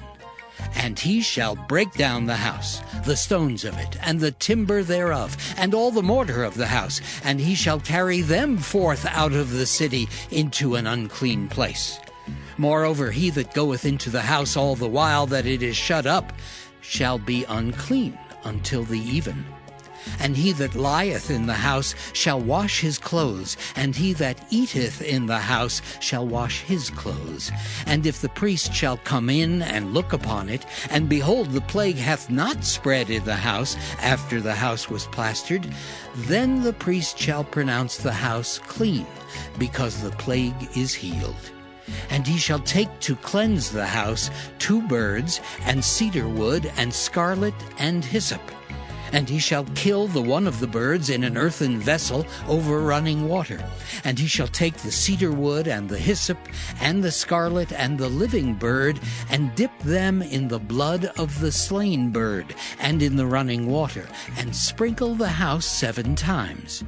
And he shall break down the house, the stones of it, and the timber thereof, and all the mortar of the house, and he shall carry them forth out of the city into an unclean place. Moreover, he that goeth into the house all the while that it is shut up shall be unclean until the even. And he that lieth in the house shall wash his clothes, and he that eateth in the house shall wash his clothes. And if the priest shall come in and look upon it, and behold, the plague hath not spread in the house after the house was plastered, then the priest shall pronounce the house clean, because the plague is healed. And he shall take to cleanse the house 2 birds, and cedar wood, and scarlet, and hyssop. And he shall kill the one of the birds in an earthen vessel over running water. And he shall take the cedar wood, and the hyssop, and the scarlet, and the living bird, and dip them in the blood of the slain bird, and in the running water, and sprinkle the house 7 times.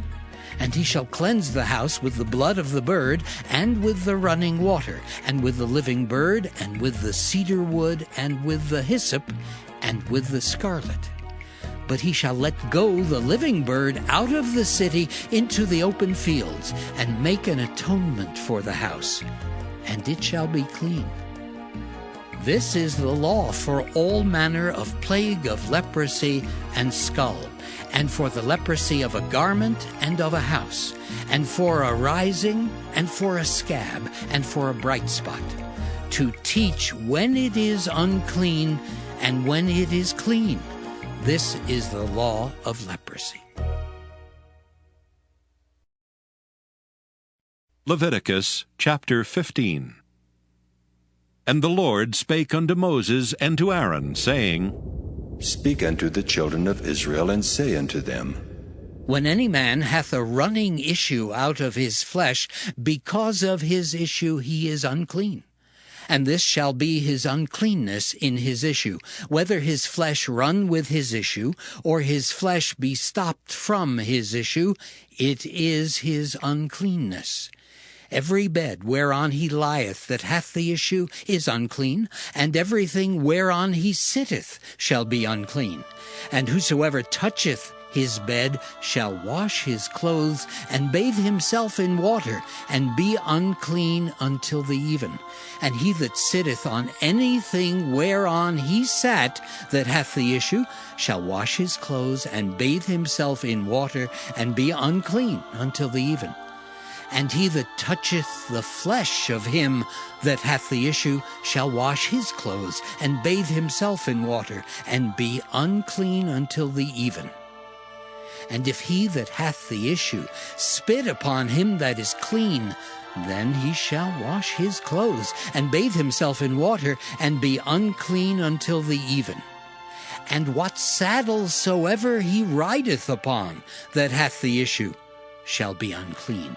And he shall cleanse the house with the blood of the bird, and with the running water, and with the living bird, and with the cedar wood, and with the hyssop, and with the scarlet. But he shall let go the living bird out of the city into the open fields, and make an atonement for the house, and it shall be clean. This is the law for all manner of plague of leprosy and skull, and for the leprosy of a garment and of a house, and for a rising, and for a scab, and for a bright spot, to teach when it is unclean and when it is clean. This is the law of leprosy. Leviticus chapter 15. And the Lord spake unto Moses and to Aaron, saying, Speak unto the children of Israel, and say unto them, When any man hath a running issue out of his flesh, because of his issue he is unclean. And this shall be his uncleanness in his issue, whether his flesh run with his issue, or his flesh be stopped from his issue, it is his uncleanness. Every bed whereon he lieth that hath the issue is unclean, and everything whereon he sitteth shall be unclean. And whosoever toucheth his bed shall wash his clothes, and bathe himself in water, and be unclean until the even. And he that sitteth on anything whereon he sat that hath the issue shall wash his clothes, and bathe himself in water, and be unclean until the even. And he that toucheth the flesh of him that hath the issue shall wash his clothes, and bathe himself in water, and be unclean until the even. And if he that hath the issue spit upon him that is clean, then he shall wash his clothes, and bathe himself in water, and be unclean until the even. And what saddle soever he rideth upon that hath the issue shall be unclean.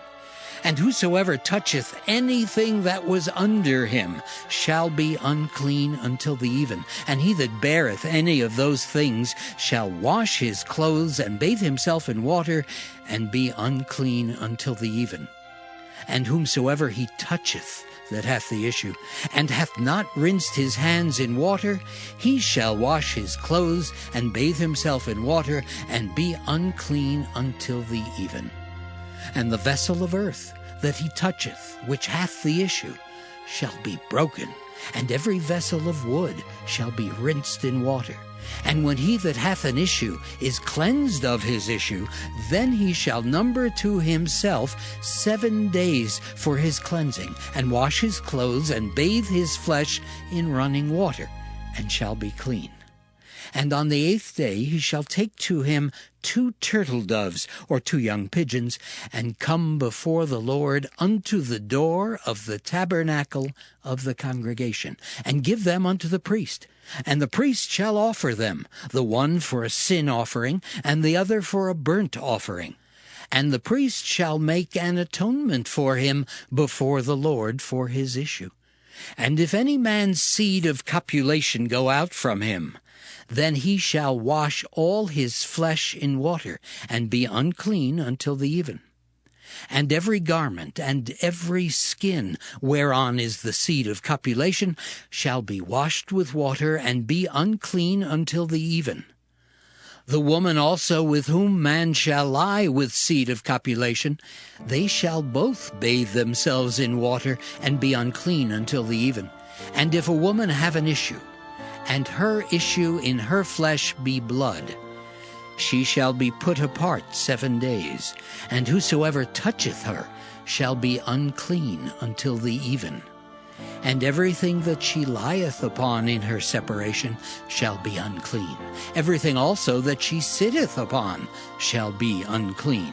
And whosoever toucheth anything that was under him shall be unclean until the even. And he that beareth any of those things shall wash his clothes, and bathe himself in water, and be unclean until the even. And whomsoever he toucheth that hath the issue, and hath not rinsed his hands in water, he shall wash his clothes, and bathe himself in water, and be unclean until the even. And the vessel of earth that he toucheth, which hath the issue, shall be broken, and every vessel of wood shall be rinsed in water. And when he that hath an issue is cleansed of his issue, then he shall number to himself 7 days for his cleansing, and wash his clothes, and bathe his flesh in running water, and shall be clean. And on the 8th day he shall take to him 2 turtle doves, or 2 young pigeons, and come before the Lord unto the door of the tabernacle of the congregation, and give them unto the priest. And the priest shall offer them, the one for a sin offering, and the other for a burnt offering. And the priest shall make an atonement for him before the Lord for his issue. And if any man's seed of copulation go out from him, then he shall wash all his flesh in water, and be unclean until the even. And every garment and every skin whereon is the seed of copulation shall be washed with water, and be unclean until the even. The woman also with whom man shall lie with seed of copulation, they shall both bathe themselves in water, and be unclean until the even. And if a woman have an issue, and her issue in her flesh be blood, she shall be put apart 7 days, and whosoever toucheth her shall be unclean until the even. And everything that she lieth upon in her separation shall be unclean. Everything also that she sitteth upon shall be unclean.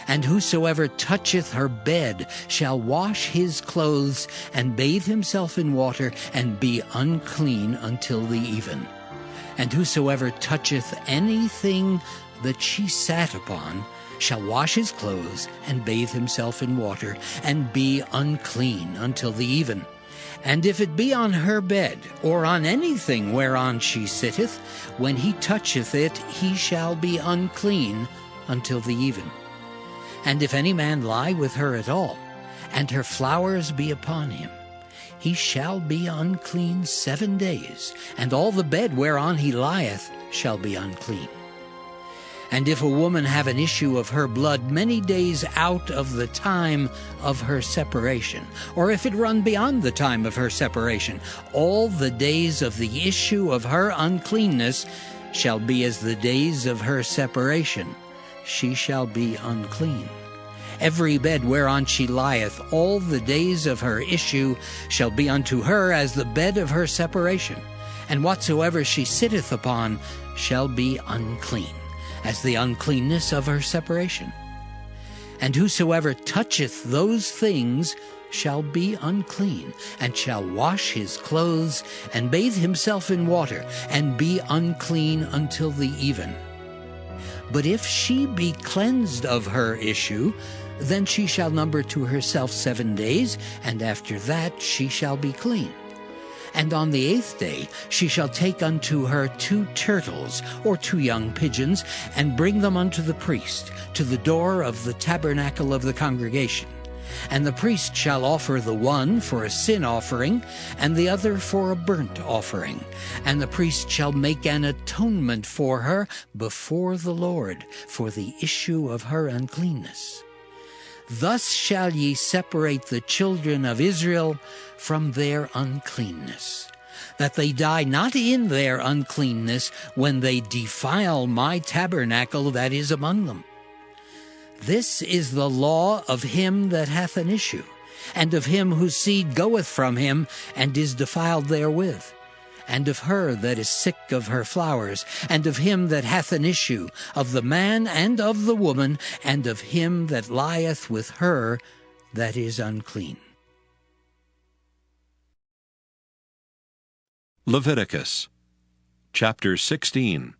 And whosoever toucheth her bed shall wash his clothes, and bathe himself in water, and be unclean until the even. And whosoever toucheth anything that she sat upon shall wash his clothes, and bathe himself in water, and be unclean until the even. And if it be on her bed, or on anything whereon she sitteth, when he toucheth it, he shall be unclean until the even. And if any man lie with her at all, and her flowers be upon him, he shall be unclean 7 days, and all the bed whereon he lieth shall be unclean. And if a woman have an issue of her blood many days out of the time of her separation, or if it run beyond the time of her separation, all the days of the issue of her uncleanness shall be as the days of her separation. She shall be unclean. Every bed whereon she lieth all the days of her issue shall be unto her as the bed of her separation, and whatsoever she sitteth upon shall be unclean, as the uncleanness of her separation. And whosoever toucheth those things shall be unclean, and shall wash his clothes, and bathe himself in water, and be unclean until the even. But if she be cleansed of her issue, then she shall number to herself 7 days, and after that she shall be clean. And on the 8th day she shall take unto her 2 turtles, or 2 young pigeons, and bring them unto the priest, to the door of the tabernacle of the congregation. And the priest shall offer the one for a sin offering, and the other for a burnt offering. And the priest shall make an atonement for her before the Lord, for the issue of her uncleanness. Thus shall ye separate the children of Israel from their uncleanness, that they die not in their uncleanness when they defile my tabernacle that is among them. This is the law of him that hath an issue, and of him whose seed goeth from him, and is defiled therewith, and of her that is sick of her flowers, and of him that hath an issue, of the man and of the woman, and of him that lieth with her that is unclean. Leviticus chapter 16.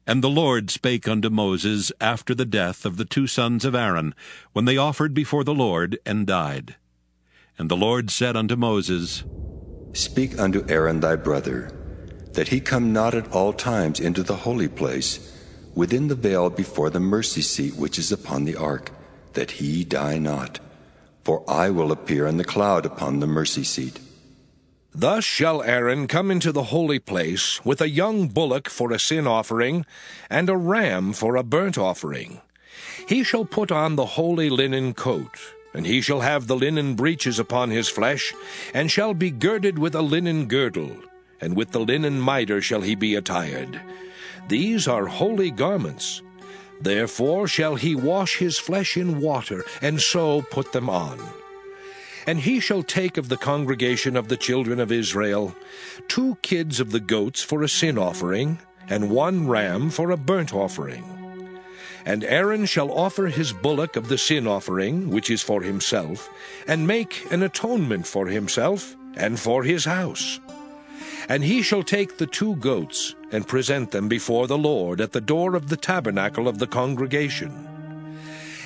And the Lord spake unto Moses after the death of the 2 sons of Aaron, when they offered before the Lord, and died. And the Lord said unto Moses, Speak unto Aaron thy brother, that he come not at all times into the holy place, within the veil before the mercy seat which is upon the ark, that he die not. For I will appear in the cloud upon the mercy seat. Thus shall Aaron come into the holy place with a young bullock for a sin offering, and a ram for a burnt offering. He shall put on the holy linen coat, and he shall have the linen breeches upon his flesh, and shall be girded with a linen girdle, and with the linen mitre shall he be attired. These are holy garments. Therefore shall he wash his flesh in water, and so put them on. And he shall take of the congregation of the children of Israel 2 kids of the goats for a sin offering, and 1 ram for a burnt offering. And Aaron shall offer his bullock of the sin offering, which is for himself, and make an atonement for himself and for his house. And he shall take the 2 goats, and present them before the Lord at the door of the tabernacle of the congregation.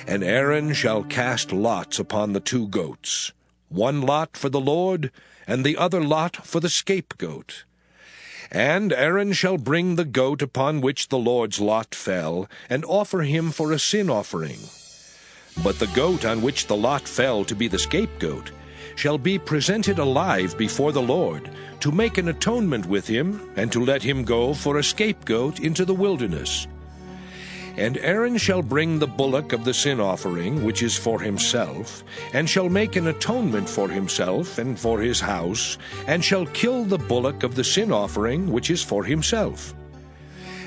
And Aaron shall cast lots upon the 2 goats, 1 lot for the Lord, and the other lot for the scapegoat. And Aaron shall bring the goat upon which the Lord's lot fell, and offer him for a sin offering. But the goat on which the lot fell to be the scapegoat shall be presented alive before the Lord, to make an atonement with him, and to let him go for a scapegoat into the wilderness. And Aaron shall bring the bullock of the sin offering, which is for himself, and shall make an atonement for himself and for his house, and shall kill the bullock of the sin offering, which is for himself.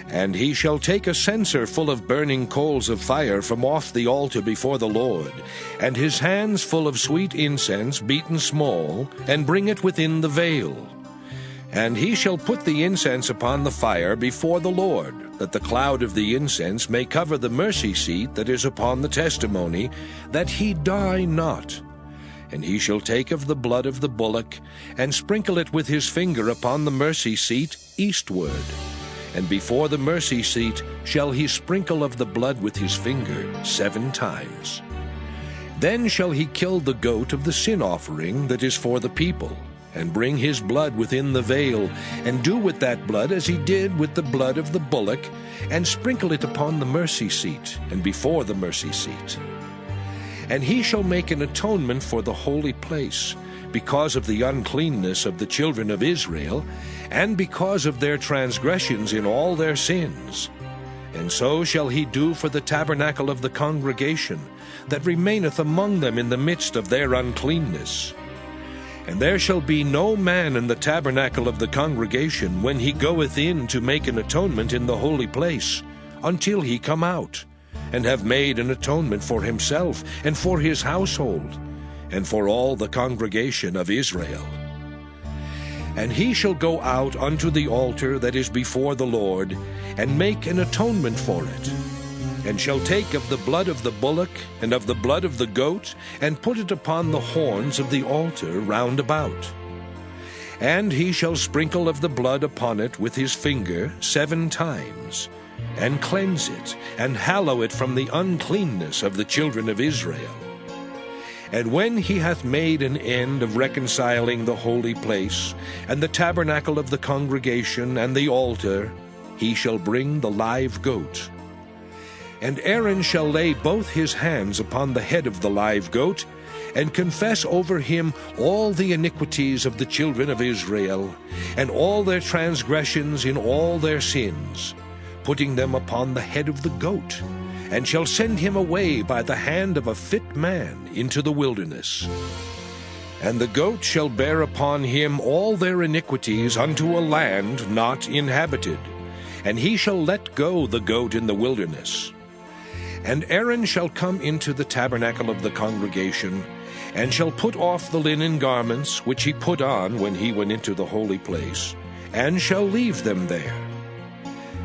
And he shall take a censer full of burning coals of fire from off the altar before the Lord, and his hands full of sweet incense beaten small, and bring it within the veil. And he shall put the incense upon the fire before the Lord, that the cloud of the incense may cover the mercy seat that is upon the testimony, that he die not. And he shall take of the blood of the bullock, and sprinkle it with his finger upon the mercy seat eastward. And before the mercy seat shall he sprinkle of the blood with his finger 7 times. Then shall he kill the goat of the sin offering that is for the people, and bring his blood within the veil, and do with that blood as he did with the blood of the bullock, and sprinkle it upon the mercy seat, and before the mercy seat. And he shall make an atonement for the holy place, because of the uncleanness of the children of Israel, and because of their transgressions in all their sins. And so shall he do for the tabernacle of the congregation, that remaineth among them in the midst of their uncleanness. And there shall be no man in the tabernacle of the congregation when he goeth in to make an atonement in the holy place, until he come out. and have made an atonement for himself, and for his household, and for all the congregation of Israel. And he shall go out unto the altar that is before the Lord, and make an atonement for it, and shall take of the blood of the bullock and of the blood of the goat, and put it upon the horns of the altar round about. And he shall sprinkle of the blood upon it with his finger 7 times, and cleanse it, and hallow it from the uncleanness of the children of Israel. And when he hath made an end of reconciling the holy place, and the tabernacle of the congregation, and the altar, he shall bring the live goat. And Aaron shall lay both his hands upon the head of the live goat, and confess over him all the iniquities of the children of Israel, and all their transgressions in all their sins, putting them upon the head of the goat, and shall send him away by the hand of a fit man into the wilderness. And the goat shall bear upon him all their iniquities unto a land not inhabited, and he shall let go the goat in the wilderness. And Aaron shall come into the tabernacle of the congregation, and shall put off the linen garments which he put on when he went into the holy place, and shall leave them there.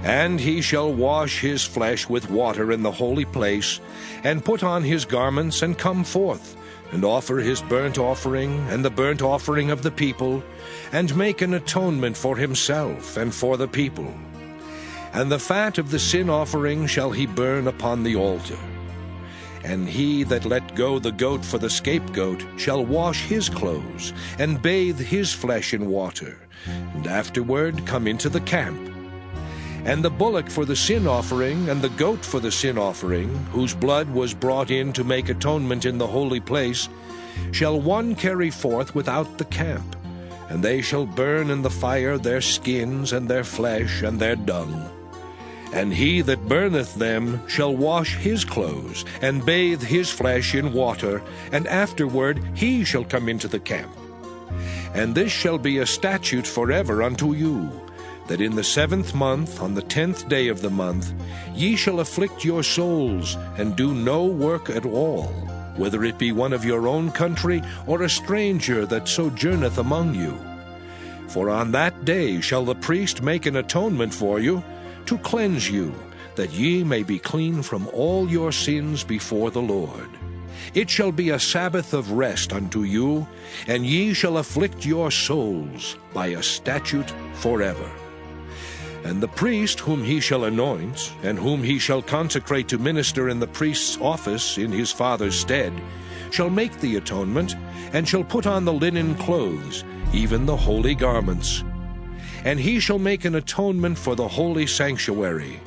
And he shall wash his flesh with water in the holy place, and put on his garments, and come forth, and offer his burnt offering, and the burnt offering of the people, and make an atonement for himself and for the people. And the fat of the sin offering shall he burn upon the altar. And he that let go the goat for the scapegoat shall wash his clothes, and bathe his flesh in water, and afterward come into the camp. And the bullock for the sin offering, and the goat for the sin offering, whose blood was brought in to make atonement in the holy place, shall one carry forth without the camp, and they shall burn in the fire their skins, and their flesh, and their dung. And he that burneth them shall wash his clothes, and bathe his flesh in water, and afterward he shall come into the camp. And this shall be a statute forever unto you, that in the 7th month, on the 10th day of the month, ye shall afflict your souls, and do no work at all, whether it be one of your own country, or a stranger that sojourneth among you. For on that day shall the priest make an atonement for you, to cleanse you, that ye may be clean from all your sins before the Lord. It shall be a Sabbath of rest unto you, and ye shall afflict your souls by a statute forever. And the priest whom he shall anoint, and whom he shall consecrate to minister in the priest's office in his father's stead, shall make the atonement, and shall put on the linen clothes, even the holy garments. And he shall make an atonement for the holy sanctuary,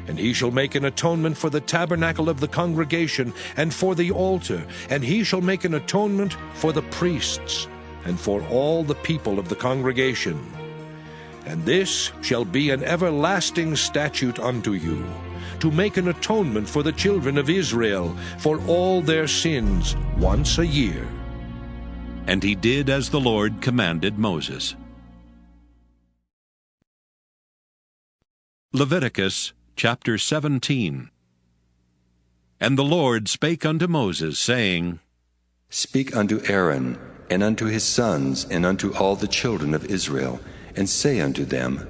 and he shall make an atonement for the tabernacle of the congregation, and for the altar, and he shall make an atonement for the priests, and for all the people of the congregation. And this shall be an everlasting statute unto you, to make an atonement for the children of Israel for all their sins once a year. And he did as the Lord commanded Moses. Leviticus chapter 17. And the Lord spake unto Moses, saying, Speak unto Aaron, and unto his sons, and unto all the children of Israel, and say unto them,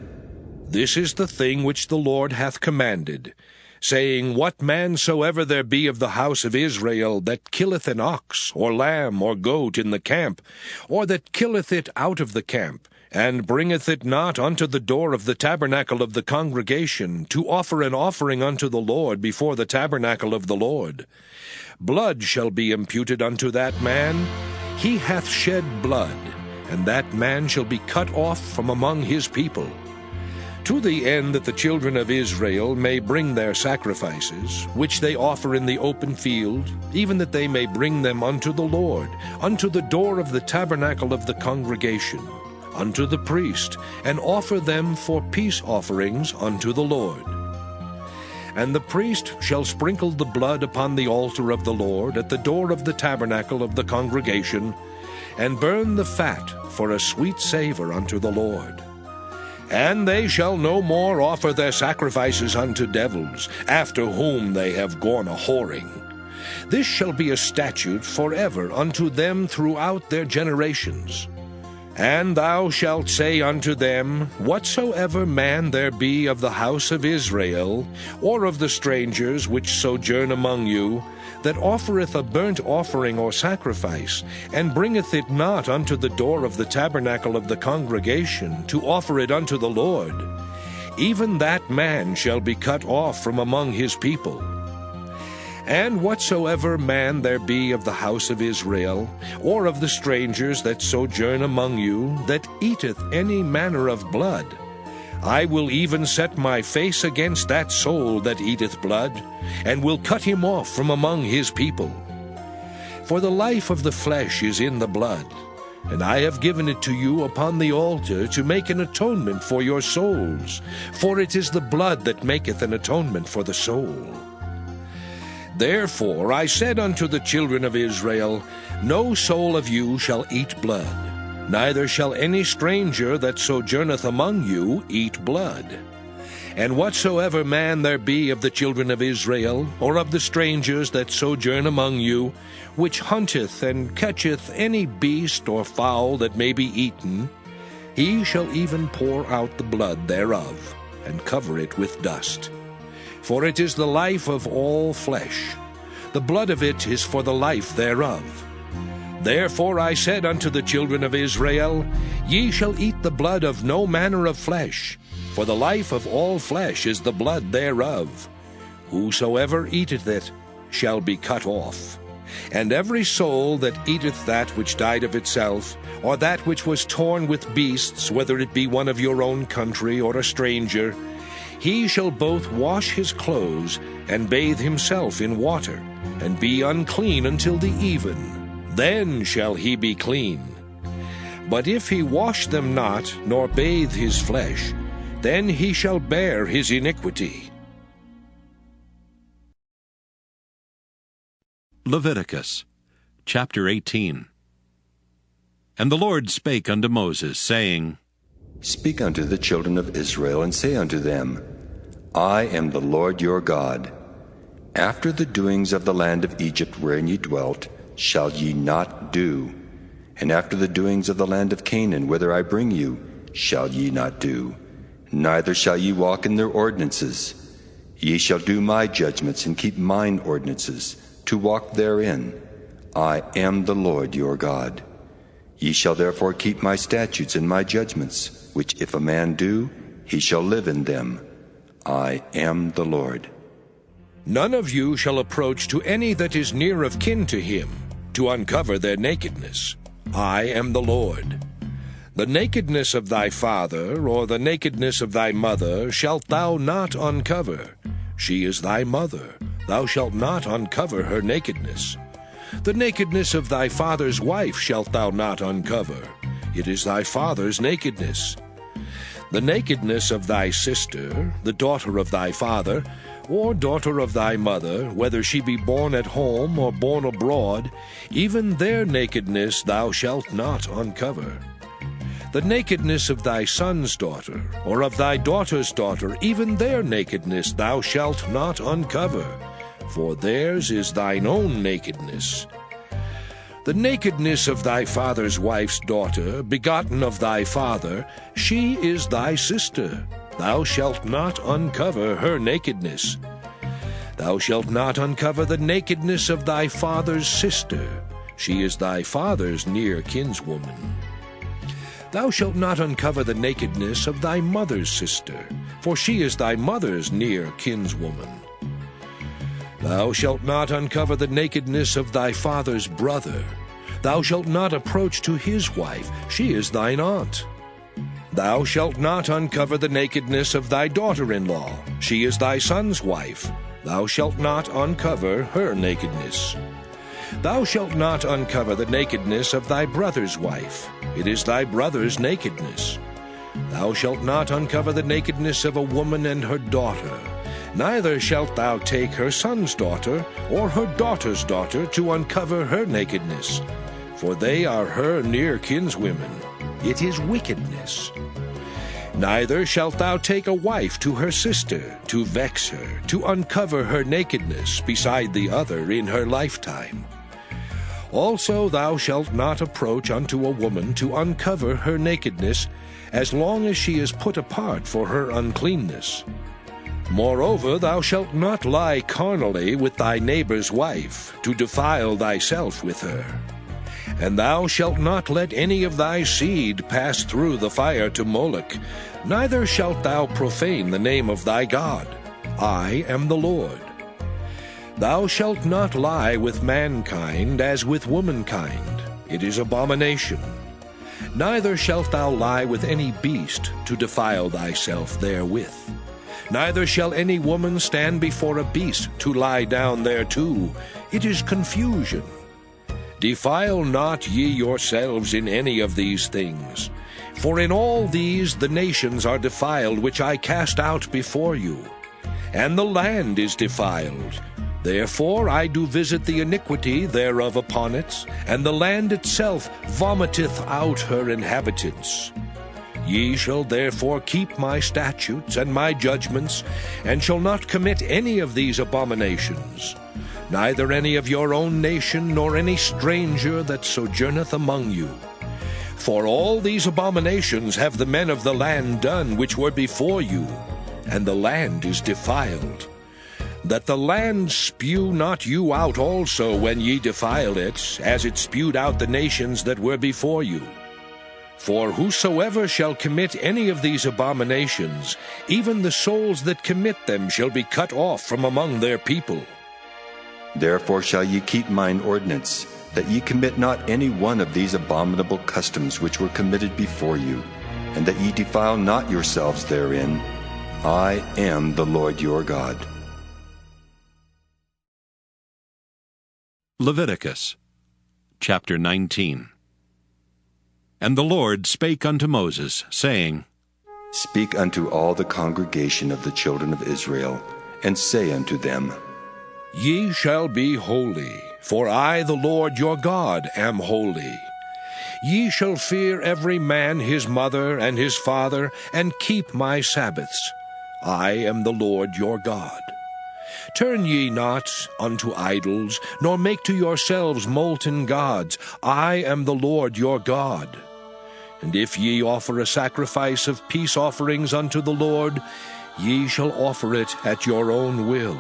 This is the thing which the Lord hath commanded, saying, What man soever there be of the house of Israel that killeth an ox, or lamb, or goat in the camp, or that killeth it out of the camp, and bringeth it not unto the door of the tabernacle of the congregation, to offer an offering unto the Lord before the tabernacle of the Lord, blood shall be imputed unto that man. He hath shed blood, and that man shall be cut off from among his people. To the end that the children of Israel may bring their sacrifices, which they offer in the open field, even that they may bring them unto the Lord, unto the door of the tabernacle of the congregation, unto the priest, and offer them for peace offerings unto the Lord. And the priest shall sprinkle the blood upon the altar of the Lord at the door of the tabernacle of the congregation, and burn the fat for a sweet savor unto the Lord. And they shall no more offer their sacrifices unto devils, after whom they have gone a-whoring. This shall be a statute forever unto them throughout their generations. And thou shalt say unto them, Whatsoever man there be of the house of Israel, or of the strangers which sojourn among you, that offereth a burnt offering or sacrifice, and bringeth it not unto the door of the tabernacle of the congregation, to offer it unto the Lord, even that man shall be cut off from among his people. And whatsoever man there be of the house of Israel, or of the strangers that sojourn among you, that eateth any manner of blood, I will even set my face against that soul that eateth blood, and will cut him off from among his people. For the life of the flesh is in the blood, and I have given it to you upon the altar to make an atonement for your souls, for it is the blood that maketh an atonement for the soul. Therefore I said unto the children of Israel, No soul of you shall eat blood, neither shall any stranger that sojourneth among you eat blood. And whatsoever man there be of the children of Israel, or of the strangers that sojourn among you, which hunteth and catcheth any beast or fowl that may be eaten, he shall even pour out the blood thereof, and cover it with dust. For it is the life of all flesh. The blood of it is for the life thereof. Therefore I said unto the children of Israel, Ye shall eat the blood of no manner of flesh, for the life of all flesh is the blood thereof. Whosoever eateth it shall be cut off. And every soul that eateth that which died of itself, or that which was torn with beasts, whether it be one of your own country or a stranger, he shall both wash his clothes and bathe himself in water, and be unclean until the even. Then shall he be clean. But if he wash them not, nor bathe his flesh, then he shall bear his iniquity. Leviticus chapter 18. And the Lord spake unto Moses, saying, Speak unto the children of Israel, and say unto them, I am the Lord your God. After the doings of the land of Egypt wherein ye dwelt, shall ye not do, and after the doings of the land of Canaan, whither I bring you, shall ye not do, neither shall ye walk in their ordinances. Ye shall do my judgments, and keep mine ordinances, to walk therein. I am the Lord your God. Ye shall therefore keep my statutes and my judgments, which if a man do, he shall live in them. I am the Lord. None of you shall approach to any that is near of kin to him, to uncover their nakedness. I am the Lord. The nakedness of thy father, or the nakedness of thy mother, shalt thou not uncover. She is thy mother. Thou shalt not uncover her nakedness. The nakedness of thy father's wife shalt thou not uncover. It is thy father's nakedness. The nakedness of thy sister, the daughter of thy father, or daughter of thy mother, whether she be born at home or born abroad, even their nakedness thou shalt not uncover. The nakedness of thy son's daughter, or of thy daughter's daughter, even their nakedness thou shalt not uncover, for theirs is thine own nakedness. The nakedness of thy father's wife's daughter, begotten of thy father, she is thy sister. Thou shalt not uncover her nakedness. Thou shalt not uncover the nakedness of thy father's sister. She is thy father's near kinswoman. Thou shalt not uncover the nakedness of thy mother's sister, for she is thy mother's near kinswoman. Thou shalt not uncover the nakedness of thy father's brother. Thou shalt not approach to his wife. She is thine aunt. Thou shalt not uncover the nakedness of thy daughter-in-law. She is thy son's wife. Thou shalt not uncover her nakedness. Thou shalt not uncover the nakedness of thy brother's wife. It is thy brother's nakedness. Thou shalt not uncover the nakedness of a woman and her daughter. Neither shalt thou take her son's daughter or her daughter's daughter to uncover her nakedness, for they are her near kinswomen. It is wickedness. Neither shalt thou take a wife to her sister, to vex her, to uncover her nakedness beside the other in her lifetime. Also thou shalt not approach unto a woman to uncover her nakedness, as long as she is put apart for her uncleanness. Moreover, thou shalt not lie carnally with thy neighbor's wife, to defile thyself with her. And thou shalt not let any of thy seed pass through the fire to Moloch, neither shalt thou profane the name of thy God. I am the Lord. Thou shalt not lie with mankind as with womankind. It is abomination. Neither shalt thou lie with any beast to defile thyself therewith. Neither shall any woman stand before a beast to lie down thereto. It is confusion. Defile not ye yourselves in any of these things. For in all these the nations are defiled, which I cast out before you. And the land is defiled. Therefore I do visit the iniquity thereof upon it, and the land itself vomiteth out her inhabitants. Ye shall therefore keep my statutes and my judgments, and shall not commit any of these abominations, neither any of your own nation, nor any stranger that sojourneth among you. For all these abominations have the men of the land done which were before you, and the land is defiled. That the land spew not you out also when ye defile it, as it spewed out the nations that were before you. For whosoever shall commit any of these abominations, even the souls that commit them shall be cut off from among their people. Therefore shall ye keep mine ordinance, that ye commit not any one of these abominable customs which were committed before you, and that ye defile not yourselves therein. I am the Lord your God. Leviticus chapter 19. And the Lord spake unto Moses, saying, Speak unto all the congregation of the children of Israel, and say unto them, Ye shall be holy, for I, the Lord your God, am holy. Ye shall fear every man his mother and his father, and keep my Sabbaths. I am the Lord your God. Turn ye not unto idols, nor make to yourselves molten gods. I am the Lord your God. And if ye offer a sacrifice of peace offerings unto the Lord, ye shall offer it at your own will.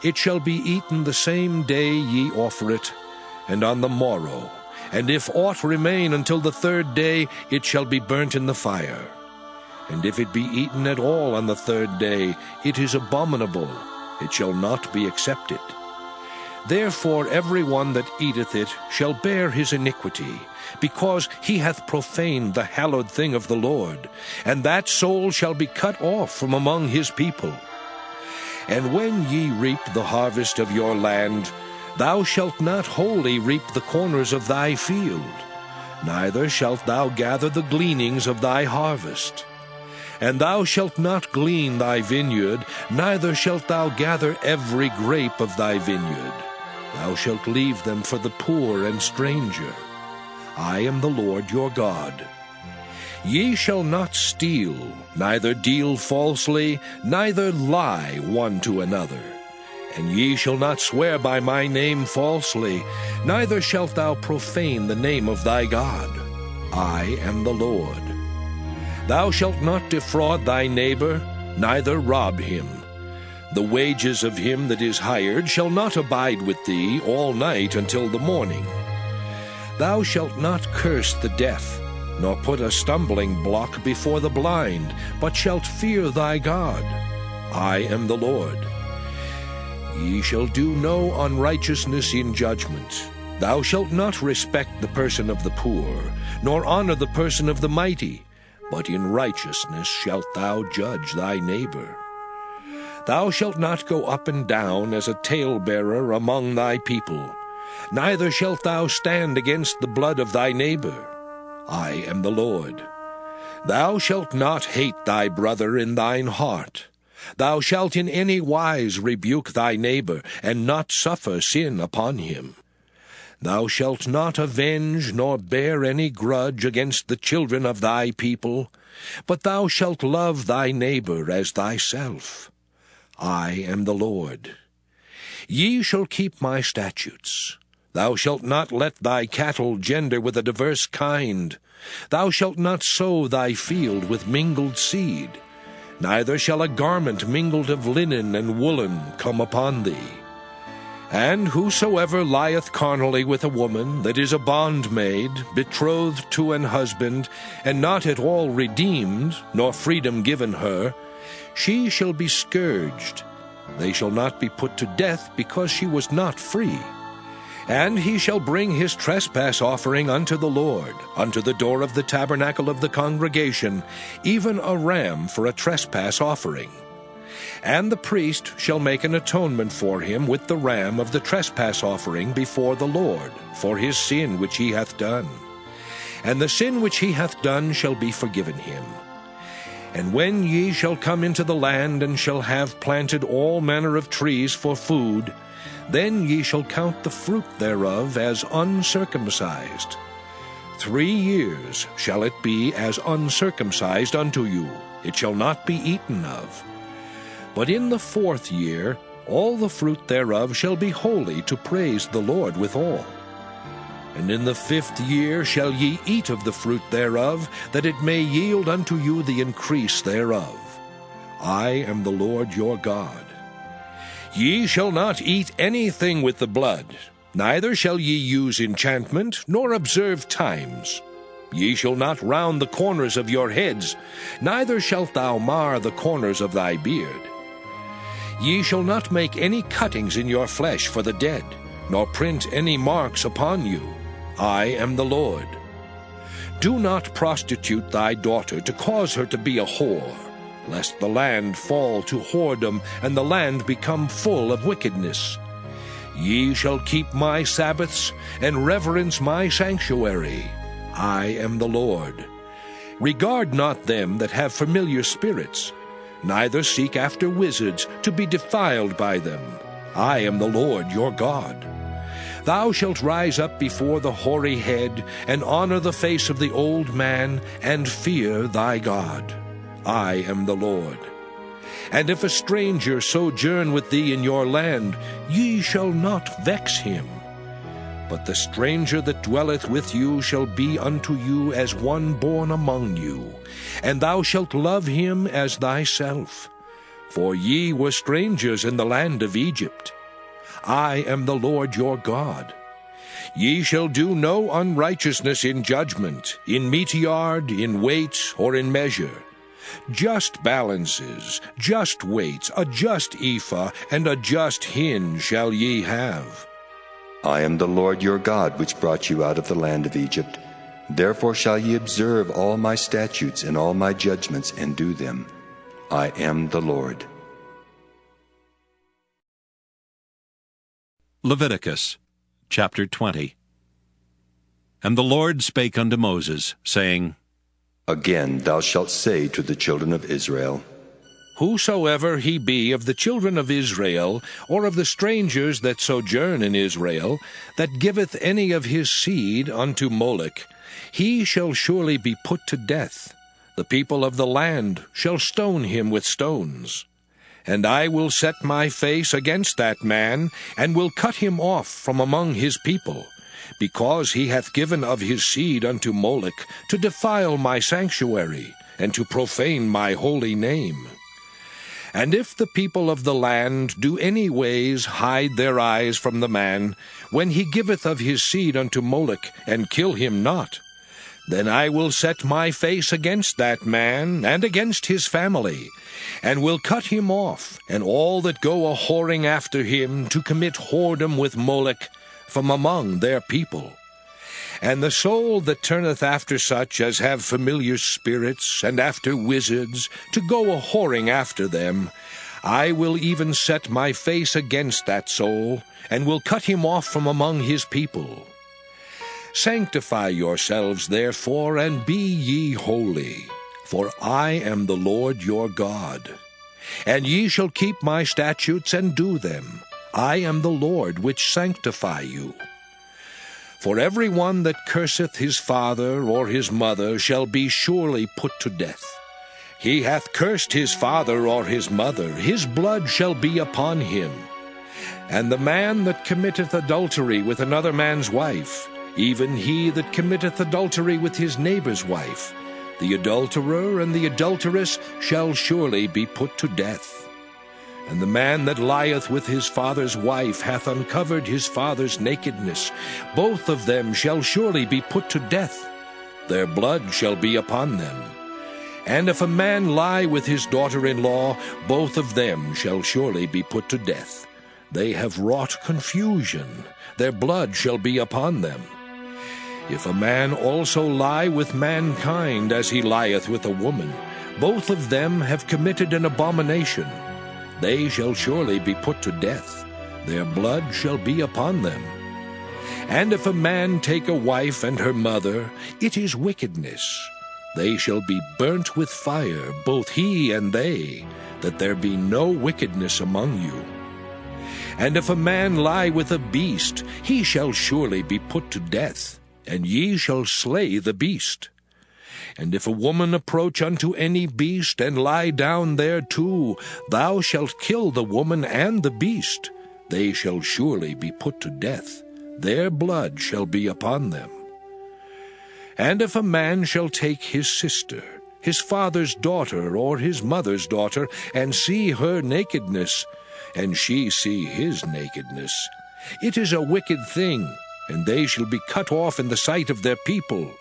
It shall be eaten the same day ye offer it, and on the morrow. And if aught remain until the third day, it shall be burnt in the fire. And if it be eaten at all on the third day, it is abominable. It shall not be accepted. Therefore every one that eateth it shall bear his iniquity, because he hath profaned the hallowed thing of the Lord, and that soul shall be cut off from among his people. And when ye reap the harvest of your land, thou shalt not wholly reap the corners of thy field, neither shalt thou gather the gleanings of thy harvest. And thou shalt not glean thy vineyard, neither shalt thou gather every grape of thy vineyard. Thou shalt leave them for the poor and stranger. I am the Lord your God. Ye shall not steal, neither deal falsely, neither lie one to another. And ye shall not swear by my name falsely, neither shalt thou profane the name of thy God. I am the Lord. Thou shalt not defraud thy neighbor, neither rob him. The wages of him that is hired shall not abide with thee all night until the morning. Thou shalt not curse the deaf, nor put a stumbling block before the blind, but shalt fear thy God. I am the Lord. Ye shall do no unrighteousness in judgment. Thou shalt not respect the person of the poor, nor honor the person of the mighty, but in righteousness shalt thou judge thy neighbor. Thou shalt not go up and down as a talebearer among thy people, neither shalt thou stand against the blood of thy neighbor. I am the Lord. Thou shalt not hate thy brother in thine heart. Thou shalt in any wise rebuke thy neighbor, and not suffer sin upon him. Thou shalt not avenge nor bear any grudge against the children of thy people, but thou shalt love thy neighbor as thyself. I am the Lord. Ye shall keep my statutes. Thou shalt not let thy cattle gender with a diverse kind. Thou shalt not sow thy field with mingled seed. Neither shall a garment mingled of linen and woolen come upon thee. And whosoever lieth carnally with a woman that is a bondmaid, betrothed to an husband, and not at all redeemed, nor freedom given her, she shall be scourged. They shall not be put to death, because she was not free. And he shall bring his trespass offering unto the Lord, unto the door of the tabernacle of the congregation, even a ram for a trespass offering. And the priest shall make an atonement for him with the ram of the trespass offering before the Lord, for his sin which he hath done. And the sin which he hath done shall be forgiven him. And when ye shall come into the land, and shall have planted all manner of trees for food, then ye shall count the fruit thereof as uncircumcised. 3 years shall it be as uncircumcised unto you, it shall not be eaten of. But in the 4th year all the fruit thereof shall be holy, to praise the Lord withal. And in the 5th year shall ye eat of the fruit thereof, that it may yield unto you the increase thereof. I am the Lord your God. Ye shall not eat anything with the blood, neither shall ye use enchantment, nor observe times. Ye shall not round the corners of your heads, neither shalt thou mar the corners of thy beard. Ye shall not make any cuttings in your flesh for the dead, nor print any marks upon you. I am the Lord. Do not prostitute thy daughter, to cause her to be a whore, lest the land fall to whoredom, and the land become full of wickedness. Ye shall keep my Sabbaths, and reverence my sanctuary. I am the Lord. Regard not them that have familiar spirits, neither seek after wizards, to be defiled by them. I am the Lord your God. Thou shalt rise up before the hoary head, and honor the face of the old man, and fear thy God. I am the Lord. And if a stranger sojourn with thee in your land, ye shall not vex him. But the stranger that dwelleth with you shall be unto you as one born among you, and thou shalt love him as thyself. For ye were strangers in the land of Egypt. I am the Lord your God. Ye shall do no unrighteousness in judgment, in meteyard, in weight, or in measure. Just balances, just weights, a just ephah, and a just hin shall ye have. I am the Lord your God, which brought you out of the land of Egypt. Therefore shall ye observe all my statutes and all my judgments, and do them. I am the Lord. Leviticus chapter 20. And the Lord spake unto Moses, saying, Again thou shalt say to the children of Israel, Whosoever he be of the children of Israel, or of the strangers that sojourn in Israel, that giveth any of his seed unto Moloch, he shall surely be put to death. The people of the land shall stone him with stones. And I will set my face against that man, and will cut him off from among his people, because he hath given of his seed unto Moloch, to defile my sanctuary, and to profane my holy name. And if the people of the land do any ways hide their eyes from the man, when he giveth of his seed unto Moloch, and kill him not, then I will set my face against that man, and against his family, and will cut him off, and all that go a-whoring after him, to commit whoredom with Moloch, from among their people. And the soul that turneth after such as have familiar spirits, and after wizards, to go a-whoring after them, I will even set my face against that soul, and will cut him off from among his people. Sanctify yourselves therefore, and be ye holy, for I am the Lord your God. And ye shall keep my statutes and do them. I am the Lord which sanctify you. For every one that curseth his father or his mother shall be surely put to death. He hath cursed his father or his mother, his blood shall be upon him. And the man that committeth adultery with another man's wife, even he that committeth adultery with his neighbor's wife, the adulterer and the adulteress shall surely be put to death. And the man that lieth with his father's wife hath uncovered his father's nakedness. Both of them shall surely be put to death. Their blood shall be upon them. And if a man lie with his daughter-in-law, both of them shall surely be put to death. They have wrought confusion. Their blood shall be upon them. If a man also lie with mankind as he lieth with a woman, both of them have committed an abomination. They shall surely be put to death. Their blood shall be upon them. And if a man take a wife and her mother, it is wickedness. They shall be burnt with fire, both he and they, that there be no wickedness among you. And if a man lie with a beast, he shall surely be put to death, and ye shall slay the beast. And if a woman approach unto any beast, and lie down thereto, thou shalt kill the woman and the beast. They shall surely be put to death. Their blood shall be upon them. And if a man shall take his sister, his father's daughter, or his mother's daughter, and see her nakedness, and she see his nakedness, it is a wicked thing, and they shall be cut off in the sight of their people.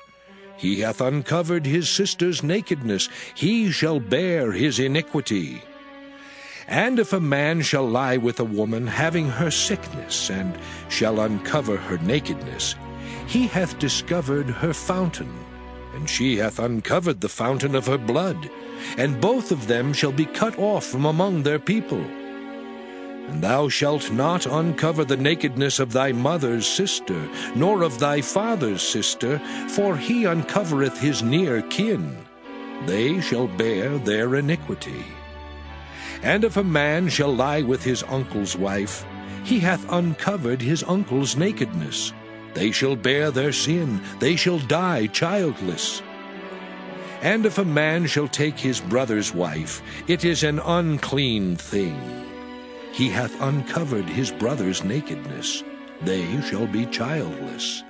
He hath uncovered his sister's nakedness, he shall bear his iniquity. And if a man shall lie with a woman having her sickness, and shall uncover her nakedness, he hath discovered her fountain, and she hath uncovered the fountain of her blood, and both of them shall be cut off from among their people. And thou shalt not uncover the nakedness of thy mother's sister, nor of thy father's sister, for he uncovereth his near kin. They shall bear their iniquity. And if a man shall lie with his uncle's wife, he hath uncovered his uncle's nakedness. They shall bear their sin, they shall die childless. And if a man shall take his brother's wife, it is an unclean thing. He hath uncovered his brother's nakedness. They shall be childless.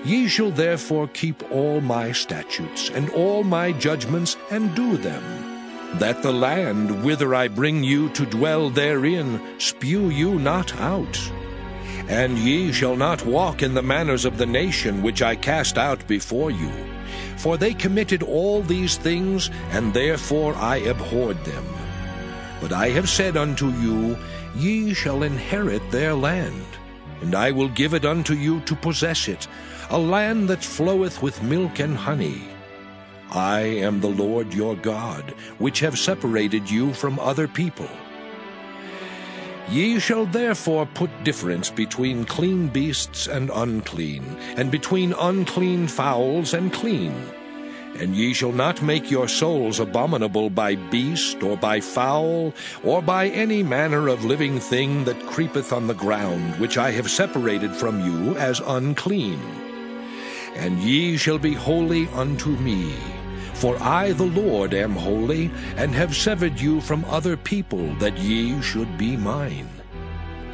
Ye shall therefore keep all my statutes and all my judgments, and do them, that the land whither I bring you to dwell therein spew you not out. And ye shall not walk in the manners of the nation which I cast out before you. For they committed all these things, and therefore I abhorred them. But I have said unto you, ye shall inherit their land, and I will give it unto you to possess it, a land that floweth with milk and honey. I am the Lord your God, which have separated you from other people. Ye shall therefore put difference between clean beasts and unclean, and between unclean fowls and clean. And ye shall not make your souls abominable by beast, or by fowl, or by any manner of living thing that creepeth on the ground, which I have separated from you as unclean. And ye shall be holy unto me, for I the Lord am holy, and have severed you from other people, that ye should be mine.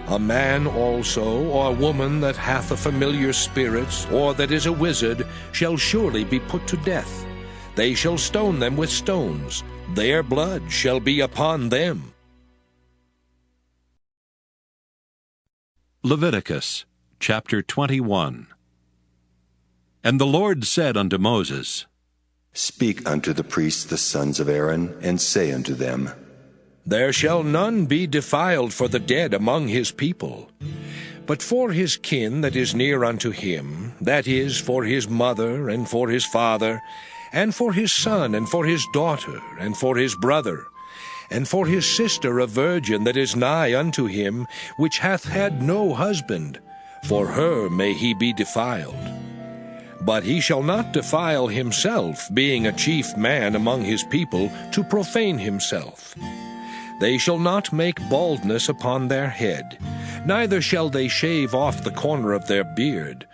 A man also, or woman that hath a familiar spirit, or that is a wizard, shall surely be put to death. They shall stone them with stones. Their blood shall be upon them. Leviticus chapter 21. And the Lord said unto Moses, Speak unto the priests the sons of Aaron, and say unto them, There shall none be defiled for the dead among his people. But for his kin that is near unto him, that is, for his mother, and for his father, and for his son, and for his daughter, and for his brother, and for his sister a virgin that is nigh unto him, which hath had no husband, for her may he be defiled. But he shall not defile himself, being a chief man among his people, to profane himself. They shall not make baldness upon their head, neither shall they shave off the corner of their beard,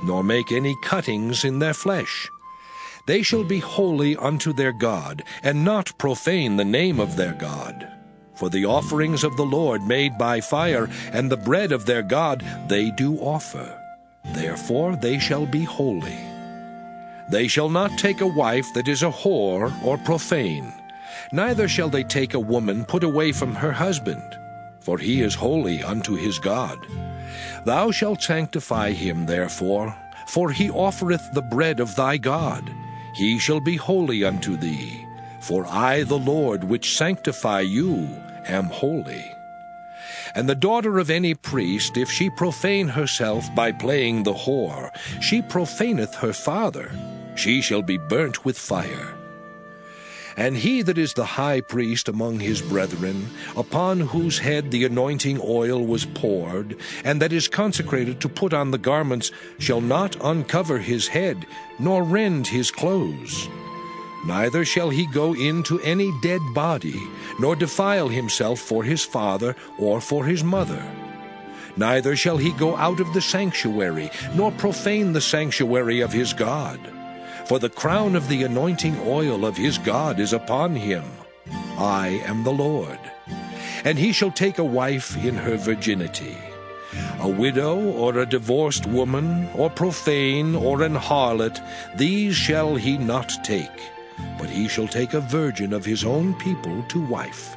nor make any cuttings in their flesh. They shall be holy unto their God, and not profane the name of their God. For the offerings of the Lord made by fire, and the bread of their God, they do offer. Therefore they shall be holy. They shall not take a wife that is a whore or profane, neither shall they take a woman put away from her husband, for he is holy unto his God. Thou shalt sanctify him therefore, for he offereth the bread of thy God. He shall be holy unto thee, for I the Lord which sanctify you am holy. And the daughter of any priest, if she profane herself by playing the whore, she profaneth her father, she shall be burnt with fire. And he that is the high priest among his brethren, upon whose head the anointing oil was poured, and that is consecrated to put on the garments, shall not uncover his head, nor rend his clothes. Neither shall he go into any dead body, nor defile himself for his father or for his mother. Neither shall he go out of the sanctuary, nor profane the sanctuary of his God. For the crown of the anointing oil of his God is upon him. I am the Lord. And he shall take a wife in her virginity. A widow, or a divorced woman, or profane, or an harlot, these shall he not take, but he shall take a virgin of his own people to wife.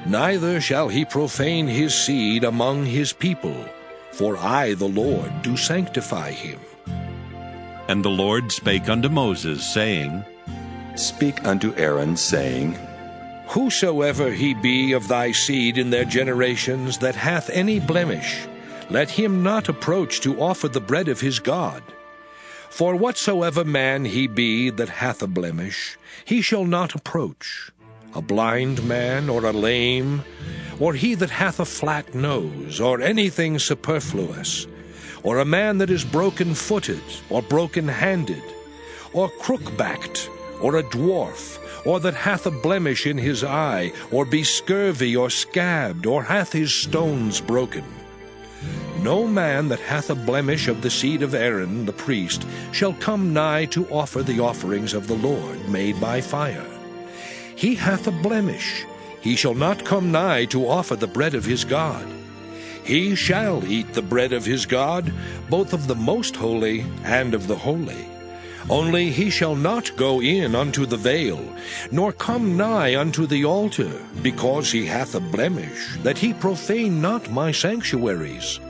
Neither shall he profane his seed among his people, for I the Lord do sanctify him. And the Lord spake unto Moses, saying, Speak unto Aaron, saying, Whosoever he be of thy seed in their generations that hath any blemish, let him not approach to offer the bread of his God. For whatsoever man he be that hath a blemish, he shall not approach. A blind man, or a lame, or he that hath a flat nose, or anything superfluous, or a man that is broken-footed, or broken-handed, or crook-backed, or a dwarf, or that hath a blemish in his eye, or be scurvy, or scabbed, or hath his stones broken. No man that hath a blemish of the seed of Aaron the priest shall come nigh to offer the offerings of the Lord made by fire. He hath a blemish, he shall not come nigh to offer the bread of his God. He shall eat the bread of his God, both of the most holy and of the holy. Only he shall not go in unto the veil, nor come nigh unto the altar, because he hath a blemish, that he profane not my sanctuaries.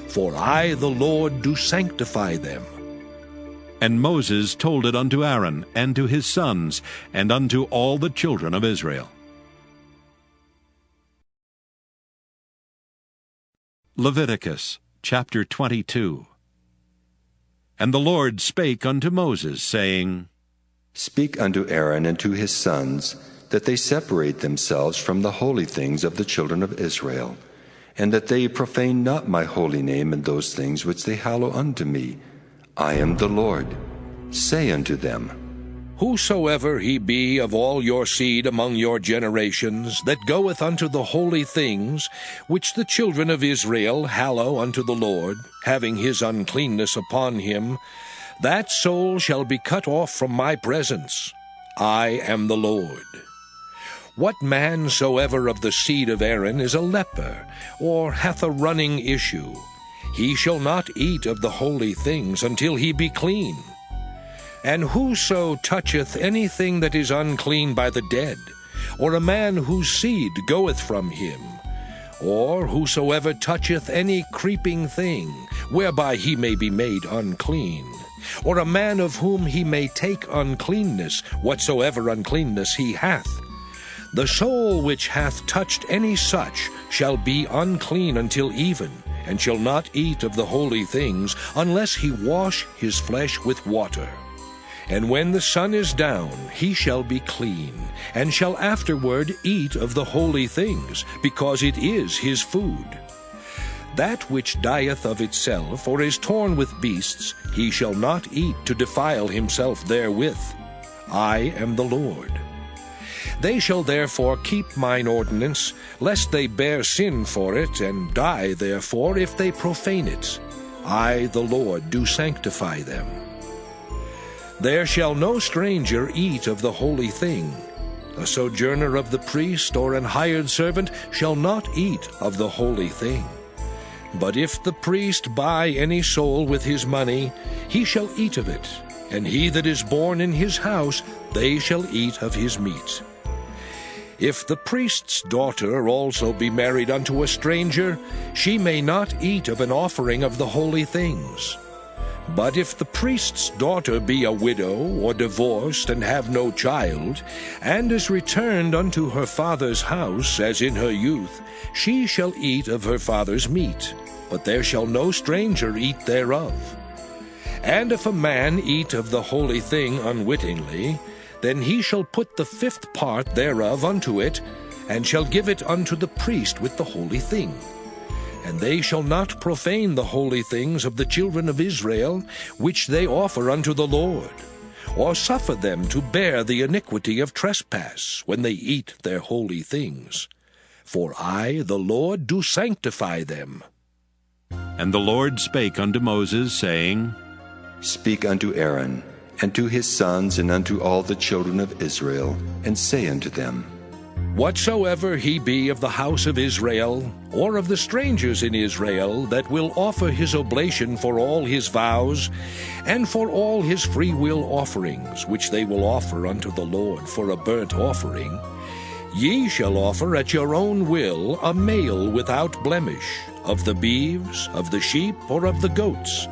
For I the Lord do sanctify them. And Moses told it unto Aaron, and to his sons, and unto all the children of Israel. Leviticus chapter 22. And the Lord spake unto Moses, saying, Speak unto Aaron and to his sons, that they separate themselves from the holy things of the children of Israel, and that they profane not my holy name in those things which they hallow unto me. I am the Lord. Say unto them, Whosoever he be of all your seed among your generations, that goeth unto the holy things, which the children of Israel hallow unto the Lord, having his uncleanness upon him, that soul shall be cut off from my presence. I am the Lord. What man soever of the seed of Aaron is a leper, or hath a running issue, he shall not eat of the holy things until he be clean. And whoso toucheth anything that is unclean by the dead, or a man whose seed goeth from him, or whosoever toucheth any creeping thing, whereby he may be made unclean, or a man of whom he may take uncleanness, whatsoever uncleanness he hath, the soul which hath touched any such shall be unclean until even, and shall not eat of the holy things, unless he wash his flesh with water. And when the sun is down, he shall be clean, and shall afterward eat of the holy things, because it is his food. That which dieth of itself, or is torn with beasts, he shall not eat to defile himself therewith. I am the Lord. They shall therefore keep mine ordinance, lest they bear sin for it, and die therefore if they profane it. I, the Lord, do sanctify them. There shall no stranger eat of the holy thing. A sojourner of the priest or an hired servant shall not eat of the holy thing. But if the priest buy any soul with his money, he shall eat of it, and he that is born in his house, they shall eat of his meat. If the priest's daughter also be married unto a stranger, she may not eat of an offering of the holy things. But if the priest's daughter be a widow, or divorced, and have no child, and is returned unto her father's house, as in her youth, she shall eat of her father's meat, but there shall no stranger eat thereof. And if a man eat of the holy thing unwittingly, then he shall put the 5th part thereof unto it, and shall give it unto the priest with the holy thing. And they shall not profane the holy things of the children of Israel, which they offer unto the Lord, or suffer them to bear the iniquity of trespass, when they eat their holy things. For I, the Lord, do sanctify them. And the Lord spake unto Moses, saying, Speak unto Aaron, and to his sons, and unto all the children of Israel, and say unto them, Whatsoever he be of the house of Israel, or of the strangers in Israel, that will offer his oblation for all his vows, and for all his freewill offerings, which they will offer unto the Lord for a burnt offering, ye shall offer at your own will a male without blemish, of the beeves, of the sheep, or of the goats.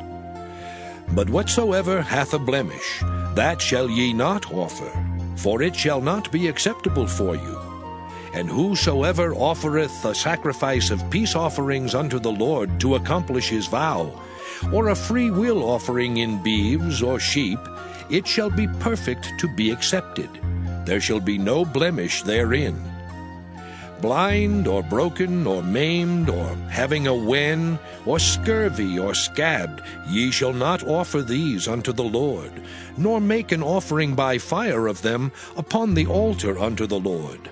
But whatsoever hath a blemish, that shall ye not offer, for it shall not be acceptable for you. And whosoever offereth a sacrifice of peace offerings unto the Lord to accomplish his vow, or a free will offering in beeves or sheep, it shall be perfect to be accepted. There shall be no blemish therein. Blind, or broken, or maimed, or having a wen, or scurvy, or scabbed, ye shall not offer these unto the Lord, nor make an offering by fire of them upon the altar unto the Lord.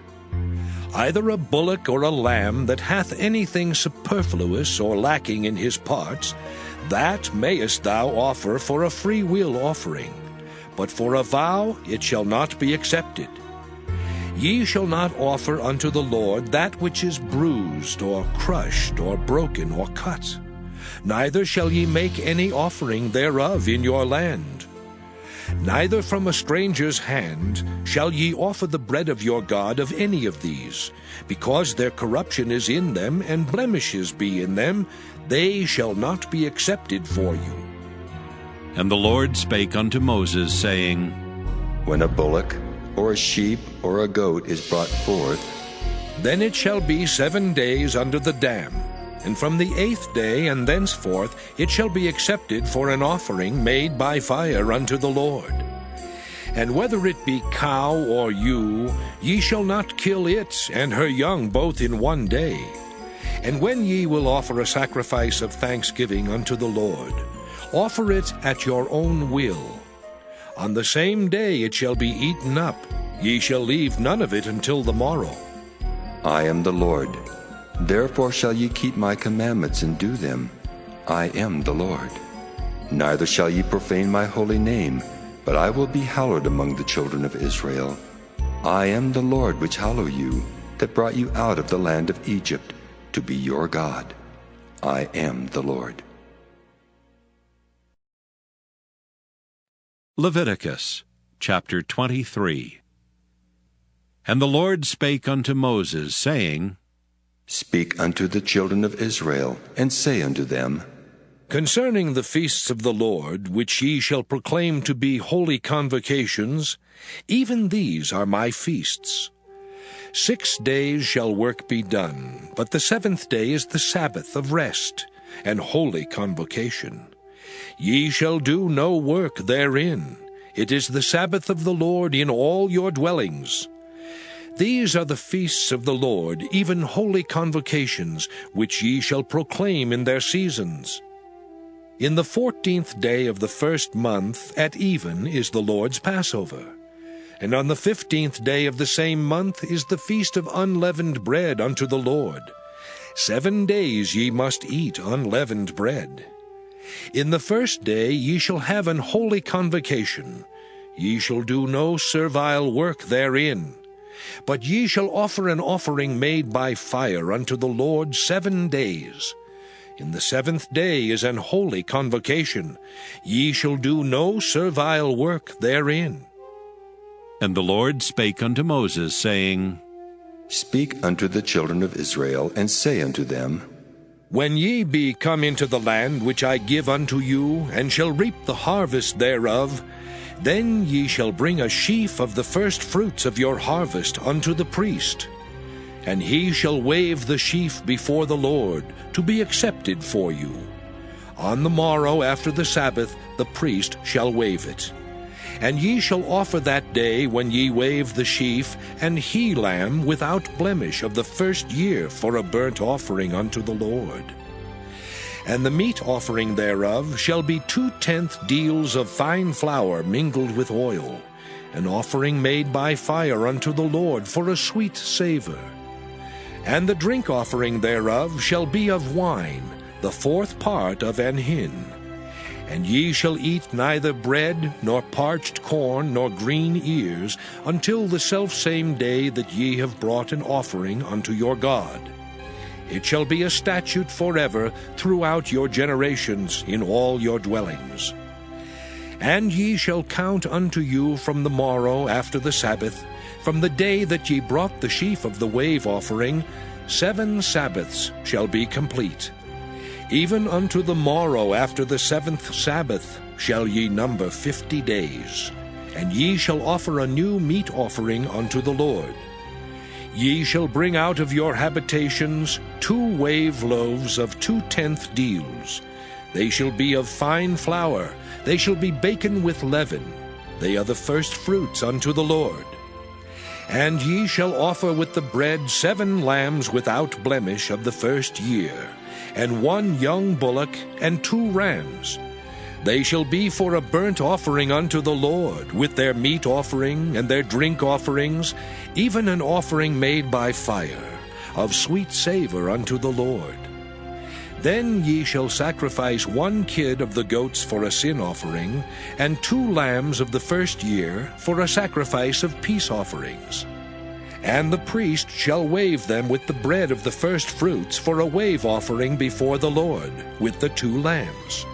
Either a bullock or a lamb that hath anything superfluous or lacking in his parts, that mayest thou offer for a free will offering, but for a vow it shall not be accepted. Ye shall not offer unto the Lord that which is bruised, or crushed, or broken, or cut. Neither shall ye make any offering thereof in your land. Neither from a stranger's hand shall ye offer the bread of your God of any of these, because their corruption is in them, and blemishes be in them, they shall not be accepted for you. And the Lord spake unto Moses, saying, When a bullock, or a sheep, or a goat is brought forth, then it shall be 7 days under the dam, and from the 8th day and thenceforth it shall be accepted for an offering made by fire unto the Lord. And whether it be cow or ewe, ye shall not kill it and her young both in 1 day. And when ye will offer a sacrifice of thanksgiving unto the Lord, offer it at your own will. On the same day it shall be eaten up. Ye shall leave none of it until the morrow. I am the Lord. Therefore shall ye keep my commandments and do them. I am the Lord. Neither shall ye profane my holy name, but I will be hallowed among the children of Israel. I am the Lord which hallow you, that brought you out of the land of Egypt, to be your God. I am the Lord. Leviticus chapter 23. And the Lord spake unto Moses, saying, Speak unto the children of Israel, and say unto them, Concerning the feasts of the Lord, which ye shall proclaim to be holy convocations, even these are my feasts. 6 days shall work be done, but the 7th day is the Sabbath of rest, and holy convocation. Ye shall do no work therein. It is the Sabbath of the Lord in all your dwellings. These are the feasts of the Lord, even holy convocations, which ye shall proclaim in their seasons. In the 14th day of the 1st month at even is the Lord's Passover. And on the 15th day of the same month is the feast of unleavened bread unto the Lord. 7 days ye must eat unleavened bread. In the first day ye shall have an holy convocation. Ye shall do no servile work therein. But ye shall offer an offering made by fire unto the Lord 7 days. In the 7th day is an holy convocation. Ye shall do no servile work therein. And the Lord spake unto Moses, saying, Speak unto the children of Israel, and say unto them, When ye be come into the land which I give unto you, and shall reap the harvest thereof, then ye shall bring a sheaf of the first fruits of your harvest unto the priest. And he shall wave the sheaf before the Lord, to be accepted for you. On the morrow after the Sabbath the priest shall wave it. And ye shall offer that day, when ye wave the sheaf, an he-lamb without blemish of the first year for a burnt offering unto the Lord. And the meat offering thereof shall be 2/10 deals of fine flour mingled with oil, an offering made by fire unto the Lord for a sweet savour. And the drink offering thereof shall be of wine, the 4th part of an hin. And ye shall eat neither bread, nor parched corn, nor green ears, until the selfsame day that ye have brought an offering unto your God. It shall be a statute forever throughout your generations in all your dwellings. And ye shall count unto you from the morrow after the Sabbath, from the day that ye brought the sheaf of the wave offering, 7 Sabbaths shall be complete. Even unto the morrow after the 7th Sabbath shall ye number 50 days. And ye shall offer a new meat offering unto the Lord. Ye shall bring out of your habitations 2 wave loaves of 2/10 deals. They shall be of fine flour, they shall be baken with leaven. They are the first fruits unto the Lord. And ye shall offer with the bread 7 lambs without blemish of the first year, and 1 young bullock, and 2 rams. They shall be for a burnt offering unto the Lord, with their meat offering and their drink offerings, even an offering made by fire, of sweet savour unto the Lord. Then ye shall sacrifice 1 kid of the goats for a sin offering, and 2 lambs of the first year for a sacrifice of peace offerings. And the priest shall wave them with the bread of the first fruits for a wave offering before the Lord, with the 2 lambs.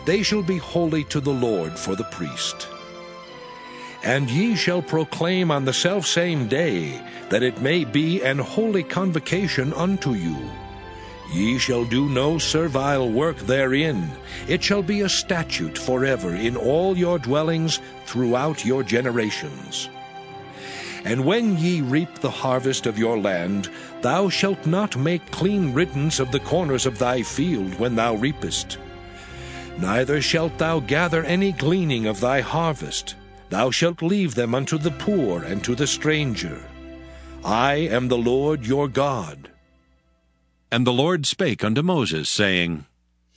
They shall be holy to the Lord for the priest. And ye shall proclaim on the selfsame day, that it may be an holy convocation unto you. Ye shall do no servile work therein. It shall be a statute forever in all your dwellings throughout your generations. And when ye reap the harvest of your land, thou shalt not make clean riddance of the corners of thy field when thou reapest. Neither shalt thou gather any gleaning of thy harvest. Thou shalt leave them unto the poor and to the stranger. I am the Lord your God. And the Lord spake unto Moses, saying,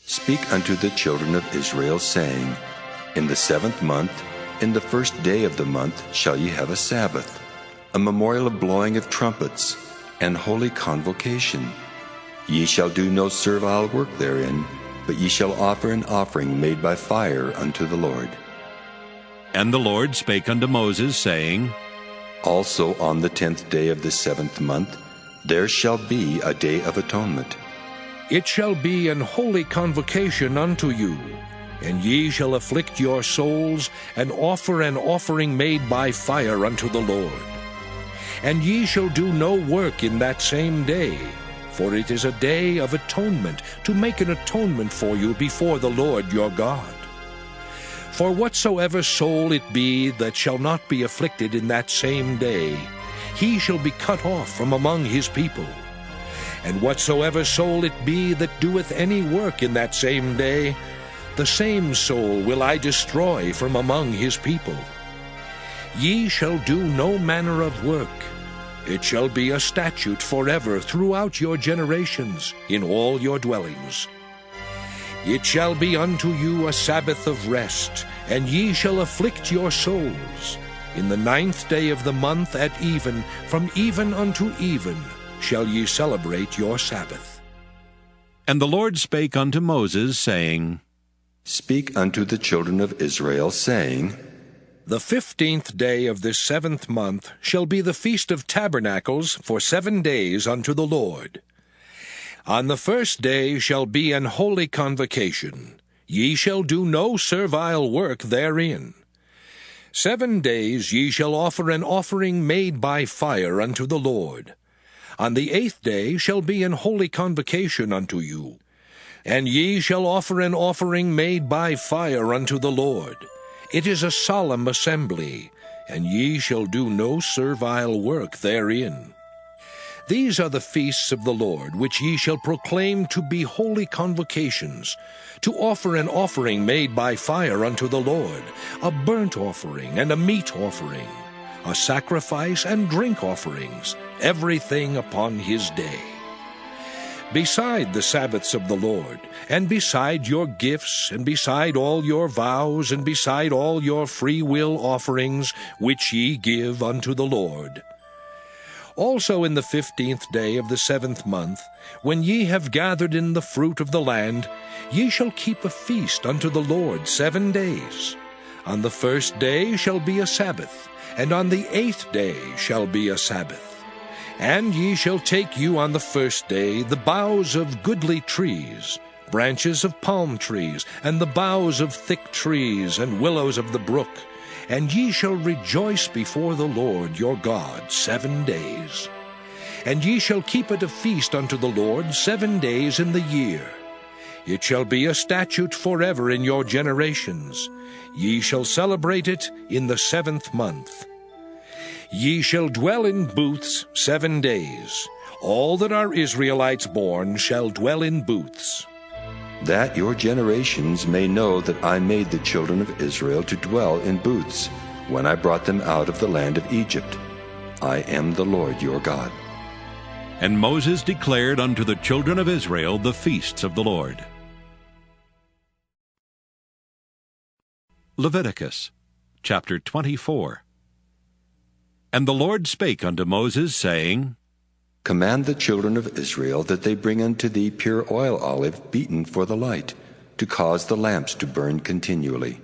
Speak unto the children of Israel, saying, In the 7th month, in the first day of the month, shall ye have a Sabbath, a memorial of blowing of trumpets, and holy convocation. Ye shall do no servile work therein, but ye shall offer an offering made by fire unto the Lord. And the Lord spake unto Moses, saying, Also on the 10th day of the 7th month, there shall be a day of atonement. It shall be an holy convocation unto you, and ye shall afflict your souls, and offer an offering made by fire unto the Lord. And ye shall do no work in that same day, for it is a day of atonement, to make an atonement for you before the Lord your God. For whatsoever soul it be that shall not be afflicted in that same day, he shall be cut off from among his people. And whatsoever soul it be that doeth any work in that same day, the same soul will I destroy from among his people. Ye shall do no manner of work. It shall be a statute forever throughout your generations in all your dwellings. It shall be unto you a Sabbath of rest, and ye shall afflict your souls. In the 9th day of the month at even, from even unto even, shall ye celebrate your Sabbath. And the Lord spake unto Moses, saying, Speak unto the children of Israel, saying, The 15th day of this 7th month shall be the Feast of Tabernacles for 7 days unto the Lord. On the 1st day shall be an holy convocation. Ye shall do no servile work therein. 7 days ye shall offer an offering made by fire unto the Lord. On the 8th day shall be an holy convocation unto you. And ye shall offer an offering made by fire unto the Lord. It is a solemn assembly, and ye shall do no servile work therein. These are the feasts of the Lord, which ye shall proclaim to be holy convocations, to offer an offering made by fire unto the Lord, a burnt offering and a meat offering, a sacrifice and drink offerings, everything upon his day. Beside the Sabbaths of the Lord, and beside your gifts, and beside all your vows, and beside all your free will offerings, which ye give unto the Lord. Also in the 15th day of the 7th month, when ye have gathered in the fruit of the land, ye shall keep a feast unto the Lord 7 days. On the 1st day shall be a Sabbath, and on the 8th day shall be a Sabbath. And ye shall take you on the 1st day the boughs of goodly trees, branches of palm trees, and the boughs of thick trees, and willows of the brook, and ye shall rejoice before the Lord your God 7 days. And ye shall keep it a feast unto the Lord 7 days in the year. It shall be a statute forever in your generations. Ye shall celebrate it in the 7th month. Ye shall dwell in booths 7 days. All that are Israelites born shall dwell in booths. That your generations may know that I made the children of Israel to dwell in booths, when I brought them out of the land of Egypt. I am the Lord your God. And Moses declared unto the children of Israel the feasts of the Lord. Leviticus chapter 24. And the Lord spake unto Moses, saying, Command the children of Israel that they bring unto thee pure oil olive beaten for the light, to cause the lamps to burn continually.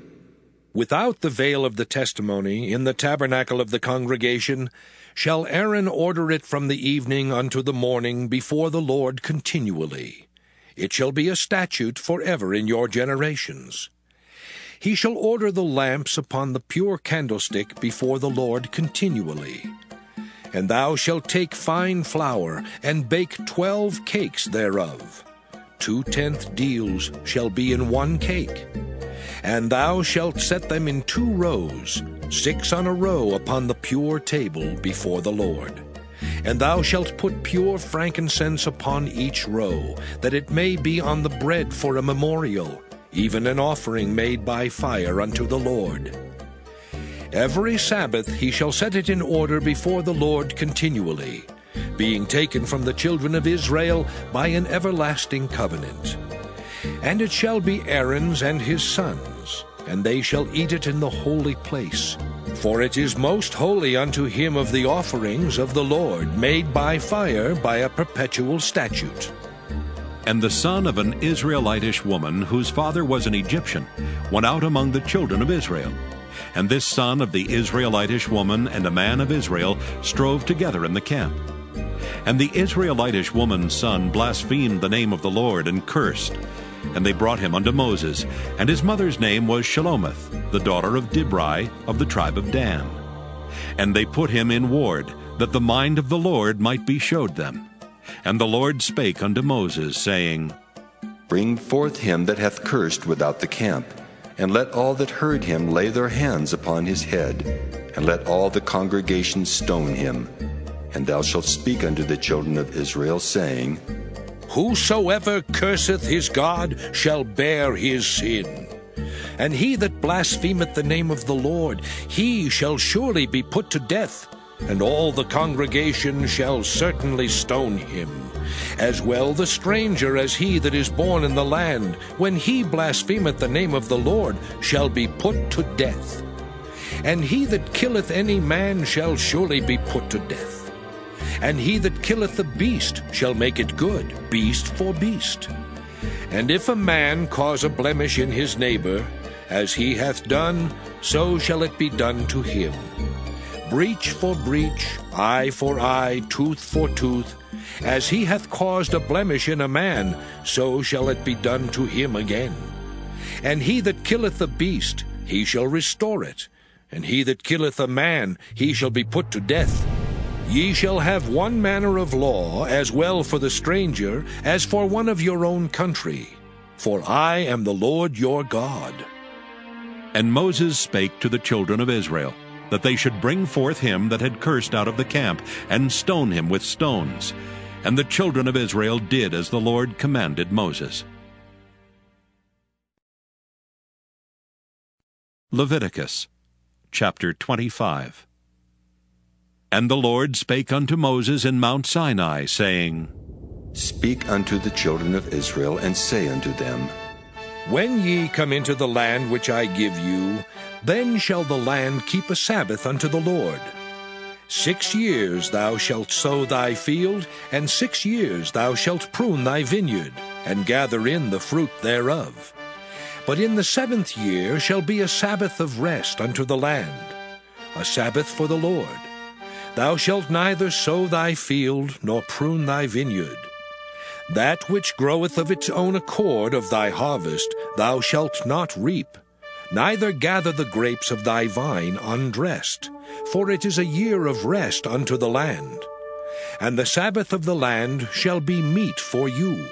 Without the veil of the testimony, in the tabernacle of the congregation, shall Aaron order it from the evening unto the morning before the Lord continually. It shall be a statute forever in your generations. He shall order the lamps upon the pure candlestick before the Lord continually. And thou shalt take fine flour, and bake 12 cakes thereof. 2/10 deals shall be in 1 cake. And thou shalt set them in 2 rows, 6 on a row upon the pure table before the Lord. And thou shalt put pure frankincense upon each row, that it may be on the bread for a memorial, even an offering made by fire unto the Lord. Every Sabbath he shall set it in order before the Lord continually, being taken from the children of Israel by an everlasting covenant. And it shall be Aaron's and his sons, and they shall eat it in the holy place. For it is most holy unto him of the offerings of the Lord, made by fire by a perpetual statute. And the son of an Israelitish woman, whose father was an Egyptian, went out among the children of Israel. And this son of the Israelitish woman and a man of Israel strove together in the camp. And the Israelitish woman's son blasphemed the name of the Lord, and cursed. And they brought him unto Moses, and his mother's name was Shelomith, the daughter of Dibri, of the tribe of Dan. And they put him in ward, that the mind of the Lord might be showed them. And the Lord spake unto Moses, saying, Bring forth him that hath cursed without the camp, and let all that heard him lay their hands upon his head, and let all the congregation stone him. And thou shalt speak unto the children of Israel, saying, Whosoever curseth his God shall bear his sin. And he that blasphemeth the name of the Lord, he shall surely be put to death, and all the congregation shall certainly stone him. As well the stranger as he that is born in the land, when he blasphemeth the name of the Lord, shall be put to death. And he that killeth any man shall surely be put to death. And he that killeth the beast shall make it good, beast for beast. And if a man cause a blemish in his neighbor, as he hath done, so shall it be done to him. Breach for breach, eye for eye, tooth for tooth. As he hath caused a blemish in a man, so shall it be done to him again. And he that killeth a beast, he shall restore it. And he that killeth a man, he shall be put to death. Ye shall have one manner of law, as well for the stranger, as for one of your own country. For I am the Lord your God. And Moses spake to the children of Israel, that they should bring forth him that had cursed out of the camp, and stone him with stones. And the children of Israel did as the Lord commanded Moses. Leviticus chapter 25. And the Lord spake unto Moses in Mount Sinai, saying, Speak unto the children of Israel, and say unto them, When ye come into the land which I give you, then shall the land keep a Sabbath unto the Lord. 6 years thou shalt sow thy field, and 6 years thou shalt prune thy vineyard, and gather in the fruit thereof. But in the 7th year shall be a Sabbath of rest unto the land, a Sabbath for the Lord. Thou shalt neither sow thy field, nor prune thy vineyard. That which groweth of its own accord of thy harvest thou shalt not reap, neither gather the grapes of thy vine undressed, for it is a year of rest unto the land. And the Sabbath of the land shall be meat for you,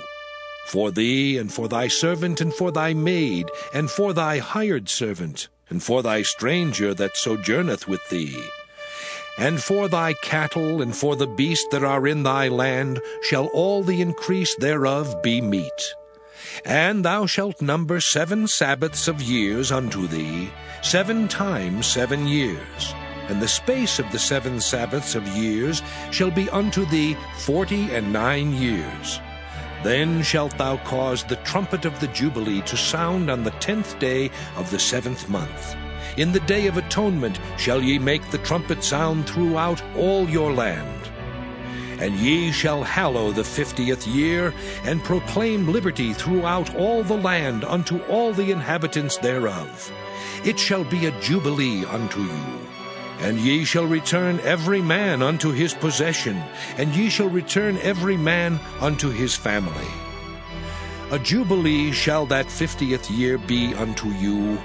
for thee, and for thy servant, and for thy maid, and for thy hired servant, and for thy stranger that sojourneth with thee. And for thy cattle, and for the beasts that are in thy land, shall all the increase thereof be meat. And thou shalt number 7 Sabbaths of years unto thee, 7 times 7 years. And the space of the 7 Sabbaths of years shall be unto thee 49 years. Then shalt thou cause the trumpet of the Jubilee to sound on the 10th day of the 7th month. In the day of atonement shall ye make the trumpet sound throughout all your land. And ye shall hallow the 50th year, and proclaim liberty throughout all the land unto all the inhabitants thereof. It shall be a jubilee unto you. And ye shall return every man unto his possession, and ye shall return every man unto his family. A jubilee shall that 50th year be unto you.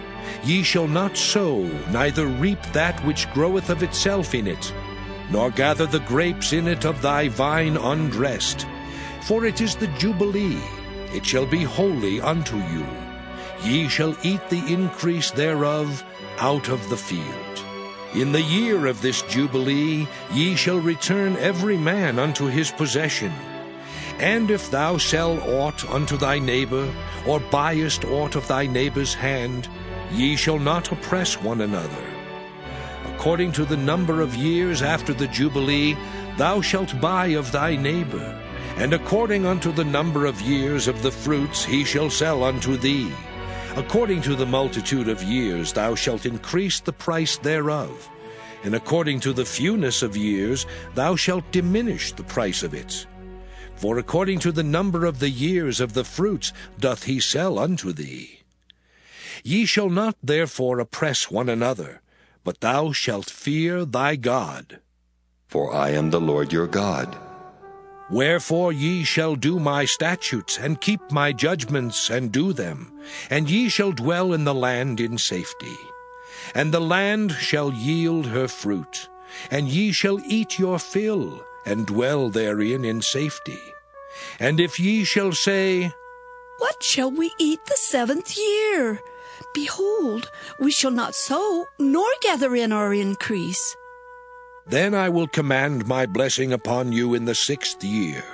Ye shall not sow, neither reap that which groweth of itself in it, nor gather the grapes in it of thy vine undressed. For it is the Jubilee, it shall be holy unto you. Ye shall eat the increase thereof out of the field. In the year of this Jubilee ye shall return every man unto his possession. And if thou sell aught unto thy neighbor, or buyest aught of thy neighbor's hand, ye shall not oppress one another. According to the number of years after the Jubilee, thou shalt buy of thy neighbor, and according unto the number of years of the fruits he shall sell unto thee. According to the multitude of years thou shalt increase the price thereof, and according to the fewness of years thou shalt diminish the price of it. For according to the number of the years of the fruits doth he sell unto thee. Ye shall not therefore oppress one another, but thou shalt fear thy God. For I am the Lord your God. Wherefore ye shall do my statutes, and keep my judgments, and do them, and ye shall dwell in the land in safety. And the land shall yield her fruit, and ye shall eat your fill, and dwell therein in safety. And if ye shall say, What shall we eat the 7th year? Behold, we shall not sow, nor gather in our increase. Then I will command my blessing upon you in the 6th year,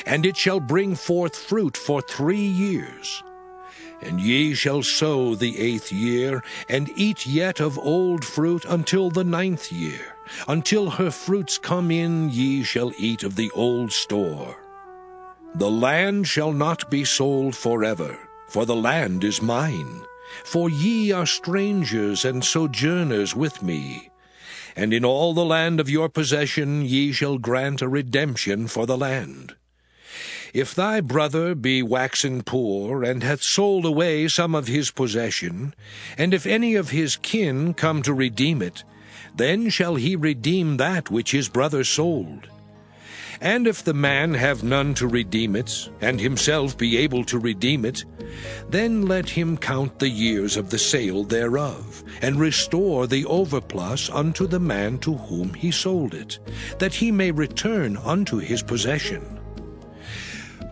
and it shall bring forth fruit for 3 years. And ye shall sow the 8th year, and eat yet of old fruit until the 9th year. Until her fruits come in, ye shall eat of the old store. The land shall not be sold forever, for the land is mine. For ye are strangers and sojourners with me. And in all the land of your possession ye shall grant a redemption for the land. If thy brother be waxen poor, and hath sold away some of his possession, and if any of his kin come to redeem it, then shall he redeem that which his brother sold. And if the man have none to redeem it, and himself be able to redeem it, then let him count the years of the sale thereof, and restore the overplus unto the man to whom he sold it, that he may return unto his possession.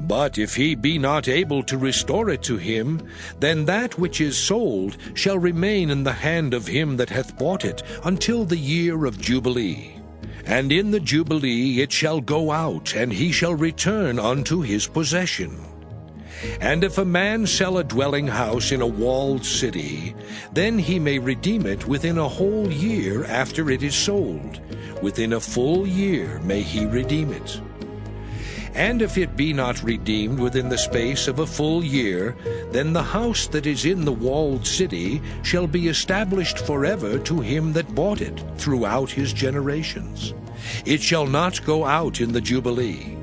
But if he be not able to restore it to him, then that which is sold shall remain in the hand of him that hath bought it until the year of Jubilee. And in the Jubilee it shall go out, and he shall return unto his possession. And if a man sell a dwelling house in a walled city, then he may redeem it within a whole year after it is sold. Within a full year may he redeem it. And if it be not redeemed within the space of a full year, then the house that is in the walled city shall be established forever to him that bought it throughout his generations. It shall not go out in the Jubilee.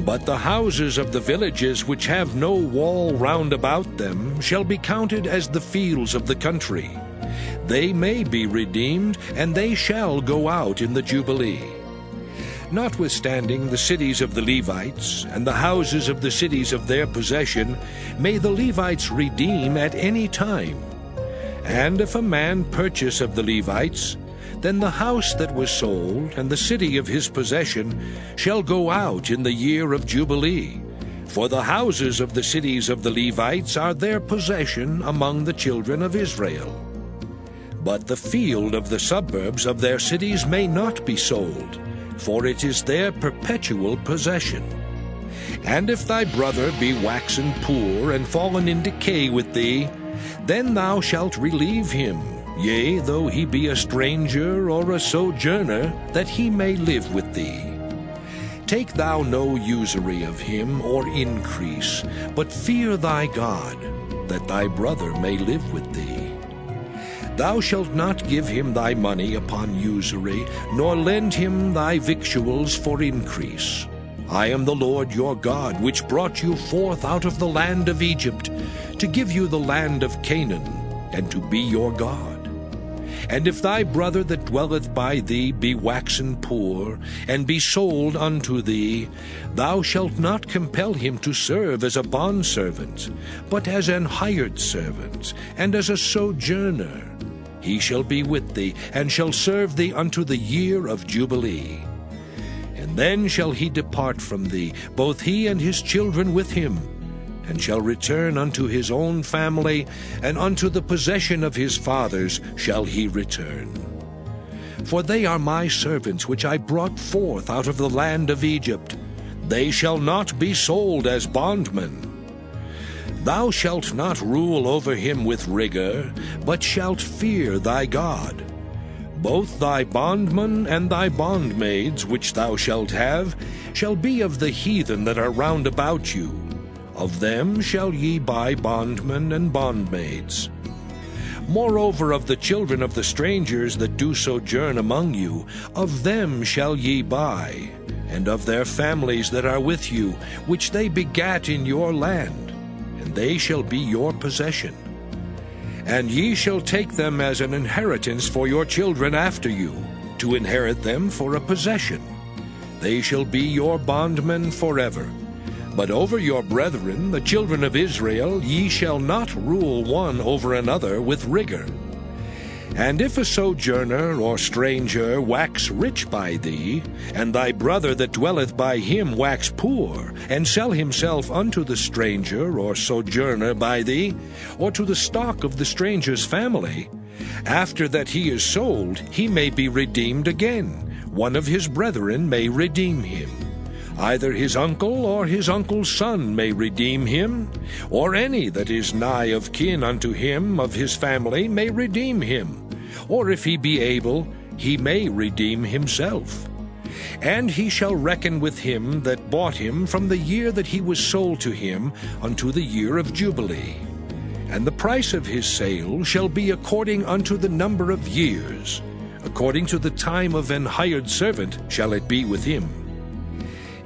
But the houses of the villages which have no wall round about them shall be counted as the fields of the country. They may be redeemed, and they shall go out in the Jubilee. Notwithstanding the cities of the Levites, and the houses of the cities of their possession, may the Levites redeem at any time. And if a man purchase of the Levites, then the house that was sold, and the city of his possession, shall go out in the year of Jubilee. For the houses of the cities of the Levites are their possession among the children of Israel. But the field of the suburbs of their cities may not be sold, for it is their perpetual possession. And if thy brother be waxen poor, and fallen in decay with thee, then thou shalt relieve him, yea, though he be a stranger or a sojourner, that he may live with thee. Take thou no usury of him, or increase, but fear thy God, that thy brother may live with thee. Thou shalt not give him thy money upon usury, nor lend him thy victuals for increase. I am the Lord your God, which brought you forth out of the land of Egypt, to give you the land of Canaan, and to be your God. And if thy brother that dwelleth by thee be waxen poor, and be sold unto thee, thou shalt not compel him to serve as a bondservant, but as an hired servant, and as a sojourner. He shall be with thee, and shall serve thee unto the year of Jubilee. And then shall he depart from thee, both he and his children with him, and shall return unto his own family, and unto the possession of his fathers shall he return. For they are my servants which I brought forth out of the land of Egypt. They shall not be sold as bondmen. Thou shalt not rule over him with rigor, but shalt fear thy God. Both thy bondmen and thy bondmaids which thou shalt have shall be of the heathen that are round about you. Of them shall ye buy bondmen and bondmaids. Moreover, of the children of the strangers that do sojourn among you, of them shall ye buy, and of their families that are with you, which they begat in your land, and they shall be your possession. And ye shall take them as an inheritance for your children after you, to inherit them for a possession. They shall be your bondmen forever. But over your brethren, the children of Israel, ye shall not rule one over another with rigor. And if a sojourner or stranger wax rich by thee, and thy brother that dwelleth by him wax poor, and sell himself unto the stranger or sojourner by thee, or to the stock of the stranger's family, after that he is sold, he may be redeemed again. One of his brethren may redeem him. Either his uncle or his uncle's son may redeem him, or any that is nigh of kin unto him of his family may redeem him, or if he be able, he may redeem himself. And he shall reckon with him that bought him from the year that he was sold to him unto the year of Jubilee. And the price of his sale shall be according unto the number of years. According to the time of an hired servant shall it be with him.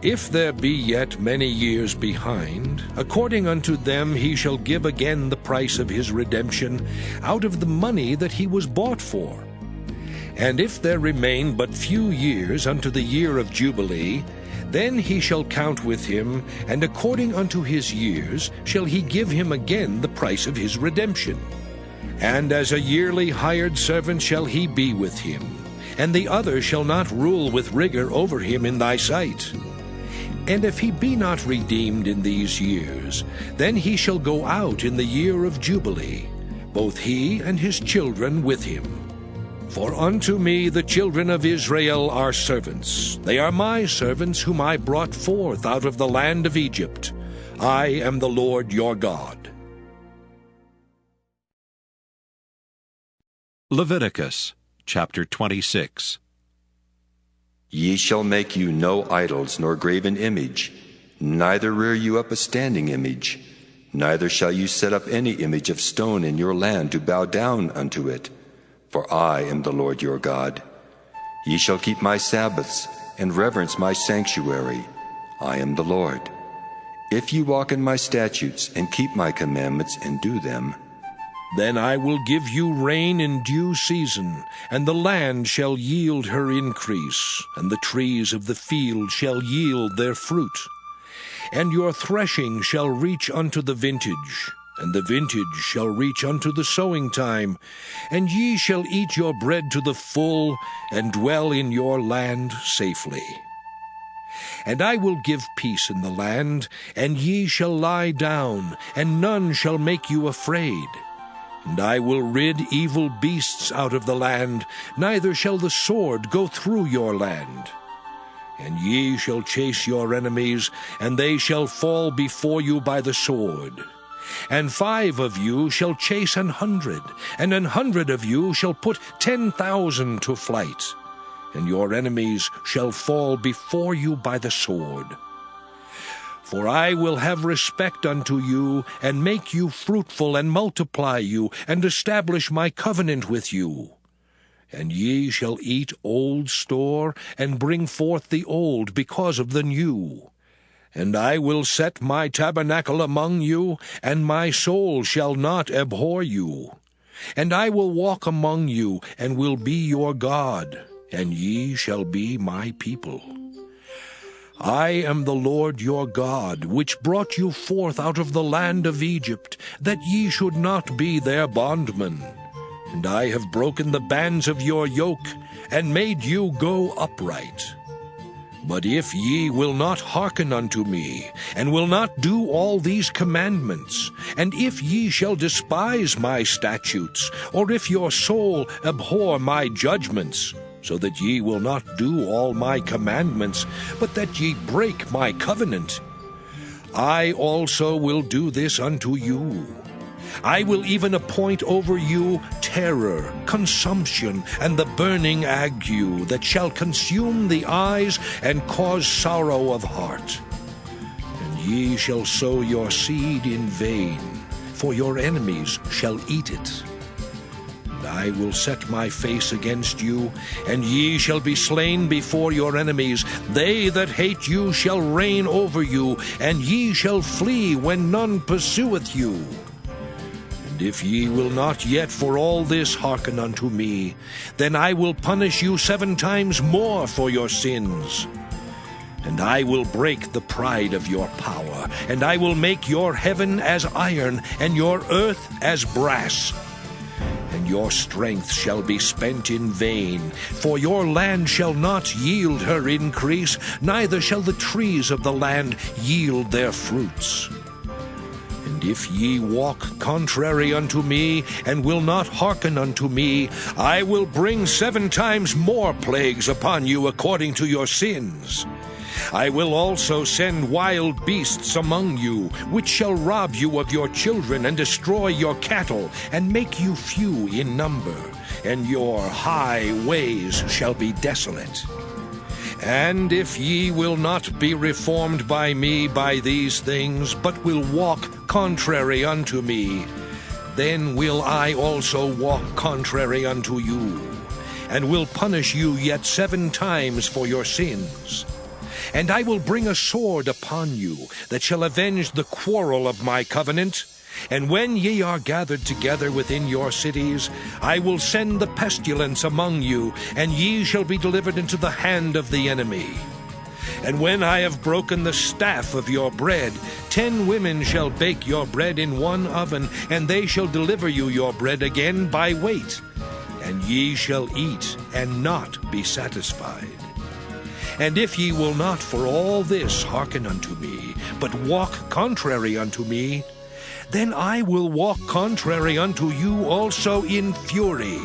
If there be yet many years behind, according unto them he shall give again the price of his redemption, out of the money that he was bought for. And if there remain but few years unto the year of Jubilee, then he shall count with him, and according unto his years shall he give him again the price of his redemption. And as a yearly hired servant shall he be with him, and the other shall not rule with rigor over him in thy sight. And if he be not redeemed in these years, then he shall go out in the year of Jubilee, both he and his children with him. For unto me the children of Israel are servants. They are my servants whom I brought forth out of the land of Egypt. I am the Lord your God. Leviticus chapter 26. Ye shall make you no idols nor graven image, neither rear you up a standing image, neither shall you set up any image of stone in your land to bow down unto it. For I am the Lord your God. Ye shall keep my Sabbaths, and reverence my sanctuary. I am the Lord. If ye walk in my statutes, and keep my commandments, and do them, then I will give you rain in due season, and the land shall yield her increase, and the trees of the field shall yield their fruit. And your threshing shall reach unto the vintage, and the vintage shall reach unto the sowing time, and ye shall eat your bread to the full, and dwell in your land safely. And I will give peace in the land, and ye shall lie down, and none shall make you afraid. And I will rid evil beasts out of the land, neither shall the sword go through your land. And ye shall chase your enemies, and they shall fall before you by the sword. And 5 of you shall chase 100, and 100 of you shall put 10,000 to flight, and your enemies shall fall before you by the sword. For I will have respect unto you, and make you fruitful, and multiply you, and establish my covenant with you. And ye shall eat old store, and bring forth the old because of the new. And I will set my tabernacle among you, and my soul shall not abhor you. And I will walk among you, and will be your God, and ye shall be my people. I am the Lord your God, which brought you forth out of the land of Egypt, that ye should not be their bondmen. And I have broken the bands of your yoke, and made you go upright. But if ye will not hearken unto me, and will not do all these commandments, and if ye shall despise my statutes, or if your soul abhor my judgments, so that ye will not do all my commandments, but that ye break my covenant, I also will do this unto you. I will even appoint over you terror, consumption, and the burning ague that shall consume the eyes and cause sorrow of heart. And ye shall sow your seed in vain, for your enemies shall eat it. And I will set my face against you, and ye shall be slain before your enemies. They that hate you shall reign over you, and ye shall flee when none pursueth you. And if ye will not yet for all this hearken unto me, then I will punish you 7 times more for your sins. And I will break the pride of your power, and I will make your heaven as iron, and your earth as brass. And your strength shall be spent in vain, for your land shall not yield her increase, neither shall the trees of the land yield their fruits. And if ye walk contrary unto me, and will not hearken unto me, I will bring 7 times more plagues upon you according to your sins. I will also send wild beasts among you, which shall rob you of your children, and destroy your cattle, and make you few in number, and your high ways shall be desolate. And if ye will not be reformed by me by these things, but will walk contrary unto me, then will I also walk contrary unto you, and will punish you yet 7 times for your sins. And I will bring a sword upon you, that shall avenge the quarrel of my covenant. And when ye are gathered together within your cities, I will send the pestilence among you, and ye shall be delivered into the hand of the enemy. And when I have broken the staff of your bread, 10 women shall bake your bread in one oven, and they shall deliver you your bread again by weight. And ye shall eat, and not be satisfied. And if ye will not for all this hearken unto me, but walk contrary unto me, then I will walk contrary unto you also in fury.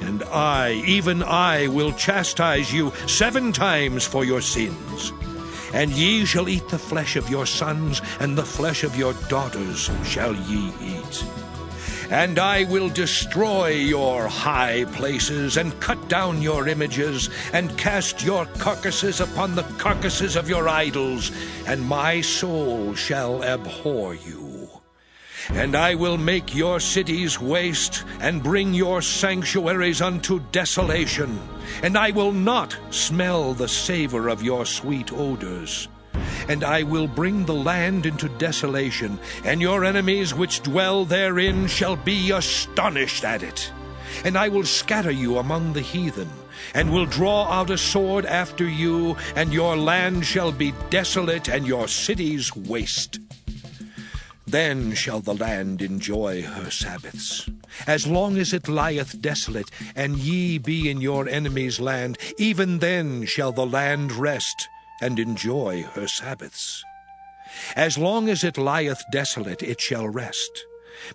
And I, even I, will chastise you 7 times for your sins. And ye shall eat the flesh of your sons, and the flesh of your daughters shall ye eat. And I will destroy your high places, and cut down your images, and cast your carcasses upon the carcasses of your idols, and my soul shall abhor you. And I will make your cities waste, and bring your sanctuaries unto desolation, and I will not smell the savor of your sweet odors. And I will bring the land into desolation, and your enemies which dwell therein shall be astonished at it. And I will scatter you among the heathen, and will draw out a sword after you, and your land shall be desolate, and your cities waste. Then shall the land enjoy her Sabbaths, as long as it lieth desolate, and ye be in your enemy's land, even then shall the land rest, and enjoy her Sabbaths. As long as it lieth desolate, it shall rest,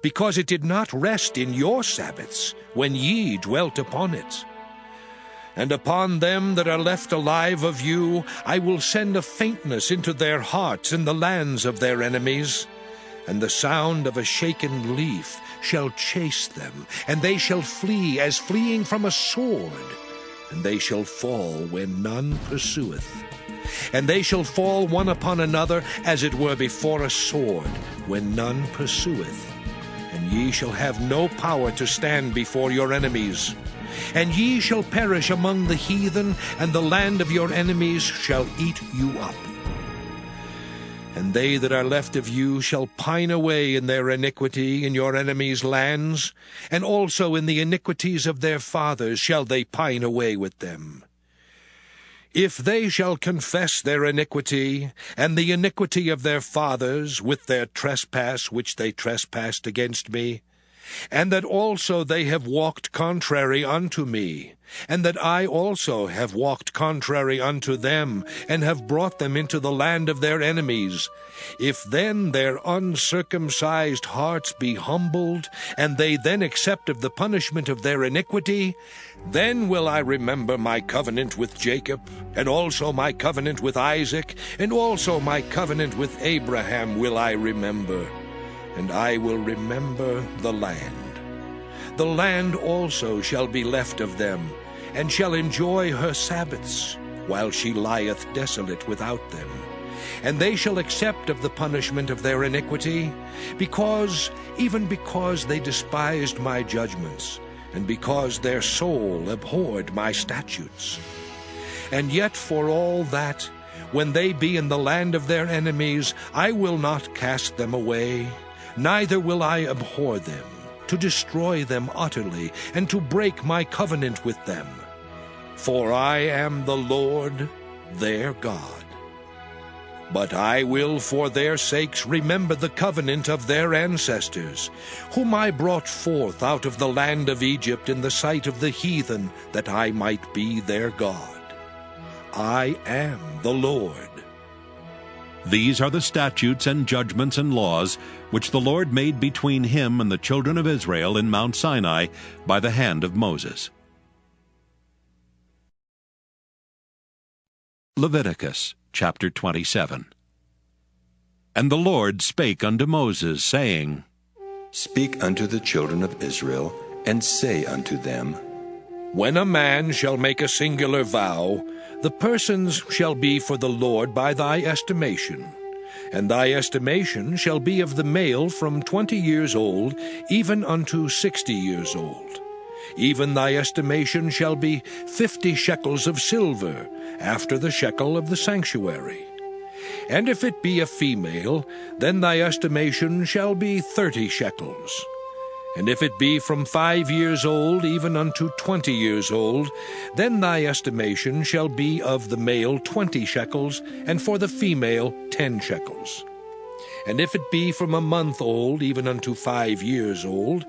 because it did not rest in your Sabbaths, when ye dwelt upon it. And upon them that are left alive of you, I will send a faintness into their hearts in the lands of their enemies, and the sound of a shaken leaf shall chase them, and they shall flee as fleeing from a sword, and they shall fall when none pursueth. And they shall fall one upon another, as it were before a sword, when none pursueth. And ye shall have no power to stand before your enemies. And ye shall perish among the heathen, and the land of your enemies shall eat you up. And they that are left of you shall pine away in their iniquity in your enemies' lands, and also in the iniquities of their fathers shall they pine away with them. If they shall confess their iniquity, and the iniquity of their fathers, with their trespass which they trespassed against me, and that also they have walked contrary unto me, and that I also have walked contrary unto them, and have brought them into the land of their enemies, if then their uncircumcised hearts be humbled, and they then accept of the punishment of their iniquity, then will I remember my covenant with Jacob, and also my covenant with Isaac, and also my covenant with Abraham will I remember, and I will remember the land. The land also shall be left of them, and shall enjoy her Sabbaths, while she lieth desolate without them. And they shall accept of the punishment of their iniquity, even because they despised my judgments, and because their soul abhorred my statutes. And yet for all that, when they be in the land of their enemies, I will not cast them away, neither will I abhor them, to destroy them utterly, and to break my covenant with them. For I am the Lord their God. But I will for their sakes remember the covenant of their ancestors, whom I brought forth out of the land of Egypt in the sight of the heathen, that I might be their God. I am the Lord. These are the statutes and judgments and laws which the Lord made between him and the children of Israel in Mount Sinai by the hand of Moses. Leviticus chapter 27. And the Lord spake unto Moses, saying, Speak unto the children of Israel, and say unto them, When a man shall make a singular vow, the persons shall be for the Lord by thy estimation. And thy estimation shall be of the male from 20 years old even unto 60 years old. even thy estimation shall be 50 shekels of silver, after the shekel of the sanctuary. And if it be a female, then thy estimation shall be 30 shekels. And if it be from 5 years old even unto 20 years old, then thy estimation shall be of the male 20 shekels, and for the female 10 shekels. And if it be from a month old even unto 5 years old,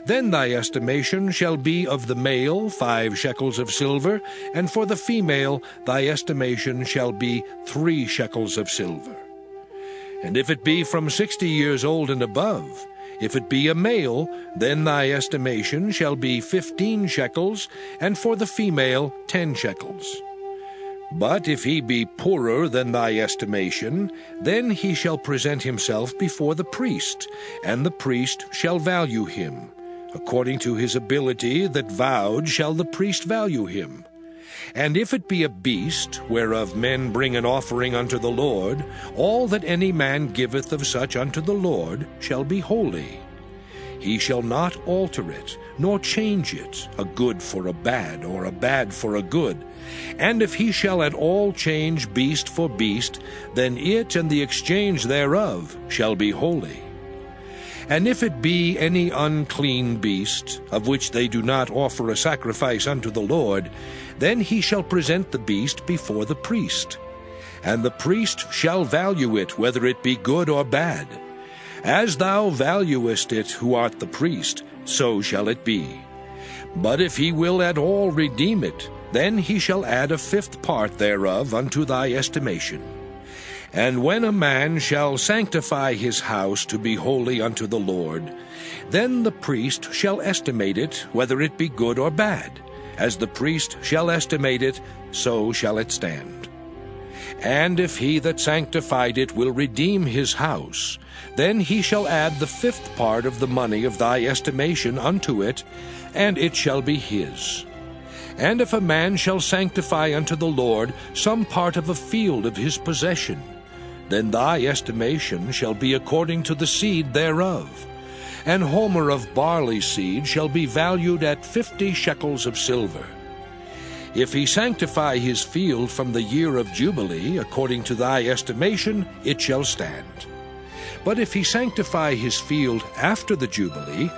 then thy estimation shall be of the male 5 shekels of silver, and for the female thy estimation shall be 3 shekels of silver. And if it be from 60 years old and above, if it be a male, then thy estimation shall be 15 shekels, and for the female 10 shekels. But if he be poorer than thy estimation, then he shall present himself before the priest, and the priest shall value him. According to his ability that vowed shall the priest value him. And if it be a beast, whereof men bring an offering unto the Lord, all that any man giveth of such unto the Lord shall be holy. He shall not alter it, nor change it, a good for a bad, or a bad for a good. And if he shall at all change beast for beast, then it and the exchange thereof shall be holy. And if it be any unclean beast, of which they do not offer a sacrifice unto the Lord, then he shall present the beast before the priest. And the priest shall value it, whether it be good or bad. As thou valuest it, who art the priest, so shall it be. But if he will at all redeem it, then he shall add a 5th part thereof unto thy estimation. And when a man shall sanctify his house to be holy unto the Lord, then the priest shall estimate it, whether it be good or bad. As the priest shall estimate it, so shall it stand. And if he that sanctified it will redeem his house, then he shall add the 5th part of the money of thy estimation unto it, and it shall be his. And if a man shall sanctify unto the Lord some part of a field of his possession, then thy estimation shall be according to the seed thereof. An homer of barley seed shall be valued at 50 shekels of silver. If he sanctify his field from the year of Jubilee, according to thy estimation, it shall stand. But if he sanctify his field after the Jubilee,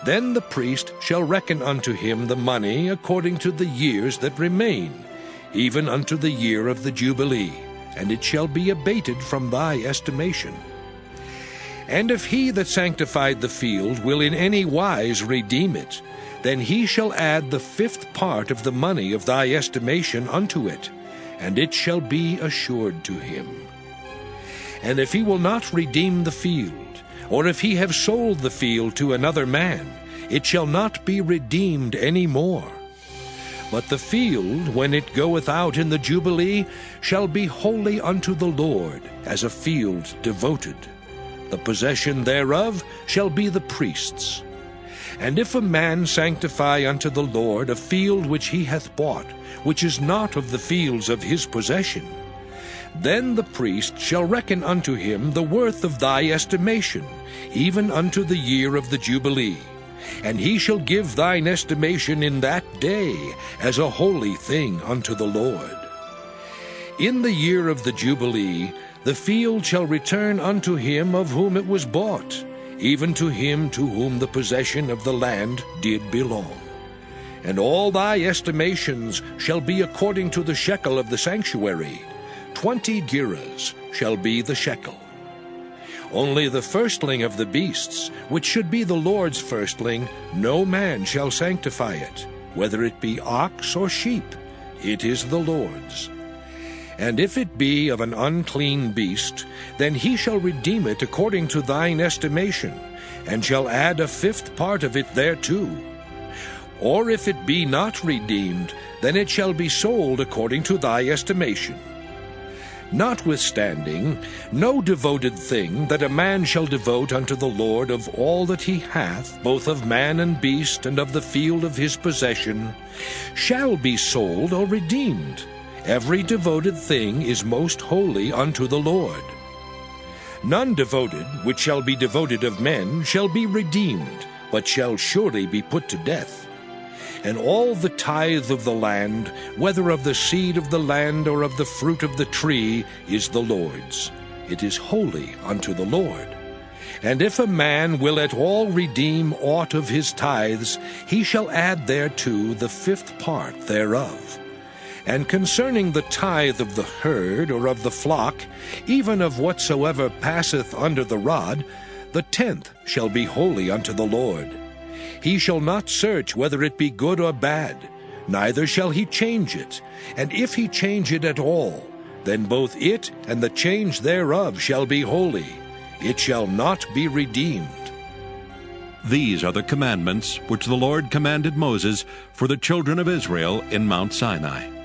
then the priest shall reckon unto him the money according to the years that remain, even unto the year of the Jubilee, and it shall be abated from thy estimation. And if he that sanctified the field will in any wise redeem it, then he shall add the 5th part of the money of thy estimation unto it, and it shall be assured to him. And if he will not redeem the field, or if he have sold the field to another man, it shall not be redeemed any more. But the field, when it goeth out in the Jubilee, shall be holy unto the Lord, as a field devoted. The possession thereof shall be the priest's. And if a man sanctify unto the Lord a field which he hath bought, which is not of the fields of his possession, then the priest shall reckon unto him the worth of thy estimation, even unto the year of the Jubilee. And he shall give thine estimation in that day as a holy thing unto the Lord. In the year of the Jubilee the field shall return unto him of whom it was bought, even to him to whom the possession of the land did belong. And all thy estimations shall be according to the shekel of the sanctuary. 20 gerahs shall be the shekel. Only the firstling of the beasts, which should be the Lord's firstling, no man shall sanctify it, whether it be ox or sheep, it is the Lord's. And if it be of an unclean beast, then he shall redeem it according to thine estimation, and shall add a 5th part of it thereto. Or if it be not redeemed, then it shall be sold according to thy estimation. Notwithstanding, no devoted thing that a man shall devote unto the Lord of all that he hath, both of man and beast, and of the field of his possession, shall be sold or redeemed. Every devoted thing is most holy unto the Lord. None devoted, which shall be devoted of men, shall be redeemed, but shall surely be put to death. And all the tithe of the land, whether of the seed of the land or of the fruit of the tree, is the Lord's. It is holy unto the Lord. And if a man will at all redeem aught of his tithes, he shall add thereto the 5th part thereof. And concerning the tithe of the herd or of the flock, even of whatsoever passeth under the rod, the 10th shall be holy unto the Lord. He shall not search whether it be good or bad, neither shall he change it. And if he change it at all, then both it and the change thereof shall be holy. It shall not be redeemed. These are the commandments which the Lord commanded Moses for the children of Israel in Mount Sinai.